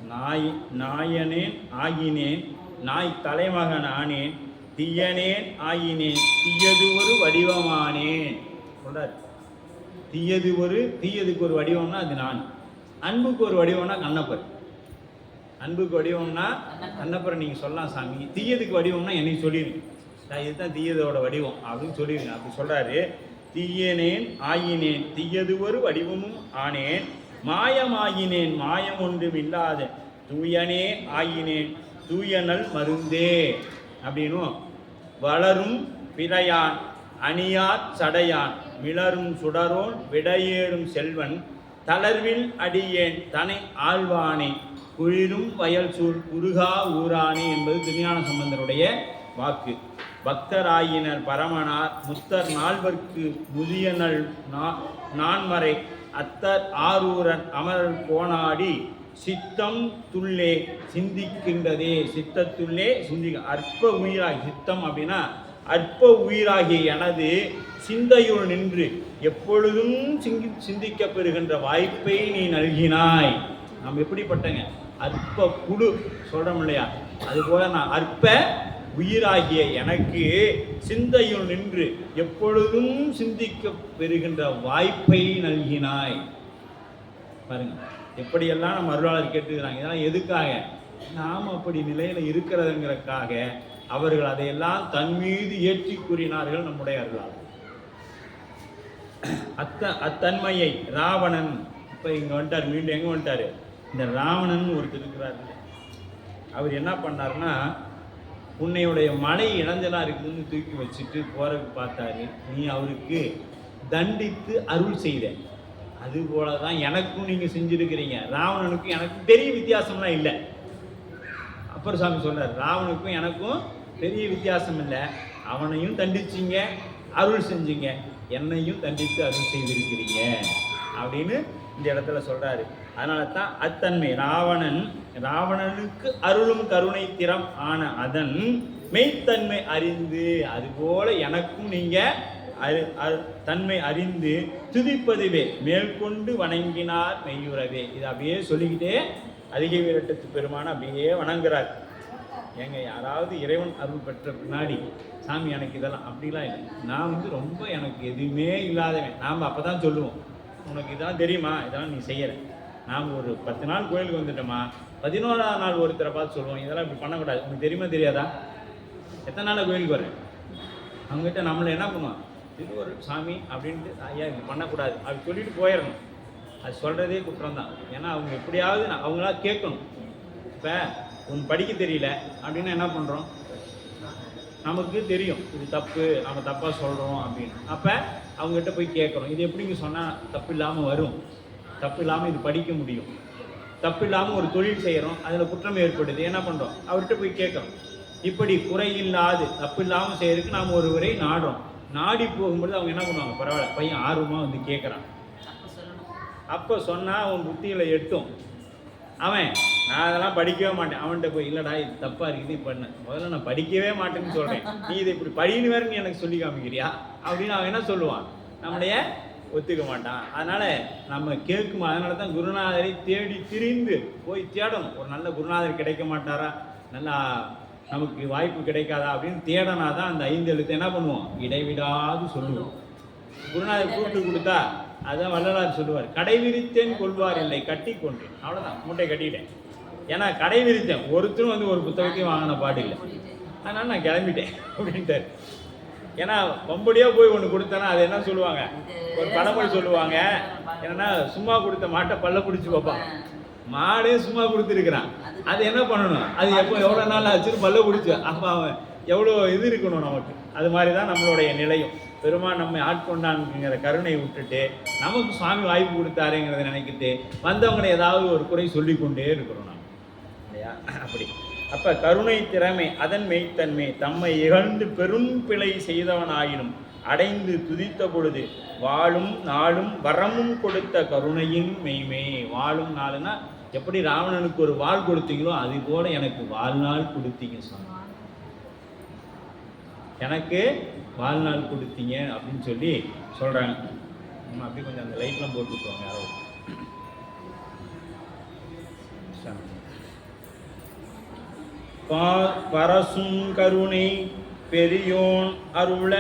A: நாயனேன் ஆகினேன் நாய் தலைமகன் ஆனேன் தீயனேன் ஆயினேன் தீயது ஒரு வடிவமானேன் சொல்றாரு. தீயதுக்கு ஒரு வடிவம்னா அது நான். அன்புக்கு ஒரு வடிவம்னா கண்ணப்பர். அன்புக்கு வடிவம்னா கண்ணப்பரை நீங்கள் சொல்லலாம் சாமி. தீயதுக்கு வடிவம்னா என்னைக்கு சொல்லிடுங்க, இதுதான் தீயதோட வடிவம் அப்படின்னு சொல்லிடுங்க. அப்படி சொல்றாரு. தீயனேன் ஆயினேன் தீயது ஒரு வடிவமும் ஆனேன் மாயமாயினேன் மாயம் ஒன்றும் இல்லாத தூயனே ஆயினேன் தூயனல் மருந்தே அப்படின்னும். வளரும் பிறையான் அணியார் சடையான் மிளரும் சுடரோன் விடையேறும் செல்வன் தளர்வில் அடியேன் தனை ஆழ்வானே குளிரும் வயல் சூழ் குறுகா ஊரானே என்பது திருஞான சம்பந்தருடைய வாக்கு. பக்தராயினர் பரமனார் முத்தர் நால்வர்க்கு முதியனல் நான்மறை அத்தர் ஆரூரன் அமரர் கோணாடி சித்தம் துள்ளே சிந்திக்கின்றதே. சித்தத்துள்ளே சிந்திக்க அற்ப உயிராகி சித்தம் அப்படின்னா அற்ப உயிராகிய எனது சிந்தையுள் நின்று எப்பொழுதும் சிந்திக்க பெறுகின்ற வாய்ப்பை நீ நல்கினாய். நாம் எப்படிப்பட்டங்க அற்ப புழு சொல்றோம் இல்லையா, அதுபோல நான் அற்ப உயிராகிய எனக்கு சிந்தையுள் நின்று எப்பொழுதும் சிந்திக்க பெறுகின்ற வாய்ப்பை நல்கினாய். பாருங்க எப்படியெல்லாம் நம்ம அருளாளர் கேட்டுக்கிறாங்க. இதெல்லாம் எதுக்காக? நாம் அப்படி நிலையில இருக்கிறதுங்கிறதுக்காக அவர்கள் அதையெல்லாம் தன் மீது ஏற்றி கூறினார்கள் நம்முடைய அருளாளர். அத்தன்மையை ராவணன் இப்போ இங்கே வந்துட்டார். மீண்டும் எங்கே வந்துட்டார்? இந்த ராவணன் ஒருத்தர் இருக்கிறார். அவர் என்ன பண்ணார்னா, உன்னையுடைய மலை இழந்தெல்லாம் இருக்குதுன்னு தூக்கி வச்சுட்டு போறதுக்கு பார்த்தாரு. நீ அவருக்கு தண்டித்து அருள் செய்த. அதுபோல தான் எனக்கும் நீங்கள் செஞ்சுருக்கிறீங்க. ராவணனுக்கும் எனக்கும் பெரிய வித்தியாசம்லாம் இல்லை. அப்பர் சாமி சொல்றார், ராவனுக்கும் எனக்கும் பெரிய வித்தியாசம் இல்லை. அவனையும் தண்டிச்சிங்க, அருள் செஞ்சீங்க, என்னையும் தண்டித்து அருள் செய்திருக்கிறீங்க அப்படின்னு இந்த இடத்துல சொல்றாரு. அதனால தான் அத்தன்மை ராவணனுக்கு அருளும் கருணை திறம் ஆன அதன் மெய்த்தன்மை அறிந்து, அதுபோல எனக்கும் நீங்க தன்மை அறிந்து துதிப்பதுவே மேற்கொண்டு வணங்கினார் மெய்யுறவே. இது அப்படியே சொல்லிக்கிட்டே அதிக வீரட்டத்து பெருமான அப்படியே வணங்குறார். ஏங்க யாராவது இறைவன் அருள் பெற்ற பின்னாடி சாமி எனக்கு இதெல்லாம் அப்படிலாம் இல்லை, நான் ரொம்ப எனக்கு எதுவுமே இல்லாதவன். நாம் அப்போ தான் சொல்லுவோம், உனக்கு இதெல்லாம் தெரியுமா, இதெல்லாம் நீ செய்யற. நாம் ஒரு 10 நாள் கோயிலுக்கு வந்துட்டோமா, 11ஆம் நாள் ஒருத்தரை பார்த்து சொல்லுவோம், இதெல்லாம் இப்படி பண்ணக்கூடாது, உனக்கு தெரியுமா தெரியாதா, எத்தனை நாள் கோயிலுக்கு வரேன். அவங்ககிட்ட நம்மளை என்ன பண்ணுவோம், திருவரு சாமி அப்படின்ட்டு ஐயா இப்படி பண்ணக்கூடாது அப்படி சொல்லிட்டு போயிடணும். அது சொல்கிறதே குற்றம் தான். ஏன்னா அவங்க எப்படியாவது அவங்களா கேட்கணும். இப்போ ஒன்று படிக்க தெரியல அப்படின்னா என்ன பண்ணுறோம், நமக்கு தெரியும் இது தப்பு, நம்ம தப்பாக சொல்கிறோம் அப்படின்னு. அப்போ அவங்ககிட்ட போய் கேட்குறோம், இது எப்படிங்க சொன்னால் தப்பு இல்லாமல் வரும், தப்பு இல்லாமல் இது படிக்க முடியும், தப்பு இல்லாமல் ஒரு தொழில் செய்கிறோம், அதில் குற்றம் ஏற்படுது, என்ன பண்ணுறோம், அவர்கிட்ட போய் கேட்குறோம். இப்படி குறையில்லாது தப்பு இல்லாமல் செய்யறதுக்கு நாம் ஒருவரை நாடுறோம். நாடி போகும்போது அவங்க என்ன பண்ணுவாங்க, பரவாயில்ல பையன் ஆர்வமாக வந்து கேட்குறான், அப்போ சொன்னால் அவன் புத்தியில் எட்டும். அவன் நான் அதெல்லாம் படிக்கவே மாட்டேன், அவன்கிட்ட போய் இல்லைடா இது தப்பாக இருக்குது இது பண்ண, முதல்ல நான் படிக்கவே மாட்டேன்னு சொல்கிறேன், நீ இதை இப்படி படின்னு வேறு நீ எனக்கு சொல்லி காமிக்கிறியா அப்படின்னு அவன் என்ன சொல்லுவான், நம்மளைய ஒத்துக்க மாட்டான். அதனால் நம்ம கேட்கும். அதனால தான் குருநாதரை தேடி திரிந்து போய் தேடணும். ஒரு நல்ல குருநாதர் கிடைக்க மாட்டாரா, நல்லா நமக்கு வாய்ப்பு கிடைக்காதா அப்படின்னு தேடனா தான் அந்த 5 எழுத்து என்ன பண்ணுவோம், இடைவிடாது சொல்லுவோம். குருநாதர் கூப்பிட்டு கொடுத்தா அதான் வள்ளலார் சொல்லுவார், கடை விரித்தேன் கொள்வார் இல்லை கட்டி கொண்டேன். அவ்வளோதான், மூட்டை கட்டிட்டேன். ஏன்னா கடை விரித்தேன், ஒருத்தரும் வந்து ஒரு புத்தகத்தையும் வாங்கின பாடு இல்லை, அதனால நான் கிளம்பிட்டேன் அப்படின்ட்டார். ஏன்னா பம்படியாக போய் ஒன்று கொடுத்தேன்னா அது என்ன சொல்லுவாங்க, ஒரு பழமொழி சொல்லுவாங்க என்னன்னா, சும்மா கொடுத்த மாட்டை பல்ல பிடிச்சி வைப்பாங்க. மாடே சும்மா கொடுத்துருக்குறான், அது என்ன பண்ணணும், அது எப்போ எவ்வளோ நாள் ஆச்சுன்னு பல்ல பிடிச்சி, அப்போ அவன் எவ்வளோ இது இருக்கணும் நமக்கு. அது மாதிரி தான் நம்மளுடைய நிலையும். பெருமான் நம்மை ஆட்கொண்டான்ங்கிற கருணை விட்டுட்டு நமக்கு சுவாமி வாய்ப்பு கொடுத்தாருங்கிறத நினைக்கிட்டு வந்தவங்களை ஏதாவது ஒரு குறை சொல்லி கொண்டே இருக்கிறோம் நாம் இல்லையா. அப்படி அப்போ கருணை திறமை அதன் மெய்த்தன்மை தம்மை இகழ்ந்து பெரும் பிழை செய்தவனாயினும் அடைந்து துதித்த பொழுது வாழும் நாளும் வரமும் கொடுத்த கருணையின் மெய்மே. வாழும் நாளுன்னா எப்படி ராவணனுக்கு ஒரு வாள் கொடுத்தீங்களோ அது போல எனக்கு வாழ்நாள் கொடுத்தீங்க சொன்னான். எனக்கு வாழ்நாள் கொடுத்தீங்க அப்படின்னு சொல்லி சொல்கிறாங்க. நம்ம அப்படியே கொஞ்சம் அந்த லைட்லாம் போட்டு விட்டுருவாங்க யாரோ. பரசும் கருணை பெரியோன் அருள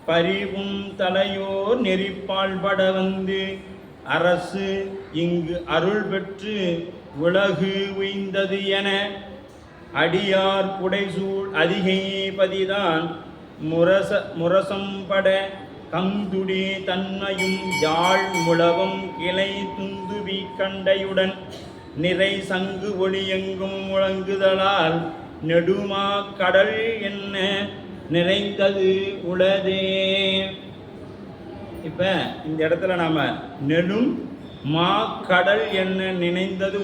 A: பரிவும் தலையோர் நெறிப்பால் பட வந்து அரசு இங்கு அருள் பெற்று உலகு உய்ந்தது என அடியார் புடைசூழ் அதிகை பதிதான் முரசம் பட கந்துடி தன்மையும் யாழ் முழவும் கிளை துந்துவி கண்டையுடன் நிறை சங்கு ஒளி எங்கும் முழங்குதலால் நெடுமா கடல் என்ன நிறைந்தது உளதே. இப்ப இந்த இடத்துல நாம நெடும் மா கடல் என்ன நினைந்தது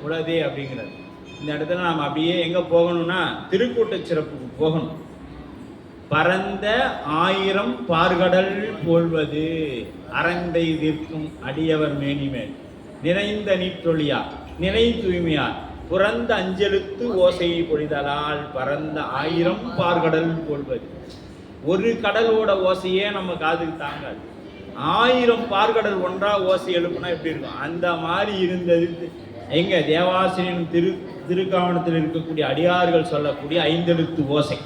A: உளதே அப்படிங்கிறது. இந்த இடத்துல நாம் அப்படியே எங்க போகணும்னா திருக்கூட்ட சிறப்புக்கு போகணும். பரந்த 1000 பார்கடல் போல்வது அறந்தை தீர்க்கும் அடியவர் மேனிமேல் நிறைந்த நீற்றொழியா நிறை தூய்மையார் புறந்த அஞ்செழுத்து ஓசையை பொழிதலால் பரந்த 1000 பார்கடல் போல்வது. ஒரு கடலோட ஓசையே நம்ம காதுக்கு தாங்காது. 1000 பார்கடல் ஒன்றா ஓசை எழுப்புனா எப்படி இருக்கும்? அந்த மாதிரி இருந்தது எங்க தேவாசிரியன் திருக்காவணத்தில் இருக்கக்கூடிய அடியார்கள் சொல்லக்கூடிய 5 எழுத்து ஓசை.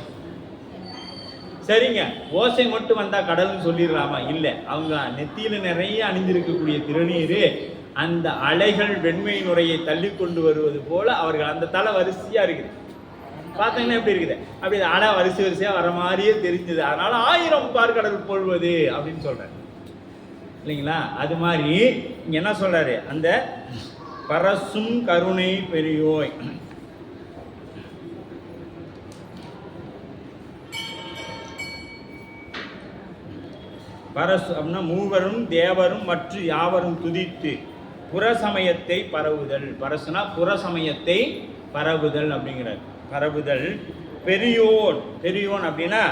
A: சரிங்க, ஓசை மட்டும் வந்தா கடல்னு சொல்லிடலாமா? இல்லை, அவங்க நெத்தியில நிறைய அணிந்திருக்கக்கூடிய திருநீர் அந்த அலைகள் வெண்மை நுரையை தள்ளி கொண்டு வருவது போல அவர்கள் அந்த தலை வரிசையா இருக்குது. பார்த்தீங்கன்னா எப்படி இருக்குது? அப்படி அலை வரிசையா வர மாதிரியே தெரிஞ்சது. அதனால 1000 பார்கடல் போல்வது அப்படின்னு சொல்றாரு இல்லைங்களா? அது மாதிரி இங்க என்ன சொல்றாரு? அந்த பரசும் கருணை பெரியோய் பரசு அப்படின்னா மூவரும் தேவரும் மற்ற யாவரும் துதித்து புறசமயத்தை பரவுதல். பரசுனா புறசமயத்தை பரவுதல் அப்படிங்கிறார். பரவுதல் பெரியோன் அப்படின்னா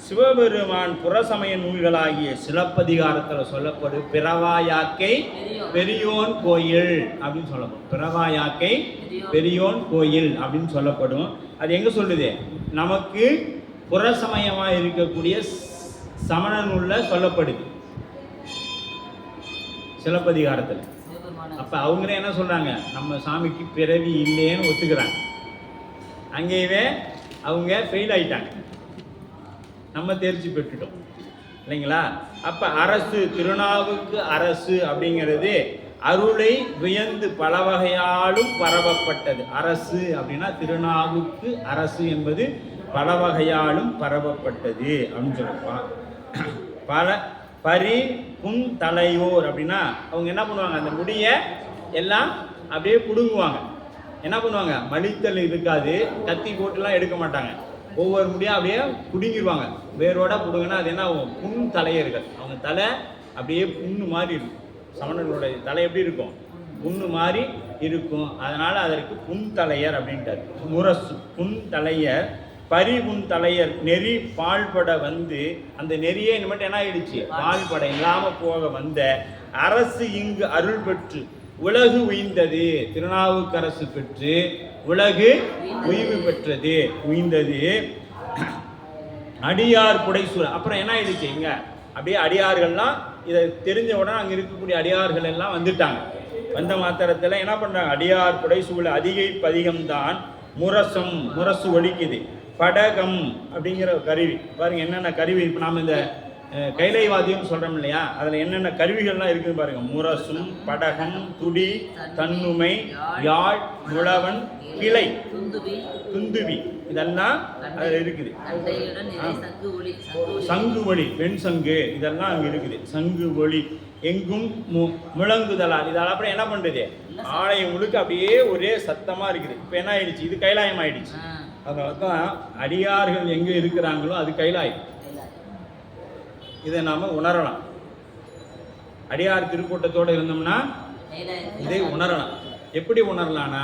A: சிவபெருமான் புறசமய நூல்களாகிய சிலப்பதிகாரத்தில் சொல்லப்படும் பிறவாயாக்கை பெரியோன் கோயில் அப்படின்னு சொல்லப்படும். பிறவாயாக்கை பெரியோன் கோயில் அப்படின்னு சொல்லப்படும். அது எங்க சொல்லுது? நமக்கு புறசமயமாக இருக்கக்கூடிய சமண நூல்ல சொல்லப்படுது சிலப்பதிகாரத்தில். அப்ப அவங்களே என்ன சொல்றாங்க? நம்ம சாமிக்கு பிறவி இல்லைன்னு ஒத்துக்கிறாங்க. அங்கேயே அவங்க ஃபெயில் ஆயிட்டாங்க, நம்ம தேர்ச்சி பெற்றுட்டோம் இல்லைங்களா? அப்ப அரசு திருநாவுக்கு அரசு அப்படிங்கிறது அருளை வியந்து பல வகையாலும் பரவப்பட்டது. அரசு அப்படின்னா திருநாவுக்கு அரசு என்பது பல வகையாலும் பரவப்பட்டது அப்படின்னு சொல்லுவான். பல பரி புன் தலையோர் அப்படின்னா அவங்க என்ன பண்ணுவாங்க? அந்த முடிய எல்லாம் அப்படியே புடுங்குவாங்க. என்ன பண்ணுவாங்க? மடித்தல் இருக்காது, கத்தி போட்டுலாம் எடுக்க மாட்டாங்க. ஒவ்வொரு முடியா அப்படியே புடுங்கிடுவாங்க. வேரோட புடுங்கினா அது என்ன ஆகும்? புன் தலையர்கள். அவங்க தலை அப்படியே புண்ணு மாதிரி இருக்கும். சமணர்களுடைய தலை எப்படி இருக்கும்? புண்ணு மாதிரி இருக்கும். அதனால அதற்கு புன் தலையர் அப்படின்ட்டார். முரசு புன் தலையர் பரிபுன் தலையர் நெறி பால்பட வந்து அந்த நெறியே இனிமேட்டு என்ன ஆயிடுச்சு? பால்பட இல்லாம போக வந்த அரசு இங்கு அருள் பெற்று உலகு உய்ந்தது. திருநாவுக்கரசு பெற்று உலகு உய்வு பெற்றது, உய்ந்தது. அடியார் புடைசூழ அப்புறம் என்ன ஆயிடுச்சு? இங்க அப்படியே அடியார்கள்லாம் இதை தெரிஞ்ச உடனே அங்கே இருக்கக்கூடிய அடியார்கள் எல்லாம் வந்துட்டாங்க. வந்த மாத்திரத்தில் என்ன பண்றாங்க? அடியார் புடைசூழ அதிகை பதிகம்தான் முரசு ஒலிக்குது. படகம் அப்படிங்கிற கருவி பாருங்க, என்னென்ன கருவி. இப்போ நாம் இந்த கைலைவாதியம் சொல்றோம் இல்லையா? அதில் என்னென்ன கருவிகள்லாம் இருக்குன்னு பாருங்க. முரசும் படகம் துடி தன்னுமை யாழ் முழவன் கிளை துந்துவி இதெல்லாம் அதில் இருக்குது. சங்கு ஒளி வெண் சங்கு இதெல்லாம் அங்கே இருக்குது. சங்கு ஒளி எங்கும் முழங்குதலால் இதால் அப்புறம் என்ன பண்ணுறது? ஆலயம் முழுக்க அப்படியே ஒரே சத்தமா இருக்குது. இப்போ என்ன ஆயிடுச்சு? இது கைலாயம் ஆயிடுச்சு. அதனால தான் அடியார்கள் எங்கே இருக்கிறாங்களோ அது கைலாயம். இதை நாம உணரலாம். அடியார் திருக்கூட்டத்தோடு இருந்தோம்னா இதை உணரலாம். எப்படி உணரலாம்னா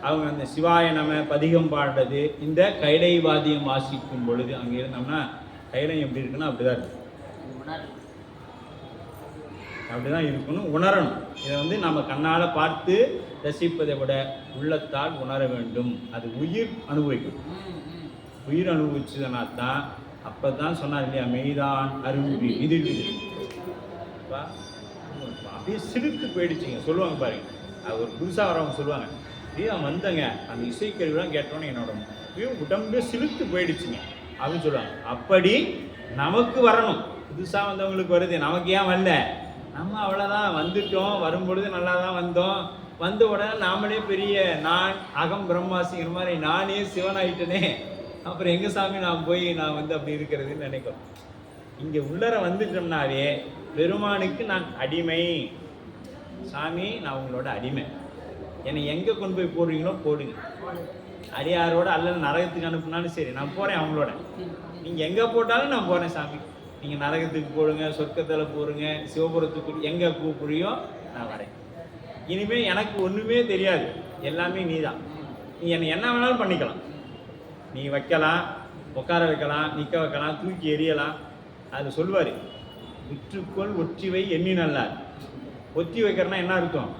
A: அவங்க அந்த சிவாய நம பதிகம் பாடுறது, இந்த கைலைவாதியம் வாசிக்கும் பொழுது அங்கே இருந்தோம்னா கைலம் எப்படி இருக்குன்னா அப்படிதான் இருக்கு. அப்படிதான் இருக்கணும், உணரணும். இதை வந்து நம்ம கண்ணால் பார்த்து ரசிப்பதை விட உள்ளத்தால் உணர வேண்டும். அது உயிர் அனுபவிக்கணும். உயிர் அனுபவிச்சதுனா தான் அப்பதான் சொன்னார் இல்லையா, மெய்தான் அரும்பி இது அப்படியே சிரித்து போயிடுச்சுங்க. சொல்லுவாங்க பாருங்க, அது ஒரு புதுசாக வரவங்க சொல்லுவாங்க, நான் வந்தேங்க அந்த இசைக்கருவிலாம் கேட்டோன்னே என்னோட உடம்பே சிரித்து போயிடுச்சுங்க அப்படின்னு சொல்லுவாங்க. அப்படி நமக்கு வரணும். புதுசாக வந்தவங்களுக்கு வருது, நமக்கு ஏன் வரல? நம்ம அவ்வளோதான் வந்துட்டோம், வரும்பொழுது நல்லா தான் வந்தோம், வந்த உடனே நாமளே பெரிய நான் அகம் பிரம்மாசிங்கிற மாதிரி நானே சிவனாயிட்டனே, அப்புறம் எங்கள் சாமி நான் போய் நான் வந்து அப்படி இருக்கிறதுன்னு நினைக்கிறோம். இங்கே உள்ளர வந்துட்டோம்னாவே பெருமானுக்கு நான் அடிமை. சாமி நான் உங்களோட அடிமை, என்னை எங்கே கொண்டு போய் போடுறீங்களோ போடுங்க. அடியாரோட அல்லது நரகத்துக்கு அனுப்புனாலும் சரி நான் போகிறேன் அவங்களோட. நீங்கள் எங்கே போட்டாலும் நான் போகிறேன் சாமி. நீங்கள் நரகத்துக்கு போடுங்க, சொர்க்கத்தில் போடுங்க, சிவபுரத்துக்கு எங்கே கூப்பிடுறியோ நான் வரேன். இனிமேல் எனக்கு ஒன்றுமே தெரியாது, எல்லாமே நீ தான். நீ என்னை என்ன வேணாலும் பண்ணிக்கலாம். நீ வைக்கலாம், உட்கார வைக்கலாம், நிற்க வைக்கலாம், தூக்கி எறியலாம். அதில் சொல்லுவார், விற்றுக்கொள் ஒற்றிவை எண்ணி நல்லார். ஒத்தி வைக்கிறனா என்ன அர்த்தம்?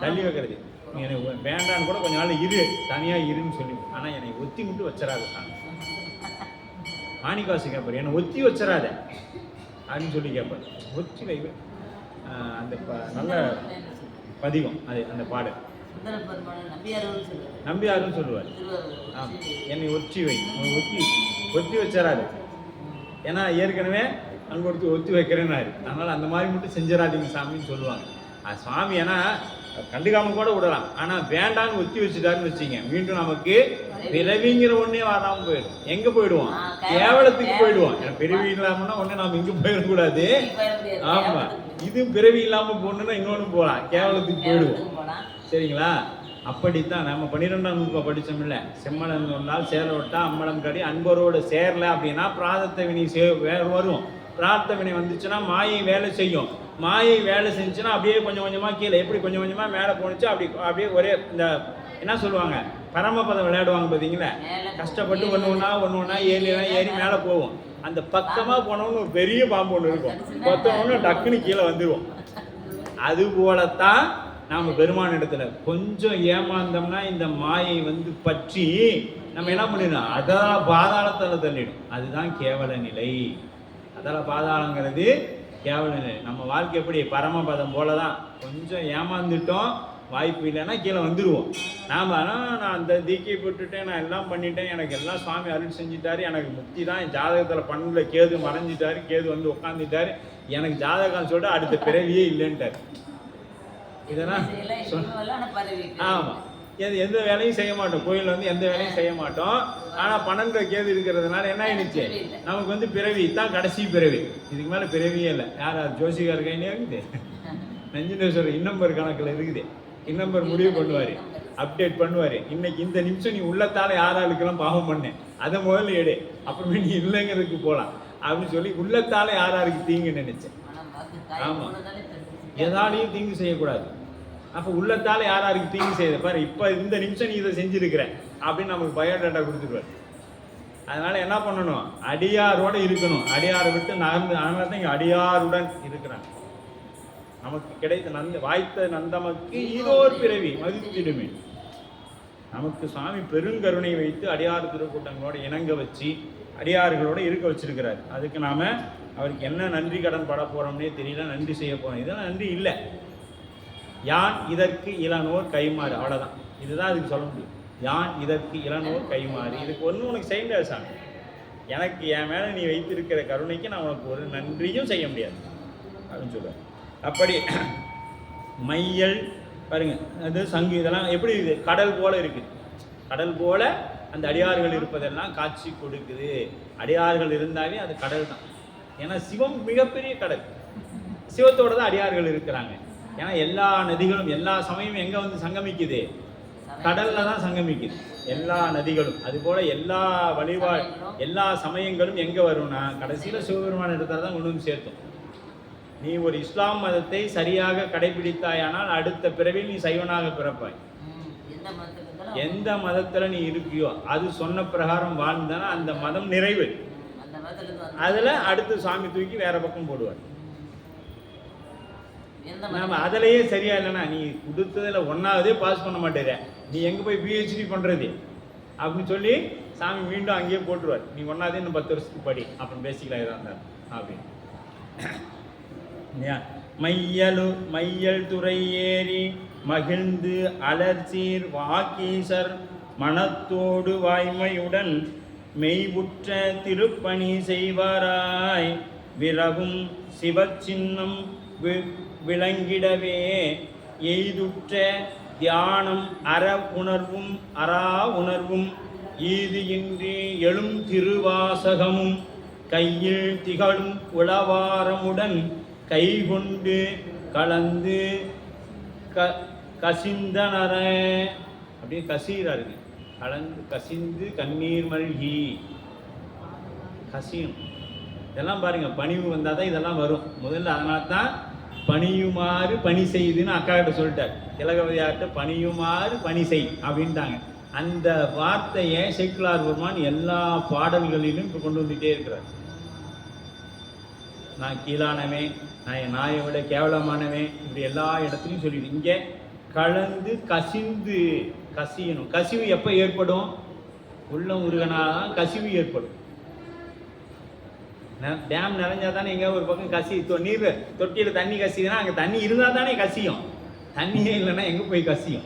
A: தள்ளி வைக்கிறது. நீ என்னை வேண்டான்னு கூட கொஞ்ச நாள் இரு, தனியாக இருன்னு சொல்லி, ஆனால் என்னை ஒத்தி மட்டும் வச்சிடாத சாமி. மாணிக்காசு கேட்பார், என்னை ஒத்தி வச்சிடாத அப்படின்னு சொல்லி கேட்பார். ஒத்தி வை அந்த நல்ல பதிகம் அது, அந்த பாடல் நம்பியாருன்னு சொல்லுவார். ஆமாம், என்னை ஒற்றி வை, ஒத்தி வச்சிடாது. ஏன்னா ஏற்கனவே அங்கே ஒத்தி வைக்கிறேன்னாரு, அதனால் அந்த மாதிரி மட்டும் செஞ்சிடாதீங்க சாமின்னு சொல்லுவாங்க. அது சுவாமி ஏன்னா கண்டுக்காம கூட விடலாம், ஆனால் வேண்டான்னு ஒத்தி வச்சுட்டாருன்னு வச்சிங்க, மீண்டும் நமக்கு பிறவிங்கிற ஒன்றே வராமல் போயிடும். எங்கே போயிடுவோம்? கேவலத்துக்கு போயிடுவோம். ஏன்னா பிறவி இல்லாமன்னா ஒன்று நாம் இங்கே போயிடக்கூடாது. ஆமாம், இது பிறவி இல்லாமல் போகணுன்னா இன்னொன்று போகலாம், கேவலத்துக்கு போயிடுவோம். சரிங்களா? அப்படித்தான் நம்ம 12ஆம் வகுப்பு படித்தோம்ல, செம்மலன் சொன்னால் சேர விட்டா அம்மலம் கடி அன்பரோடு சேரல அப்படின்னா பிராரத்த வினை வரும். பிரார்த்த வினை வந்துச்சுன்னா மாயை வேலை செய்யும். மாயை வேலை செஞ்சுன்னா அப்படியே கொஞ்சம் கொஞ்சமாக கீழே, எப்படி கொஞ்சம் கொஞ்சமாக மேலே போணுச்சு, அப்படியே ஒரே இந்த என்ன சொல்லுவாங்க, பரமபதம் விளையாடுவாங்க பார்த்தீங்களா, கஷ்டப்பட்டு ஒன்று ஒன்றா ஏறி மேலே போவோம். அந்த பக்கமாக போனவொன்னு ஒரு பெரிய பாம்பு ஒன்று இருக்கும், கொத்தவொன்னு டக்குன்னு கீழே வந்துடுவோம். அது போலத்தான் நாம் பெருமான இடத்துல கொஞ்சம் ஏமாந்தோம்னா இந்த மாயை வந்து பற்றி நம்ம என்ன பண்ணிடணும், அதான் பாதாளத்தில் தள்ளிடும். அதுதான் கேவல நிலை. அதில் பாதாளங்கிறது கேவல நிலை. நம்ம வாழ்க்கை எப்படி பரமபதம் போல தான், கொஞ்சம் ஏமாந்துட்டோம், வாய்ப்பு இல்லைன்னா கீழே வந்துடுவோம். நாம் ஆனால் நான் அந்த தீக்கை போட்டுட்டேன், நான் எல்லாம் பண்ணிட்டேன், எனக்கு எல்லாம் சுவாமி அருள் செஞ்சுட்டாரு, எனக்கு முக்தி தான், என் ஜாதகத்தில் பண்ணுல கேது மறைஞ்சிட்டாரு, கேது வந்து உட்காந்துட்டாரு, எனக்கு ஜாதகம் சொல்லிட்டு அடுத்த பிறவியே இல்லைன்ட்டார். இதெல்லாம் ஆமாம், எந்த வேலையும் செய்ய மாட்டோம், கோயிலில் வந்து எந்த வேலையும் செய்ய மாட்டோம். ஆனால் 12 கேது இருக்கிறதுனால என்ன ஆயிடுச்சு, நமக்கு வந்து பிறவி தான் கடைசி பிறவி, இதுக்கு மேலே பிறவியே இல்லை. யார் ஜோசிகார் கையிலே இருக்குது, நஞ்சினேஸ்வரர் இன்னம்பர் கணக்கில் இருக்குது, இன்னம்பர் முடிவு பண்ணுவார், அப்டேட் பண்ணுவார். இன்னைக்கு இந்த நிமிஷம் நீ உள்ளத்தால் யாராளுக்கெல்லாம் பாவம் பண்ணேன் அதை முதல்ல எடு, அப்புறமே நீ இல்லைங்கிறதுக்கு போகலாம் அப்படின்னு சொல்லி உள்ளத்தால் யாராருக்கு தீங்கு நினைச்சேன். ஆமாம், எதாலையும் தீங்கு செய்யக்கூடாது. அப்போ உள்ளத்தால் யாராருக்கு தீங்கு செய்யுது பாரு, இப்போ இந்த நிமிஷம் நீ இதை செஞ்சுருக்கிற அப்படின்னு நமக்கு பயோடேட்டா கொடுத்துருவார். அதனால் என்ன பண்ணணும், அடியாரோடு இருக்கணும். அடியாரை விட்டு நகர்ந்து, அதனால தான் இங்கே அடியாருடன் இருக்கிறாங்க. நமக்கு கிடைத்த வாய்த்த நந்தமக்கு ஈரோர் பிறவி மதித்திடுமே. நமக்கு சுவாமி பெருங்கருணை வைத்து அடியார் திருக்கூட்டங்களோட இணங்க வச்சு அடியார்களோடு இருக்க வச்சிருக்கிறார். அதுக்கு நாம் அவருக்கு என்ன நன்றி கடன் பட போகிறோம்னே தெரியல, நன்றி செய்ய போகிறோம். இதெல்லாம் நன்றி இல்லை. யான் இதற்கு இளநோர் கைமாறு, அவ்வளோதான். இதுதான் அதுக்கு சொல்ல முடியும். யான் இதற்கு இளநோர் கைமாறு, இதுக்கு ஒன்றும் உனக்கு செய்ய முடியாது சாமி. எனக்கு என் மேலே நீ வைத்திருக்கிற கருணைக்கு நான் உனக்கு ஒரு நன்றியும் செய்ய முடியாது அப்படின்னு சொல்லுவேன். அப்படி மையல் பாருங்க, அது சங்கு, இதெல்லாம் எப்படி இருக்குது, கடல் போல இருக்குது. கடல் போல அந்த அடியார்கள் இருப்பதெல்லாம் காட்சி கொடுக்குது. அடியார்கள் இருந்தாலே அது கடல் தான். ஏன்னா சிவம் மிகப்பெரிய கடல், சிவத்தோடு தான் அடியார்கள் இருக்கிறாங்க. ஏன்னா எல்லா நதிகளும் எல்லா சமயமும் எங்கே வந்து சங்கமிக்குது, கடலில் தான் சங்கமிக்குது எல்லா நதிகளும். அதுபோல் எல்லா எல்லா சமயங்களும் எங்கே வரும்னா கடைசியில் சிவபெருமான இடத்துல தான் கொண்டு வந்து சேர்த்தோம். நீ ஒரு இஸ்லாம் மதத்தை சரியாக கடைபிடித்தாயானால் அடுத்த பிறவில் நீ சைவனாக பிறப்பாய். எந்த மதத்தில் நீ இருக்கியோ அது சொன்ன பிரகாரம் வாழ்ந்தானா அந்த மதம் நிறைவு. அதில் அடுத்து சாமி தூக்கி வேற பக்கம் போடுவார். நம்ம அதிலேயே சரியா இல்லைன்னா நீ கொடுத்ததில் 1ஆவதே பாஸ் பண்ண மாட்டேற, நீ எங்கே போய் பிஹெச்டி பண்ணுறது அப்படின்னு சொல்லி சாமி மீண்டும் அங்கேயே போட்டுருவார். நீ ஒன்றாதே இன்னும் 10 வருஷத்துக்கு படி, அப்புறம் பேசிக்கலாம் இதாக இருந்தார் அப்படின்னு. மையல் துறை ஏறி மகிழ்ந்து அலர்சீர் வாக்கீசர் மனத்தோடு வாய்மையுடன் மெய்வுற்ற திருப்பணி செய்வாராய் விரவும் சிவச்சின்னம் விளங்கிடவே எய்துற்ற தியானம் அரா உணர்வும் ஈது இன்றி எழும் திருவாசகமும் கையில் திகழும் உளவாரமுடன் கைகொண்டு கலந்து கசிந்தனர அப்படியே கசீராருங்க. கலந்து கசிந்து கண்ணீர் மல்கி கசியும். இதெல்லாம் பாருங்க, பணிவு வந்தால் தான் இதெல்லாம் வரும் முதல்ல. அதனால தான் பணியுமாறு பணி செய்துன்னு அக்கா கிட்ட சொல்லிட்டார். திலகவதியார்கிட்ட பணியுமாறு பணி செய் அப்படின்ட்டாங்க. அந்த வார்த்தையை சேக்கிழார் பெருமான் எல்லா பாடல்களிலும் இப்போ கொண்டு வந்துகிட்டே இருக்கிறார். நான் கீழானவன், நான் நாயை விட கேவலமானவன், இப்படி எல்லா இடத்துலையும் சொல்லிடு. இங்கே கலந்து கசிந்து கசியணும். கசிவு எப்போ ஏற்படும்? உள்ளம் உருகனாதான் கசிவு ஏற்படும். டேம் நிறைஞ்சா தானே எங்கே ஒரு பக்கம் கசி நீர் தொட்டியில் தண்ணி கசிதுன்னா அங்கே தண்ணி இருந்தால் தானே கசியும். தண்ணியே இல்லைன்னா எங்கே போய் கசியும்?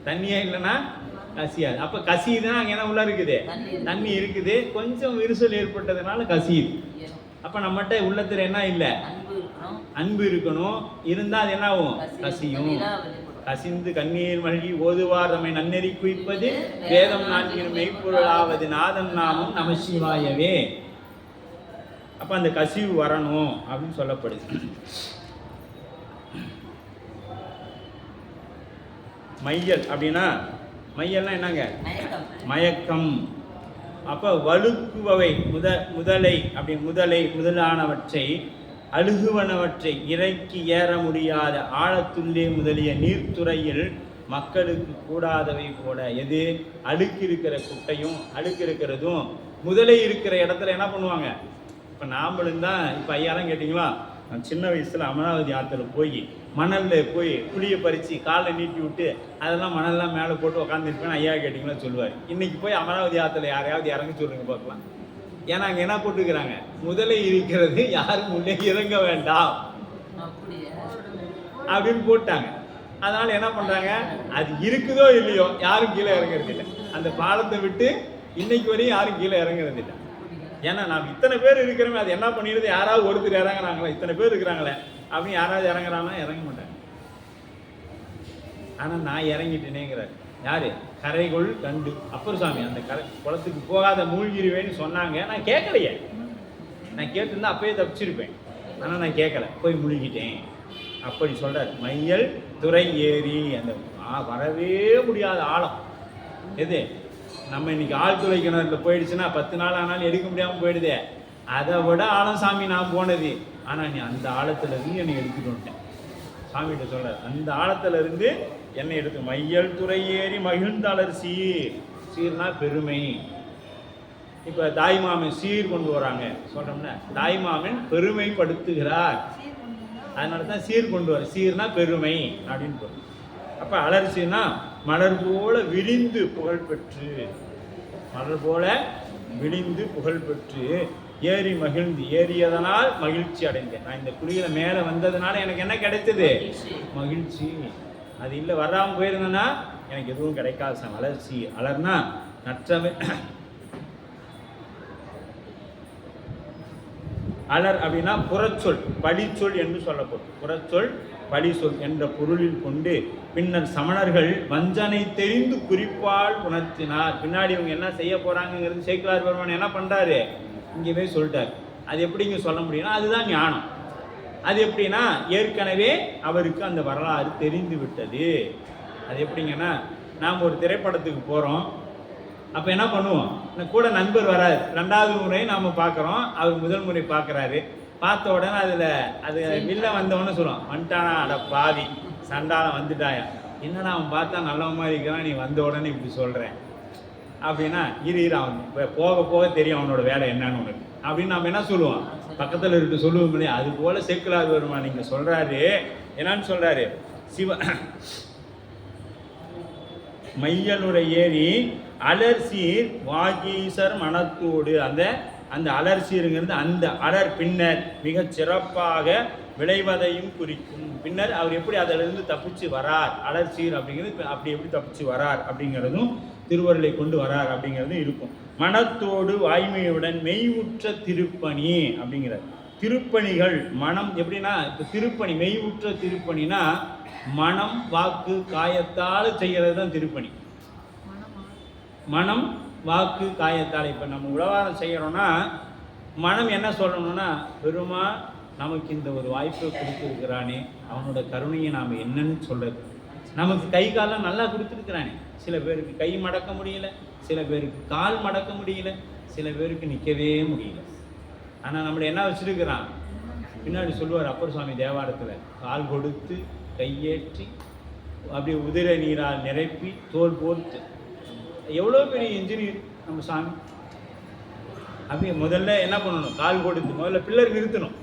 A: தண்ணியே இல்லைன்னா கசியாது. அப்போ கசியுதுன்னா அங்கே என்ன உள்ள இருக்குது? தண்ணி இருக்குது. கொஞ்சம் விரிசல் ஏற்பட்டதுனால கசியுது. அப்போ நம்மகிட்ட உள்ளத்தில் என்ன இல்லை? அன்பு இருக்கணும். இருந்தால் அது என்ன ஆகும்? கசியும். கசிந்து கண்ணீர் மல்கி ஓதுவார் நம்மை நன்னெறி குவிப்பது வேதம் நான்கின் மெய்ப்பொருளாவது நாதம் நாமம் நமசிவாயவே. அப்போ அந்த கசிவு வரணும் அப்படின்னு சொல்லப்படுது. மையல் அப்படின்னா மையல்னா என்னங்க? மயக்கம். அப்போ வலுக்குபவை முதலை அப்படி முதலானவற்றை அழுகுவனவற்றை இறக்கி ஏற முடியாத ஆழத்துள்ளே முதலிய நீர்த்துறையில் மக்களுக்கு கூடாதவை போல. எது? அழுக்கு இருக்கிற குட்டையும் அழுக்கு இருக்கிறதும் முதலை இருக்கிற இடத்துல என்ன பண்ணுவாங்க? இப்போ நாமளும் தான். இப்போ ஐயாலாம் கேட்டிங்களா, நான் சின்ன வயசில் அமராவதி ஆற்றுல போய் மணலில் போய் புளியை பறித்து காலை நீட்டி விட்டு அதெல்லாம் மணல்லாம் மேலே போட்டு உக்காந்துருப்பேன். ஐயா கேட்டிங்களா சொல்லுவார். இன்றைக்கி போய் அமராவதி ஆற்றுல யாரையாவது இறங்க சொல்லுங்க பார்க்கலாம். ஏன்னா அங்கே என்ன போட்டுக்கிறாங்க? முதலை இருக்கிறது, யாரும் உள்ளே இறங்க வேண்டாம் அப்படின்னு போட்டாங்க. அதனால் என்ன பண்ணுறாங்க? அது இருக்குதோ இல்லையோ யாரும் கீழே இறங்குறது இல்லை. அந்த பாலத்தை விட்டு இன்னைக்கு வரையும் யாரும் கீழே இறங்குறது இல்லை. ஏன்னா நாம் இத்தனை பேர் இருக்கிறோமே, அது என்ன பண்ணிடுது? யாராவது ஒருத்தர் இறங்குறாங்களே, இத்தனை பேர் இருக்கிறாங்களே அப்படின்னு யாராவது இறங்குறாங்கன்னா இறங்க மாட்டாங்க. ஆனால் நான் இறங்கிட்டேனேங்கிறார். யாரு? கரைகொள் கண்டு அப்பர் சாமி. அந்த குளத்துக்கு போகாத மூழ்கிடுவேன்னு சொன்னாங்க. நான் கேட்கலையே. நான் கேட்டிருந்தா அப்பயே தப்பிச்சிருப்பேன். ஆனால் நான் கேட்கல, போய் முழுகிட்டேன். அப்படி சொல்றார். மையல் துறை ஏறி அந்த வரவே முடியாத ஆழம். எது? நம்ம இன்னைக்கு ஆழ்துளை கிணறுல போயிடுச்சுன்னா 10 நாள் ஆனாலும் எடுக்க முடியாமல் போயிடுதே. அதை விட ஆழம் சாமி நான் போனது. ஆனால் நீ அந்த ஆழத்துல இருந்து என்னை எடுத்துட்டு வந்துட்டேன். சாமிகிட்ட சொல்றார், அந்த ஆழத்துல இருந்து என்னை எடுத்து. மையல் துறை ஏறி மகிழ்ந்தாளர் சீர். சீர்னா பெருமை. இப்போ தாய்மாமன் சீர் கொண்டு வராங்க சொல்றோம்னா, தாய்மாமன் பெருமைப்படுத்துகிறார். அதனால தான் சீர் கொண்டு வர. சீர்னா பெருமை அப்படின்னு சொல்றோம். அப்போ அலர்சின்னா மலர் போல விரிந்து புகழ் பெற்று, மலர் போல விழிந்து புகழ் பெற்று ஏறி மகிழ்ந்து, ஏறியதனால் மகிழ்ச்சி அடைந்தேன். நான் இந்த குழியில மேலே வந்ததுனால எனக்கு என்ன கிடைத்தது? மகிழ்ச்சி. அது இல்லை வராமல் போயிருந்தேன்னா எனக்கு எதுவும் கிடைக்காது. அலர்ச்சி. அலர்னா நற்றவை. அலர் அப்படின்னா புறச்சொல் படிச்சொல் என்று சொல்லப்படும். புறச்சொல் படிச்சொல் என்ற பொருளில் கொண்டு பின்னர் சமணர்கள் வஞ்சனை தெரிந்து குறிப்பால் உணர்த்தினார். பின்னாடி இவங்க என்ன செய்ய போறாங்கிறது சேக்கிழார் பெருமான் என்ன பண்றாரு? இங்கேவே சொல்லிட்டார். அது எப்படிங்க சொல்ல முடியும்னா அதுதான் ஞானம். அது எப்படின்னா ஏற்கனவே அவருக்கு அந்த வரலாறு தெரிந்து விட்டது. அது எப்படிங்கன்னா, நாம் ஒரு திரைப்படத்துக்கு போகிறோம். அப்போ என்ன பண்ணுவோம்? கூட நண்பர் வராது. 2வது முறை நாம் பார்க்குறோம். அவர் முதல் முறை பார்க்குறாரு. பார்த்த உடனே அது வில்ல வந்தவொடனே சொல்லுவோம், வந்துட்டானா அட பாவி சண்டாலம் வந்துட்டாயா, என்னடா அவன் பார்த்தா நல்லவன் மாதிரி இருக்கிறான், நீ வந்த உடனே இப்படி சொல்கிறேன் அப்படின்னா இரு அவன் போக போக தெரியும் அவனோட வேலை என்னன்னு உனக்கு அப்படின்னு நம்ம என்ன சொல்லுவோம்? பக்கத்தில் இருக்க சொல்லுவோம் இல்லையா? அது போல சேக்கிழார் வருமா நீங்கள் சொல்கிறாரு. என்னன்னு சொல்கிறாரு? மையலுரை ஏறி அலர்சீர் வாகீசர் மனத்தோடு அந்த அந்த அலர்சீருங்கிறது அந்த அலர் பின்னர் மிகச் சிறப்பாக விளைவதையும் குறிக்கும். பின்னர் அவர் எப்படி அதிலிருந்து தப்பிச்சு வரார், அலர்சீர் அப்படிங்கிறது அப்படி எப்படி தப்பிச்சு வரார் அப்படிங்கிறதும் திருவருளை கொண்டு வரார் அப்படிங்கிறதும் இருக்கும். மனத்தோடு வாய்மையுடன் மெய்வுற்ற திருப்பணி அப்படிங்கிறார். திருப்பணிகள் மனம் எப்படின்னா, இப்போ திருப்பணி மெய்வுற்ற திருப்பணினா மனம் வாக்கு காயத்தால் செய்கிறது தான் திருப்பணி. மனம் வாக்கு காயத்தால். இப்போ நம்ம உழவாரம் செய்கிறோன்னா மனம் என்ன சொல்லணும்னா, பெருமா நமக்கு இந்த ஒரு வாய்ப்பை கொடுத்துருக்கிறானே, அவனோட கருணையை நாம் என்னன்னு சொல்கிறது. நமக்கு கை காலம் நல்லா கொடுத்துருக்குறானே. சில பேருக்கு கை மடக்க முடியல, சில பேருக்கு கால் மடக்க முடியல, சில பேருக்கு நிற்கவே முடியல. ஆனால் நம்மளை என்ன வச்சுருக்கிறான், பின்னாடி சொல்லுவார் அப்பர் சுவாமி தேவாரத்தில், கால் கொடுத்து கையேற்றி அப்படி உதிர நீரால் நிரப்பி தோல் போர்த்து. எவ்வளோ பெரிய இன்ஜினியர் நம்ம சாமி. அப்படியே முதல்ல என்ன பண்ணணும், கால் கொடுத்து முதல்ல பில்லர் நிறுத்தணும்.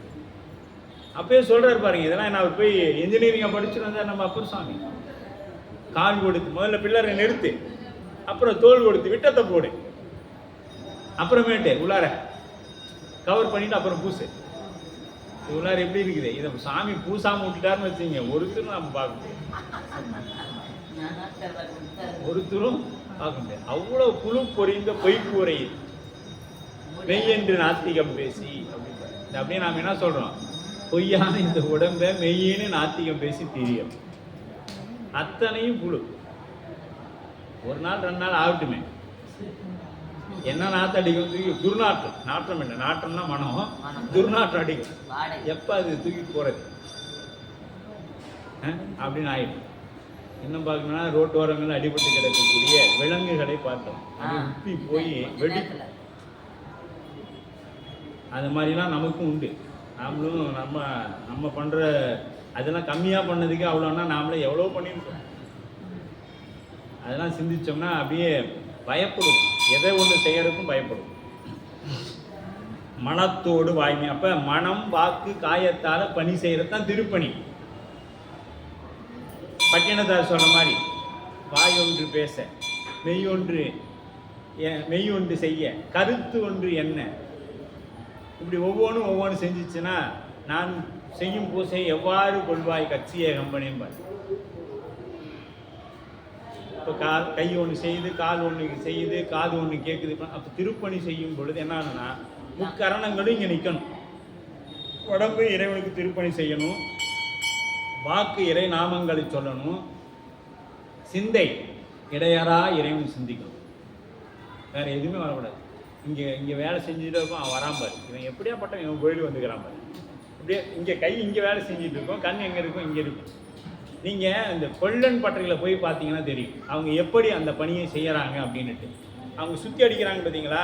A: அப்பயே சொல்கிறார் பாருங்க, இதெல்லாம் நான் போய் இன்ஜினியரிங்கை படிச்சுட்டு வந்தார் நம்ம அப்பர் சுவாமி. கால் கொடுத்து முதல்ல பில்லரை நிறுத்து, அப்புறம் தோல் கொடுத்து விட்டத்தை போடு, அப்புறமேட்டு உள்ளார கவர் பண்ணிவிட்டு அப்புறம் பூசு. உள்ளார எப்படி இருக்குது, இதை சாமி பூசாமல் விட்டுட்டாருன்னு வச்சுங்க, ஒருத்தரும் நம்ம பார்க்க முடியாது, ஒருத்தரும் பார்க்க முடியாது. அவ்வளோ புழு பொறிந்த பொய்க்கூரை மெய்யென்று நாத்திகம் பேசி அப்படின்னு. அப்படியே நாம் என்ன சொல்கிறோம், பொய்யான இந்த உடம்பை மெய்யின்னு நாத்திகம் பேசி தெரியும். அத்தனையும் புழு. ஒரு நாள் 2 நாள் ஆகட்டுமே, என்ன நாற்றம் அடிக்கும், தூக்கி துர்நாற்றம். நாற்றம் இல்லை, நாற்றம்னா மனம், துர்நாற்றம் அடிக்கும். எப்போ அது தூக்கி போகிறது அப்படின்னு ஆயிடும். இன்னும் பார்க்கணும்னா ரோட்டோரங்கள் அடிபட்டு கிடக்கக்கூடிய விலங்குகளை பார்த்தோம், அப்படி உப்பி போய் வெடி. அது மாதிரிலாம் நமக்கும் உண்டு. நாமளும் நம்ம பண்ணுற அதெல்லாம் கம்மியாக பண்ணதுக்கு அவ்வளோன்னா நாமளே எவ்வளோ பண்ணியிருக்கோம். அதெல்லாம் சிந்திச்சோம்னா அப்படியே பயப்படும், எதை ஒன்று செய்யறதுக்கும் பயப்படும். மனத்தோடு வாய்மை. அப்போ மனம் வாக்கு காயத்தால் பணி செய்கிறது தான் திருப்பணி. பட்டினத்தார் சொன்ன மாதிரி வாய் ஒன்று பேச, மெய் ஒன்று செய்ய, கருத்து ஒன்று என்ன, இப்படி ஒவ்வொன்றும் செஞ்சிச்சுன்னா, நான் செய்யும் பூசை எவ்வாறு கொள்வாய் கட்சியை கம்பெனிம்பார். இப்போ கை ஒன்று செய்யுது, கால் ஒன்று செய்யுது, காது ஒன்று கேட்குது. அப்போ திருப்பணி செய்யும் பொழுது என்னன்னா, முக்கரணங்களும் இங்கே நிற்கணும். உடம்பு இறைவனுக்கு திருப்பணி செய்யணும், வாக்கு இறை நாமங்களை சொல்லணும், சிந்தை இடையறா இறைவன் சிந்திக்கணும். வேறு எதுவுமே வரக்கூடாது. இங்கே வேலை செஞ்சுட்டு இருக்கோம், அவன் வராம்பார், இவன் எப்படியாப்பட்ட இவன் கோயில் வந்துக்கிறான் பாரு. அப்படியே இங்கே கை இங்கே வேலை செஞ்சுட்டு இருக்கோம், கண் எங்கே இருக்கும், இங்கே இருக்கும். நீங்கள் இந்த கொல்லன் பட்டறையில் போய் பார்த்தீங்கன்னா தெரியும் அவங்க எப்படி அந்த பணியை செய்கிறாங்க அப்படின்ட்டு. அவங்க சுற்றி அடிக்கிறாங்க பார்த்தீங்களா,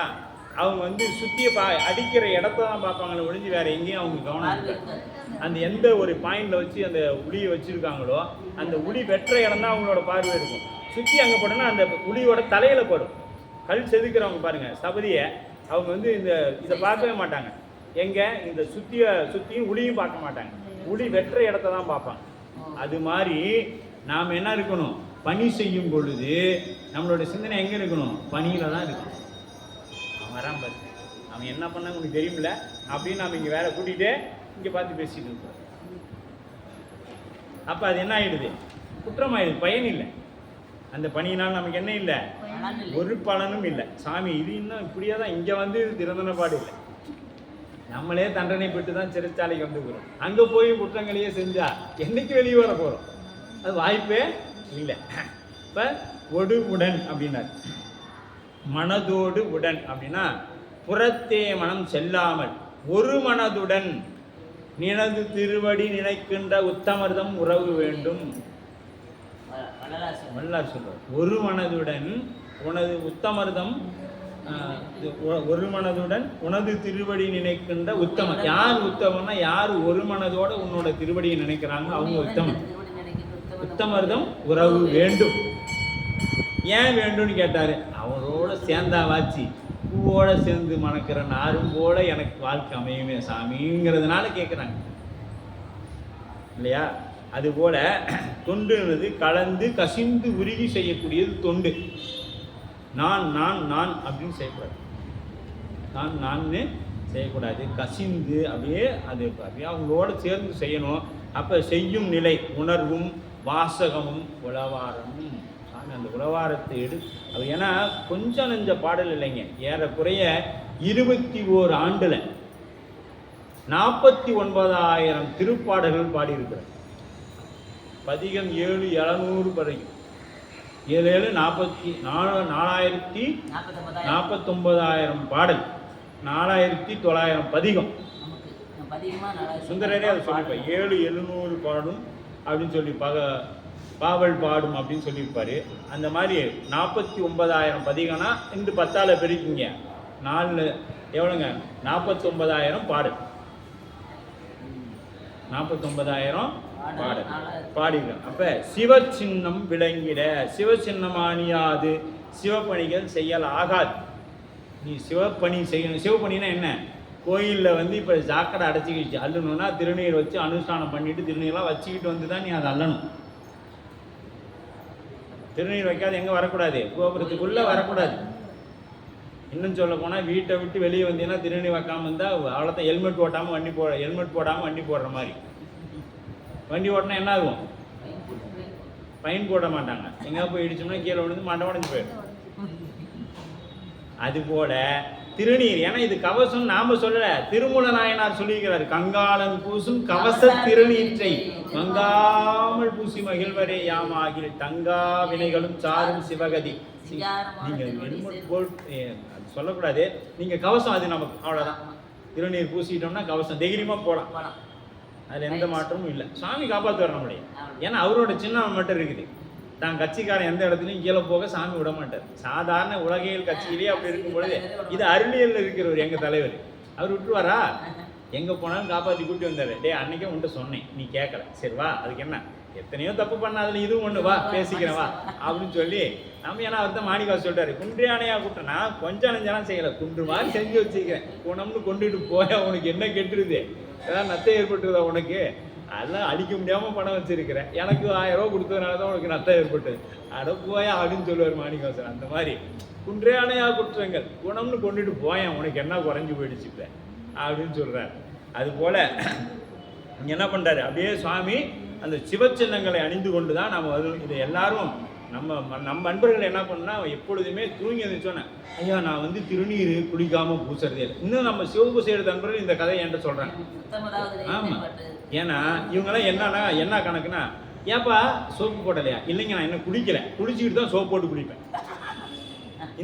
A: அவங்க வந்து சுற்றியை அடிக்கிற இடத்த தான் பார்ப்பாங்களே ஒழிஞ்சு வேறு எங்கேயும் அவங்க கவனம் இருக்காது. அந்த எந்த ஒரு பாயிண்டில் வச்சு அந்த உளியை வச்சுருக்காங்களோ அந்த உளி வெற்ற இடம் தான் அவங்களோட பார்வை இருக்கும். சுற்றி அங்கே போட்டோன்னா அந்த உளியோட தலையில் படும். கல் செதுக்கிறவங்க பாருங்கள் சபதியை, அவங்க வந்து இதை பார்க்கவே மாட்டாங்க. எங்கே இந்த சுற்றியும் உளியும் பார்க்க மாட்டாங்க, உளி வெற்ற இடத்த தான் பார்ப்பாங்க. அது மாதிரி நாம் என்ன இருக்கணும், பணி செய்யும் பொழுது நம்மளோட சிந்தனை எங்கே இருக்கணும், பணியில் தான் இருக்கணும். அவன் வரான் பாரு, அவன் என்ன பண்ணாங்க உனக்கு தெரியுமில்ல அப்படின்னு நாம் இங்கே வேலை கூட்டிகிட்டு இங்கே பார்த்து பேசிட்டு இருக்கோம். அப்போ அது என்ன ஆகிடுது, குற்றமாயிடுது, பயன் இல்லை. அந்த பணியினால் நமக்கு என்ன இல்லை, ஒரு பலனும் இல்லை. சாமி இது இன்னும் இப்படியே தான் இங்கே வந்து திறந்தன பாடு இல்லை. நம்மளே தண்டனை பெற்று தான் சிறைச்சாலைக்கு வந்துக்கிறோம். அங்கே போய் குற்றங்களையே செஞ்சா என்னைக்கு வெளியே வர போகிறோம், அது வாய்ப்பே இல்லை. இப்போ ஒடு உடன் அப்படின்னார். மனதோடு உடன் அப்படின்னா புறத்தே மனம் செல்லாமல் ஒரு மனதுடன் நினது திருவடி நினைக்கின்ற உத்தமர்தம் உறவு வேண்டும். வல்லார் சொல்வார், ஒரு மனதுடன் உனது உத்தமர்தம், ஒரு மனதுடன் உனது திருவடி நினைக்கின்ற உத்தமன். யார் உத்தமன்னா, யார் ஒரு மனதோட உன்னோட திருவடியை நினைக்கிறாங்க அவங்க உத்தமன். உத்தமர்தம் உறவு வேண்டும். ஏன் வேண்டும்னு கேட்டாரு, அவரோட சேர்ந்தாவாச்சு பூவோட சேர்ந்து மணக்கிற நாரும் போல எனக்கு வாழ்க்கை அமையுமே சாமிங்கிறதுனால கேட்குறாங்க இல்லையா. அதுபோல தொண்டுன்றது கலந்து கசிந்து உருகி செய்யக்கூடியது தொண்டு. நான் நான் நான் அப்படின்னு செய்யக்கூடாது. நான் நான்னு செய்யக்கூடாது. கசிந்து அப்படியே அது அப்படியே அவங்களோட சேர்ந்து செய்யணும். அப்போ செய்யும் நிலை உணர்வும் வாசகமும் உளவாரமும். சாமி அந்த உளவாரத்தை அது ஏன்னா கொஞ்சம் நெஞ்ச பாடல் இல்லைங்க. ஏறக்குறைய 21 ஆண்டுல 49,000 திருப்பாடல்கள் பாடியிருக்கிறார். பதிகம் 7,700 வரைக்கும் 7 49,000 பாடல், 4,900 பதிகம். சுந்தரரே அதை சொல்லியிருப்பார். 7,700 பாடும் அப்படின்னு சொல்லி பாவல் பாடும் அப்படின்னு சொல்லியிருப்பாரு. அந்த மாதிரி 49,000 பதிகம்னா இந்த 10ஆல் பெருக்கிங்க 4 எவ்வளோங்க? 49,000 பாடல். 49,000 பாடல் பாடிடும். அப்ப சிவச்சின்னம் விளங்கிட. சிவச்சின்னம் அணியாது சிவப்பணிகள் செய்யல் ஆகாது. நீ சிவப்பணி செய்யணும். சிவப்பணினா என்ன? கோயிலில் வந்து இப்போ சாக்கடை அடைச்சிக்கிச்சு அள்ளணும்னா திருநீர் வச்சு அனுஷ்டானம் பண்ணிட்டு திருநீர்லாம் வச்சுக்கிட்டு வந்து தான் நீ அதை அள்ளணும். திருநீர் வைக்காது எங்கே வரக்கூடாது? கோபுரத்துக்குள்ளே வரக்கூடாது. இன்னும் சொல்ல போனால் வீட்டை விட்டு வெளியே வந்தீங்கன்னா திருநீர் வைக்காமல் இருந்தால் அவ்வளோதான். ஹெல்மெட் ஓட்டாமல் ஹெல்மெட் போடாமல் வண்டி போடுற மாதிரி. வண்டி ஓட்டினா என்ன ஆகும்? ஃபைன் போட மாட்டாங்க. எங்கே போய் இடிச்சோம்னா கீழே விழுந்து மண்டை உடைஞ்சு போயிடும். அதுபோல திருநீர், ஏன்னா இது கவசம் நாம சொல்லல, திருமூல நாயனார் சொல்லியிருக்கிறார். கங்காளன் பூசும் கவச திருநீற்றை மங்காமல் பூசி மகிழ்வரே யாமாகில் தங்கா வினைகளும் சாரும் சிவகதி. நீங்க ஹெல்மெட் போட்டு சொல்லக்கூடாது. நீங்க கவசம் அது நமக்கு அவ்வளவுதான். திருநீர் பூசிட்டோம்னா கவசம் தைரியமா போலாம். அதுல எந்த மாற்றமும் இல்லை. சாமி காப்பாற்ற வர முடியும். ஏன்னா அவரோட சின்னம் மட்டும் இருக்குது. தான் கட்சிக்காரன் எந்த இடத்துலையும் கீழே போக சாமி விட மாட்டார். சாதாரண உலகியல் கட்சியிலேயே அப்படி இருக்கும் பொழுது இது அருளியல் இருக்கிறவர் எங்க தலைவர். அவர் விட்டுருவாரா? எங்க போனாலும் காப்பாற்றி கூட்டி வந்தாரு. டே அன்னைக்கே உன்ட்ட சொன்னேன், நீ கேட்கல, சரி வா, அதுக்கு என்ன, எத்தனையோ தப்பு பண்ணாதுல இதுவும் ஒண்ணு, வா பேசிக்கிறேன் வா அப்படின்னு சொல்லி நம்ம. ஏன்னா அவர் தான் மாணிக்கா சொல்லிட்டாரு, குன்றியானையா கூப்பிட்டேன், நான் கொஞ்சம் நெஞ்செல்லாம் செய்யல, குன்று மாதிரி செஞ்சு வச்சுக்கிறேன், குணம்னு கொண்டுட்டு போய உனக்கு என்ன கெட்டுருது? ஏதாவது நத்தை ஏற்பட்டுருதா உனக்கு? அதெல்லாம் அடிக்க முடியாமல் பணம் வச்சிருக்கிறேன், எனக்கு 1000 ரூபா கொடுத்ததுனால தான் உனக்கு நஷ்டம் ஏற்பட்டது, அட போயா அப்படின்னு சொல்லுவார் மாணிக்கவாசர். அந்த மாதிரி குன்றே அணையா குற்றங்கள் குணம்னு கொண்டுட்டு போயேன், உனக்கு என்ன குறைஞ்சி போயிடுச்சு இப்போ அப்படின்னு சொல்கிறார். அதுபோல் என்ன பண்ணுறாரு, அப்படியே சுவாமி அந்த சிவச்சின்னங்களை அணிந்து கொண்டு தான் நம்ம வரும். இதை எல்லாரும் நம்ம அன்பர்கள் என்ன பண்ணா, எப்பொழுதுமே தூங்கி இருந்துச்சோன்னே, ஐயா நான் வந்து திருநீர் குடிக்காமல் பூசுறதே இல்லை. இன்னும் நம்ம சிவபூசை எடுத்த அன்பர்கள் இந்த கதையை என்கிட்ட சொல்கிறாங்க. ஆமாம், ஏன்னா இவங்கெல்லாம் என்ன கணக்குன்னா, ஏப்பா சோப்பு போடலையா? இல்லைங்க நான் என்ன குடிக்கல, குடிச்சிக்கிட்டு தான் சோப்பு போட்டு குடிப்பேன்.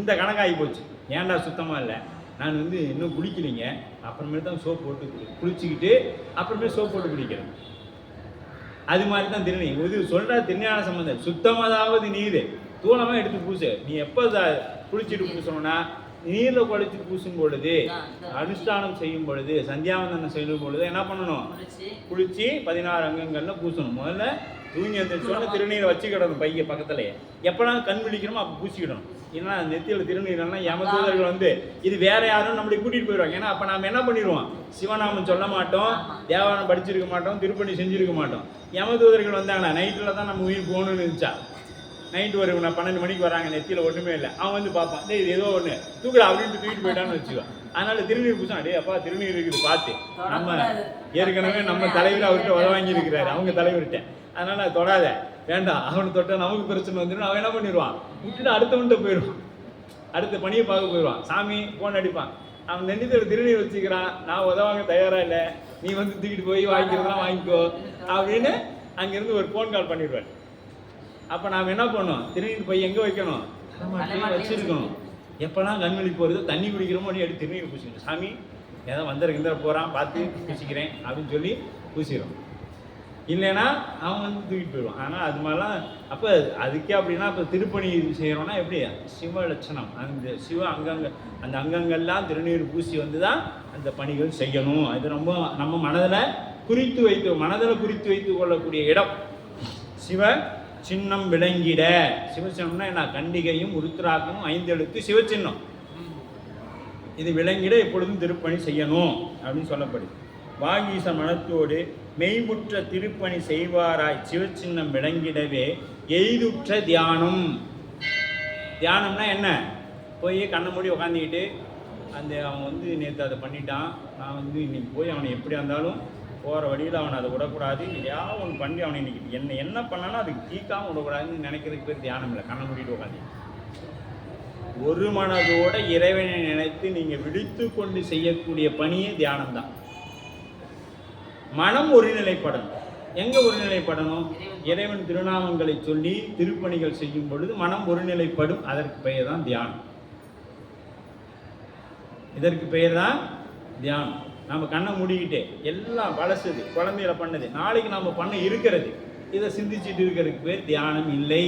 A: இந்த கணக்காகி போச்சு. ஏன்டா சுத்தமாக இல்லை, நான் வந்து இன்னும் குடிக்கலைங்க, அப்புறமேட்டு தான் சோப்பு போட்டு குளிச்சுக்கிட்டு அப்புறமே சோப்பு போட்டு குடிக்கிறேன். அது மாதிரி தான் திருநீர். இது சொல்கிற திருஞான சம்பந்தர், சுத்தமாதாவது நீர் தூளமாக எடுத்து பூசு. நீ எப்போ குளிச்சுட்டு பூசணும்னா, நீரில் குளிச்சு பூசும் பொழுது, அனுஷ்டானம் செய்யும் பொழுது, சந்தியாவந்தனம் செய்யும் பொழுது என்ன பண்ணணும்? குளிச்சு 16 அங்கங்களில் பூசணும். முதல்ல தூங்கி எழுந்திரிச்சோன்னா திருநீரை வச்சுக்கிடணும் பைய பக்கத்துலேயே. எப்போலாம் கண் விழிக்கணுமோ அப்போ பூசிக்கிடணும். ஏன்னா நெத்தியில் திருநீர்லாம் யமதூதர்கள் வந்து இது வேற யாரும் நம்மளை கூட்டிகிட்டு போயிடுவாங்க. ஏன்னா அப்போ நாம் என்ன பண்ணிடுவோம், சிவநாமம் சொல்ல மாட்டோம், தேவாரம் படிச்சிருக்க மாட்டோம், திருப்பணி செஞ்சுருக்க மாட்டோம். யமதூதர்கள் வந்தாங்கன்னா நைட்டில் தான் நம்ம உயிர் போகணும்னு இருந்துச்சா, நைட்டு ஒரு 12 மணிக்கு வராங்க, நெத்தியில் ஒன்றுமே இல்லை, அவன் வந்து பார்ப்பான், டே இது ஏதோ ஒன்று தூக்குடா அப்படின்ட்டு தூக்கிட்டு போயிட்டான்னு வச்சுக்கோம். அதனால திருநீர் பூசா, டே அப்பா திருநீர் இருக்குது பார்த்து, நம்ம ஏற்கனவே நம்ம தலைவர் அவர்கிட்ட உத வாங்கியிருக்கிறாரு, அவங்க தலைவர்கிட்ட, அதனால தொடாத வேண்டாம், அவனை தொட்டா நமக்கு பிரச்சனை வந்துடும். அவன் என்ன பண்ணிடுவான், விட்டுட்டு அடுத்தவன்கிட்ட போயிடுவான், அடுத்த பணியை பார்க்க போயிடுவான். சாமி ஃபோன் அடிப்பான், அவன் நெண்டித்தோட திருநீர் வச்சுக்கிறான், நான் உதவாங்க தயாராக இல்லை, நீ வந்து தூக்கிட்டு போய் வாங்கிக்கிறதுலாம் வாங்கிக்கோ அப்படின்னு அங்கேருந்து ஒரு ஃபோன் கால் பண்ணிடுவார். அப்போ நாம் என்ன பண்ணோம், திருநீர் போய் எங்கே வைக்கணும், வச்சுருக்கணும். எப்போல்லாம் கண்வெளி போகிறது, தண்ணி குடிக்கிறோமோ எடுத்து திருநீர் பூசிக்கணும். சாமி ஏதோ வந்திருக்கிற போகிறான் பார்த்து பூசிக்கிறேன் அப்படின்னு சொல்லி பூசிடும். இல்லைன்னா அவன் வந்து தூக்கிட்டு போயிடுவான். ஆனால் அது மாதிரிலாம் அப்போ அதுக்கே அப்படின்னா இப்போ திருப்பணி செய்கிறோன்னா எப்படி சிவ லட்சணம், அந்த சிவ அந்த அங்கங்கள்லாம் திருநீர் பூசி வந்து தான் அந்த பணிகள் செய்யணும். அது ரொம்ப நம்ம மனதில் குறித்து வைத்து கொள்ளக்கூடிய இடம். சிவ சின்னம் விளங்கிட. சிவசின்னம்னா என்ன, கண்டிகையும் உருத்திராக்கமும் 5 எழுத்து சிவச்சின்னம். இது விளங்கிட எப்பொழுதும் திருப்பணி செய்யணும் அப்படின்னு சொல்லப்படுது. வாகீச மனத்தோடு மெய்முற்ற திருப்பணி செய்வாராய் சிவச்சின்னம் விளங்கிடவே எய்துற்ற தியானம். தியானம்னா என்ன, போய் கண்ணை மூடி உக்காந்துக்கிட்டு அவன் வந்து நேற்று அதை பண்ணிட்டான், நான் வந்து இன்னைக்கு போய் அவனை எப்படியா இருந்தாலும் போகிற வழியில் அவனை அதை விடக்கூடாது, எதையாவது ஒன்று பண்ணி அவனை இன்னைக்கு என்ன பண்ணானோ அதுக்கு தீக்காமல் விடக்கூடாதுன்னு நினைக்கிறதுக்கு பேர் தியானம் இல்லை. கண்ணை மூடிட்டு உட்காந்து ஒரு மனதோட இறைவனை நினைத்து நீங்கள் விழித்து கொண்டு செய்யக்கூடிய பணியே தியானம்தான். மனம் ஒருநிலைப்படணும். எங்கே ஒருநிலைப்படணும்? இறைவன் திருநாமங்களை சொல்லி திருப்பணிகள் செய்யும் பொழுது மனம் ஒருநிலைப்படும். அதற்கு பெயர் தான் தியானம். இதற்கு பெயர் தான் தியானம். நம்ம கண்ணை மூடிக்கிட்டே எல்லாம் பழசுது, குழந்தையில பண்ணது, நாளைக்கு நம்ம பண்ண இருக்கிறது, இதை சிந்திச்சுட்டு இருக்கிறதுக்கு பேர் தியானம் இல்லை.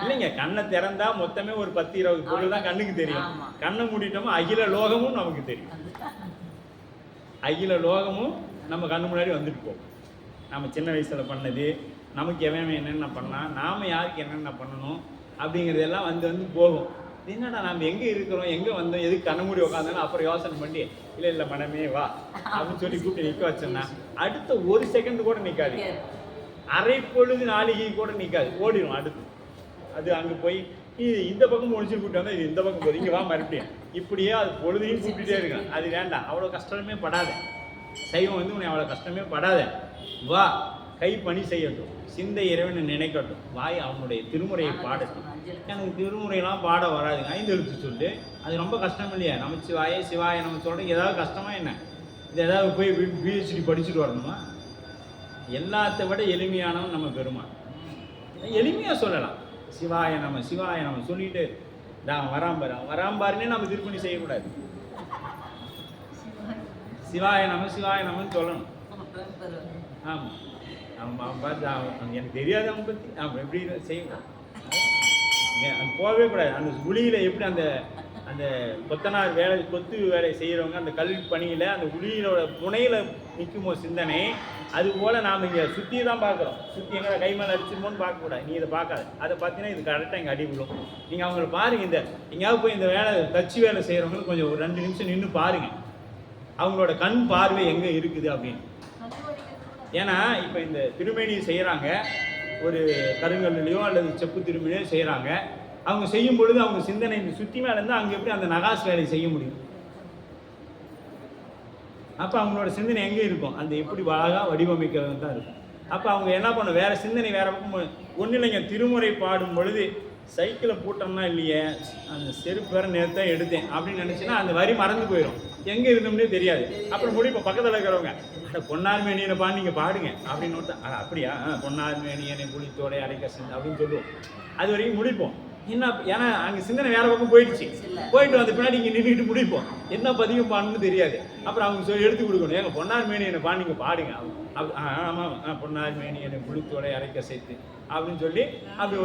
A: இல்லைங்க, கண்ணை திறந்தா மொத்தமே ஒரு 10-20 பொருள் தான் கண்ணுக்கு தெரியும். கண்ணை மூடிட்டோமா அகில லோகமும் நமக்கு தெரியும். அகில லோகமும் நம்ம கண்ணு முன்னாடி வந்துட்டு போகும். நம்ம சின்ன வயசுல பண்ணது, நமக்கு எவன் என்னென்ன பண்ணா, நாம யாருக்கு என்னென்ன பண்ணணும் அப்படிங்கிறதெல்லாம் வந்து போகும். என்னடா நம்ம எங்கே இருக்கிறோம், எங்கே வந்தோம், எதுக்கு கண்ண மூடி உட்காந்தோன்னா அப்புறம் யோசனை பண்ணி இல்லை மனமே வா அப்படின்னு சொல்லி கூப்பிட்டு நிற்க வச்சோன்னா அடுத்த ஒரு செகண்ட் கூட நிற்காது, அரை பொழுது நாளிகை கூட நிற்காது, ஓடிடும் அடுத்து. அது அங்கே போய் இந்த பக்கம் முடிச்சு கூப்பிட்டு வந்தால் இது இந்த பக்கம் போகுது, இங்கே வா மறுபடியும், இப்படியே அது பொழுதையும் கூப்பிட்டுட்டே இருக்கணும். அது வேண்டாம், அவ்வளோ கஷ்டமே படாத. சைவம் வந்து உன்னை அவ்வளோ கஷ்டமே படாத, வா கை பணி செய்யட்டும், சிந்தை இறைவனை நினைக்கட்டும், வாய் அவனுடைய திருமுறையை பாடட்டும். எனக்கு திருமுறையெல்லாம் பாட வராதுங்க, 5 எழுத்து சொல்லு, அது ரொம்ப கஷ்டம் இல்லையா? நமச்சிவாய சிவாய நம்ம சொல்கிறோம், ஏதாவது கஷ்டமா என்ன? இது ஏதாவது போய் பிஹெச்டி படிச்சுட்டு வரணுமா? எல்லாத்த விட எளிமையானவன் நம்ம பெருமான். எளிமையாக சொல்லலாம், சிவாய நம்ம சொல்லிட்டு நான் வராம்பாருன்னே நம்ம திருப்பணி செய்யக்கூடாது. சிவாய நமன்னு சொல்லணும். ஆமாம், அவன் பார்த்து எனக்கு தெரியாது அவன் பற்றி, அவன் எப்படி செய்யணும், அது போகவே கூடாது. அந்த உளியில் எப்படி அந்த கொத்தனார் வேலை, கொத்து வேலை செய்கிறவங்க அந்த கல் பணியில் அந்த உளியிலோட புனையில் நிற்குமோ சிந்தனை, அதுபோல் நாம் இங்கே சுற்றி தான் பார்க்குறோம். சுற்றி எங்கே கை மேலே அடிச்சிருமோன்னு பார்க்கக்கூடாது. நீ இதை பார்க்காது, அதை பார்த்தீங்கன்னா இது கரெக்டாக இங்கே அடி விழும். நீங்கள் அவங்கள பாருங்கள், எங்கேயாவது போய் இந்த வேலை தச்சு வேலை செய்கிறவங்களுக்கு கொஞ்சம் ஒரு 2 நிமிஷம் நின்று பாருங்கள், அவங்களோட கண் பார்வை எங்கே இருக்குது அப்படின்னு. ஏன்னா இப்போ இந்த திருமேனியை செய்கிறாங்க, ஒரு கருங்கல்லையோ அல்லது செப்பு திருமணியோ செய்கிறாங்க, அவங்க செய்யும் பொழுது அவங்க சிந்தனை சுற்றி மேலே இருந்தால் அவங்க எப்படி அந்த நகாஸ் வேலையை செய்ய முடியும்? அப்போ அவங்களோட சிந்தனை எங்கே இருக்கும்? அந்த எப்படி அழகாக வடிவமைக்கிறது தான் இருக்கும். அப்போ அவங்க என்ன பண்ண, வேறு சிந்தனை வேறு பக்கம் ஒன்றும் இல்லைங்க. திருமுறை பாடும் பொழுது சைக்கிளை பூட்டோம்னா இல்லையே, அந்த செருப்பு வேறு நேரத்தை எடுத்தேன் அப்படின்னு நினச்சின்னா அந்த வரி மறந்து போயிடும், எங்கே இருந்தோம்னே தெரியாது. அப்புறம் முடிப்போம் பக்கத்தில் இருக்கிறவங்க, பொன்னார் மேனியனை பாடு நீங்கள் பாடுங்க அப்படின்னு நோட்டா, அப்படியா பொன்னார் மேனியனை புளித்தோடை அரைக்க சிந்த அப்படின்னு சொல்லுவோம். அது வரைக்கும் முடிப்போம். என்ன, ஏன்னா அங்கே சிந்தனை வேற பக்கம் போயிட்டு வந்து பின்னாடி இங்கே நின்றுட்டு முடிப்போம், என்ன பதிவு பாடணும்னு தெரியாது. அப்புறம் அவங்க எடுத்து கொடுக்கணும், ஏங்க பொன்னார் மேனியனை பாடு நீங்கள் பாடுங்க, ஆமாம் பொன்னார் மேனியனை புளித்தோடை அரைக்க சேர்த்து அப்படின்னு சொல்லி அப்படி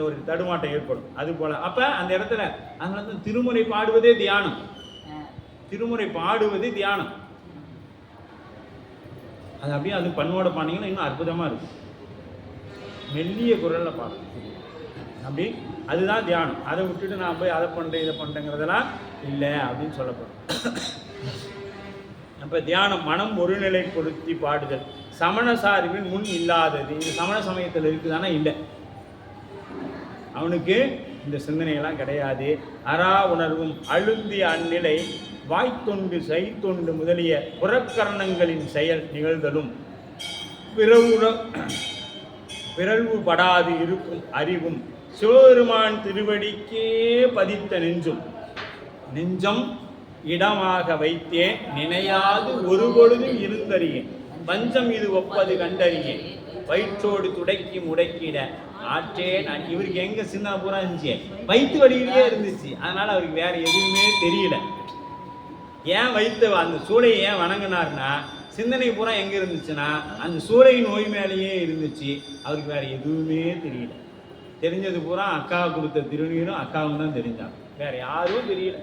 A: ஒரு தடுமாட்டம் ஏற்படும். அது போல அப்போ அந்த இடத்துல அதனால தான் திருமுறை பாடுவதே தியானம். திருமுறை பாடுவது தியானம். அது அப்படியே அது பண்ணோட பாண்டிங்கன்னா இன்னும் அற்புதமாக இருக்கும். மெல்லிய குரலில் பாடணும் அப்படி, அதுதான் தியானம். அதை விட்டுட்டு நான் போய் அதை பண்ணுறேன் இதை பண்ணுறேங்கிறதெல்லாம் இல்லை அப்படின்னு சொல்லப்படும். அப்போ தியானம் மனம் ஒருநிலைப்படுத்தி பாடுதல். சமண சார்பின் முன் இல்லாதது. இது சமண சமயத்தில் இருக்குதானா? இல்லை, அவனுக்கு இந்த சிந்தனையெல்லாம் கிடையாது. அரா உணர்வும் அழுந்திய அந்நிலை வாய்த்தொண்டு செய்தொண்டு முதலிய புறக்கரணங்களின் செயல் நிகழ்தலும் பிறழ்வு படாது இருக்கும் அறிவும் சிவபெருமான் திருவடிக்கே பதித்த நெஞ்சம் இடமாக வைத்தேன் நினையாது ஒரு பொழுதும் இருந்தறியேன் பஞ்சம் இது ஒப்பது கண்டறியேன் வயிற்றோடு துடைக்கி முடக்கிட ஆற்றேன். இவருக்கு எங்க சின்ன பூரா இருந்துச்சு, வயிற்று வழியிலேயே இருந்துச்சு. அதனால அவருக்கு வேற எதுவுமே தெரியல. ஏன் வயிற்று அந்த சூளையை ஏன் வணங்கினார்னா, சிந்தனை பூரா எங்க இருந்துச்சுன்னா அந்த சூளை நோய் மேலேயே இருந்துச்சு. அவருக்கு வேற எதுவுமே தெரியல. தெரிஞ்சது பூரா அக்காவை கொடுத்த திருநீரும் அக்காவும் தான் தெரிஞ்சாங்க, வேற யாரும் தெரியல.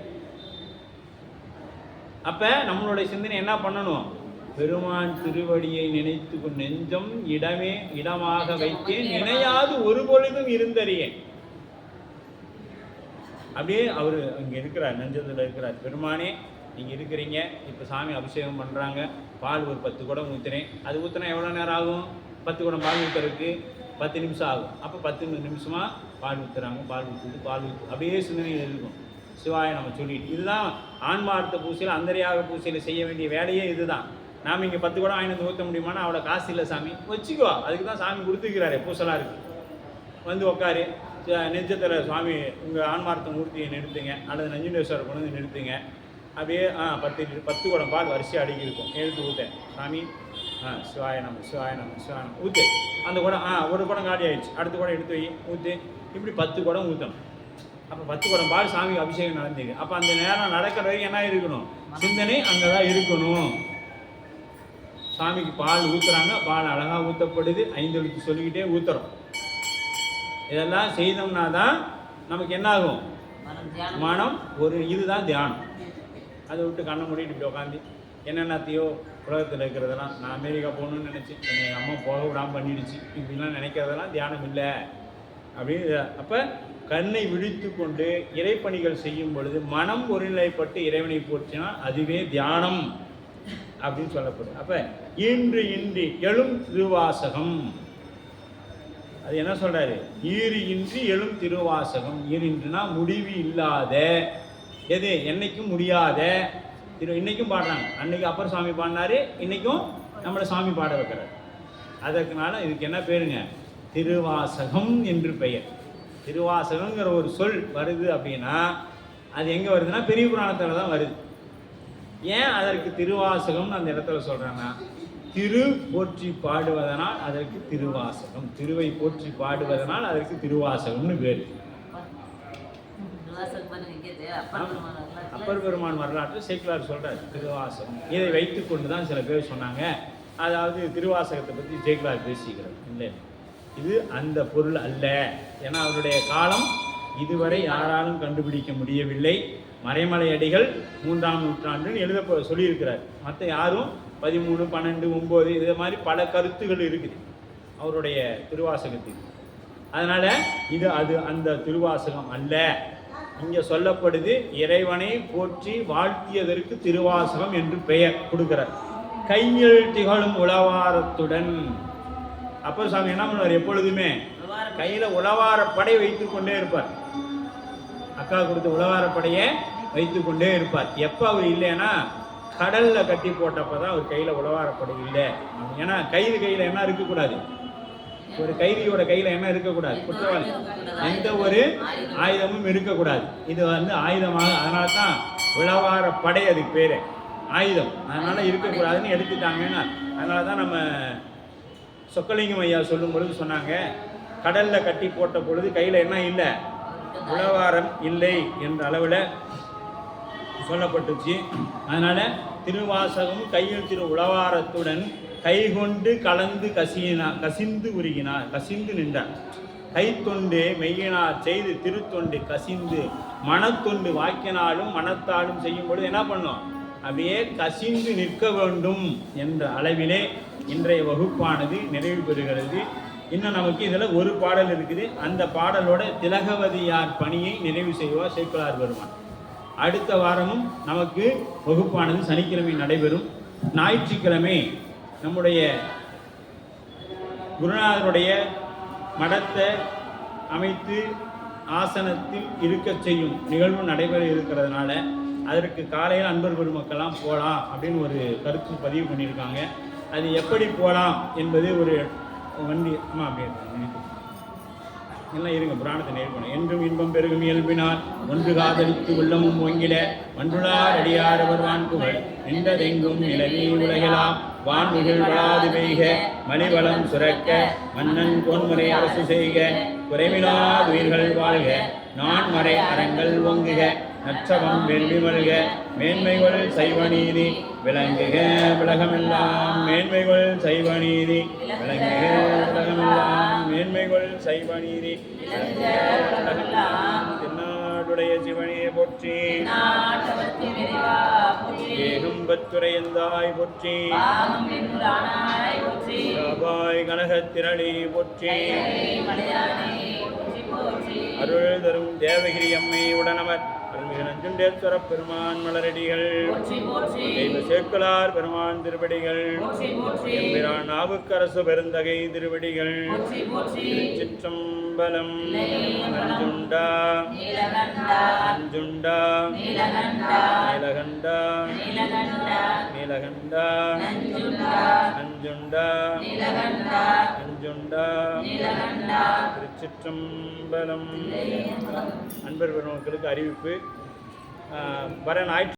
A: அப்ப நம்மளுடைய சிந்தனை என்ன பண்ணணும்? பெருமான் திருவடியை நினைத்து நெஞ்சம் இடமாக வைத்தேன் நினையாது ஒரு பொழுதும் இருந்தறியேன். அப்படியே அவர் அங்கே இருக்கிறார், நெஞ்சத்தில் இருக்கிறார். பெருமானே நீங்கள் இருக்கிறீங்க, இப்போ சாமி அபிஷேகம் பண்ணுறாங்க, பால் ஒரு 10 குடம் ஊற்றுறேன். அது ஊற்றினா எவ்வளோ நேரம் ஆகும்? 10 குடம் பால் ஊற்றுறதுக்கு 10 நிமிஷம் ஆகும். அப்போ 10 நிமிஷமாக பால் ஊற்றுறாங்க. பால் ஊற்றி அப்படியே சிந்தனையில் இருக்கும். சிவாய நம்ம சொல்லிட்டு, இதுதான் ஆன்மார்த்த பூசையில் அந்தரியாக பூசையில் செய்ய வேண்டிய வேலையே இதுதான். நாம் இங்கே 10 குடம் வாங்கிட்டு ஊற்ற முடியுமானா அவ்வளோ காசு இல்லை சாமி, வச்சுக்கோ. அதுக்கு தான் சாமி கொடுத்துக்கிறாரு, பூசலாக இருக்குது. வந்து உட்காரு, நெஞ்சத்தில் சுவாமி உங்கள் ஆன்மார்த்த மூர்த்தியை நிறுத்துங்க, அல்லது நஞ்சுண்டேஸ்வரர் கொண்டு வந்து நிறுத்துங்க. அப்படியே 10 குடம் பால் வரிசையாக அடுக்கி இருக்கும். எடுத்து ஊற்றேன் சாமி, சிவாய நம்ம சிவாய நம்ம சிவாய நம்ம ஊற்று. அந்த குடம் ஒரு குடம் காலி ஆயிடுச்சு, அடுத்த குடம் எடுத்து வை ஊற்று. இப்படி 10 குடம் ஊற்றணும். அப்போ 10 குடம் பால் சாமிக்கு அபிஷேகம் நடந்தது. அப்போ அந்த நேரம் நடக்கிற வரைக்கும் என்ன இருக்கணும்? சிந்தனை அங்கே தான் இருக்கணும். சாமிக்கு பால் ஊற்றுறாங்க, பால் அழகாக ஊற்றப்படுது, 5 எழுத்து சொல்லிக்கிட்டே ஊற்றுறோம். இதெல்லாம் செய்தோம்னா தான் நமக்கு என்ன ஆகும்? மனம் ஒரு இதுதான் தியானம். அதை விட்டு கண்ணை மூடிட்டு இப்படி உட்காந்து என்னென்னத்தையோ உலகத்தில் இருக்கிறதெல்லாம், நான் அமெரிக்கா போகணுன்னு நினச்சேன், எங்கள் அம்மா போக விடாமல் பண்ணிடுச்சு, இப்படிலாம் நினைக்கிறதெல்லாம் தியானம் இல்லை அப்படின்னு. அப்போ கண்ணை விழித்து கொண்டு இறைப்பணிகள் செய்யும் பொழுது மனம் ஒருநிலைப்பட்டு இறைவனை போற்றினால் அதுவே தியானம் அப்படின்னு சொல்லப்படும். அப்போ இன்று இன்றி எழும் திருவாசகம், அது என்ன சொல்றாரு? ஈறு இன்றி எழும் திருவாசகம். ஈரின்றுனா முடிவு இல்லாத, எது என்னைக்கும் முடியாத. இன்னைக்கும் பாடுறாங்க, அன்னைக்கு அப்பர் சாமி பாடினாரு, இன்னைக்கும் நம்மளை சாமி பாட வைக்கிறார். அதற்குனால இதுக்கு என்ன பேருங்க? திருவாசகம் என்று பெயர். திருவாசகங்கிற ஒரு சொல் வருது அப்படின்னா அது எங்கே வருதுன்னா பெரிய புராணத்தில் தான் வருது. ஏன் அதற்கு திருவாசகம்னு அந்த இடத்துல சொல்கிறாங்கன்னா, திரு போற்றி பாடுவதனால் அதற்கு திருவாசகம், திருவை போற்றி பாடுவதனால் அதற்கு திருவாசகம்னு பேர். அப்பர் பெருமான் வரலாற்று சேக்கிழார் சொல்கிறார் திருவாசகம். இதை வைத்து கொண்டு தான் சில பேர் சொன்னாங்க, அதாவது திருவாசகத்தை பற்றி சேக்கிழார் பேசிக்கிறார். இல்லை, இது அந்த பொருள் அல்ல. ஏன்னா அவருடைய காலம் இதுவரை யாராலும் கண்டுபிடிக்க முடியவில்லை. மறைமலை அடிகள் 3ஆம் நூற்றாண்டுன்னு எழுத சொல்லியிருக்கிறார். மற்ற யாரும் 13, 12, 9 இது மாதிரி பல கருத்துகள் இருக்குது அவருடைய திருவாசகத்துக்கு. அதனால் இது அந்த திருவாசகம் அல்ல. இங்கே சொல்லப்படுது இறைவனை போற்றி வாழ்த்தியதற்கு திருவாசகம் என்று பெயர் கொடுக்கிறார். கையில் திகழும் உளவாரத்துடன். அப்பர் சாமி என்ன பண்ணுவார்? எப்பொழுதுமே கையில் உளவாரப்படை வைத்து கொண்டே இருப்பார். அக்கா கொடுத்த உளவாரப்படையை வைத்து கொண்டே இருப்பார். எப்போ அவர் இல்லைன்னா கடலில் கட்டி போட்டப்போ தான் அவர் கையில் உளவாரப்படை இல்லை. ஏன்னா கையில் என்ன இருக்கக்கூடாது? ஒரு கைதியோட கையில் என்ன இருக்கக்கூடாது? குற்றவாளி எந்த ஒரு ஆயுதமும் இருக்கக்கூடாது. இது ஆயுதமாக, அதனால தான் உளவாரப்படை, அதுக்கு பேர் ஆயுதம். அதனால் இருக்கக்கூடாதுன்னு எடுத்துட்டாங்கன்னா, அதனால தான் நம்ம சொக்கலிங்கம் ஐயா சொல்லும் பொழுது சொன்னாங்க, கடலில் கட்டி போட்ட பொழுது கையில் என்ன இல்லை? உளவாரம் இல்லை என்ற அளவில் சொல்லப்பட்டுச்சு. அதனால் திருவாசகம் கையில் திரு உளவாரத்துடன் கைகொண்டு கலந்து கசிந்து உருகினார், கசிந்து நின்றார். கைத்தொண்டு மெய்யினார் செய்து திருத்தொண்டு கசிந்து, மனத்தொண்டு வாக்கினாலும் மனத்தாலும் செய்யும் பொழுது என்ன பண்ணோம்? அப்படியே கசிந்து நிற்க வேண்டும் என்ற அளவிலே இன்றைய வகுப்பானது நிறைவு பெறுகிறது. இன்னும் நமக்கு இதில் ஒரு பாடல் இருக்குது. அந்த பாடலோட திலகவதியார் பணியை நிறைவு செய்வார் சேக்கிழார் பெருமான். அடுத்த வாரமும் நமக்கு வகுப்பானது சனிக்கிழமை நடைபெறும். ஞாயிற்றுக்கிழமை நம்முடைய குருநாதருடைய மடத்தை அமைத்து ஆசனத்தில் இருக்க செய்யும் நிகழ்வு நடைபெற இருக்கிறதுனால அதற்கு காலையில் அன்பர் பெருமக்கெல்லாம் போகலாம் அப்படின்னு ஒரு கருத்து பதிவு பண்ணியிருக்காங்க. அது எப்படி போகலாம் என்பது ஒரு வண்டி அப்படியே எல்லாம் இருங்க, புராணத்தை நேர்கணும். என்றும் இன்பம் பெருகும் இயல்பினால் ஒன்று காதலித்து உள்ளமும் ஒங்கிட வன்றுளார் அடியார் வருவான் புகழ் நின்றதெங்கும் நிலவி உலகெல்லாம் வான்மிகள் வளாது பெய்க மலிவளம் சுரக்க மன்னன் பொன்முறை அரசு செய்க குறைவிலாத உயிர்கள் வாழ்க நான்மறை அறங்கள் ஓங்குக நற்றவம் வெள்ளி மல்க மேன்மைகள் சைவநீதி விளங்குக உலகமெல்லாம் மேன்மைகள் சைவநீதி விளங்குக உலகமெல்லாம் மேன்மைகள் சைவநீதி தென்னாடுடைய சிவனே போற்றி ஏகம்பத்துரையந்தாய் போற்றி கனகத்திரளி போற்றி அருள் தரும் தேவகிரி அம்மை உடனவர் அருள்மிகு நஞ்சுண்டேஸ்வர பெருமான் மலரடிகள் தெய்வ சேக்குலார் பெருமான் திருவடிகள் எம்பிரான் நாவுக்கரசு பெருந்தகை திருவடிகள் சிற்றம்பலம். நஞ்சுண்டா நஞ்சுண்டா நீலகண்டா நீலகண்டா நஞ்சுண்டா நஞ்சுண்டா திருச்சிற்றம்பலம். அன்பர் பெருமக்களுக்கு அறிவிப்பு. வர ஞாயிற்று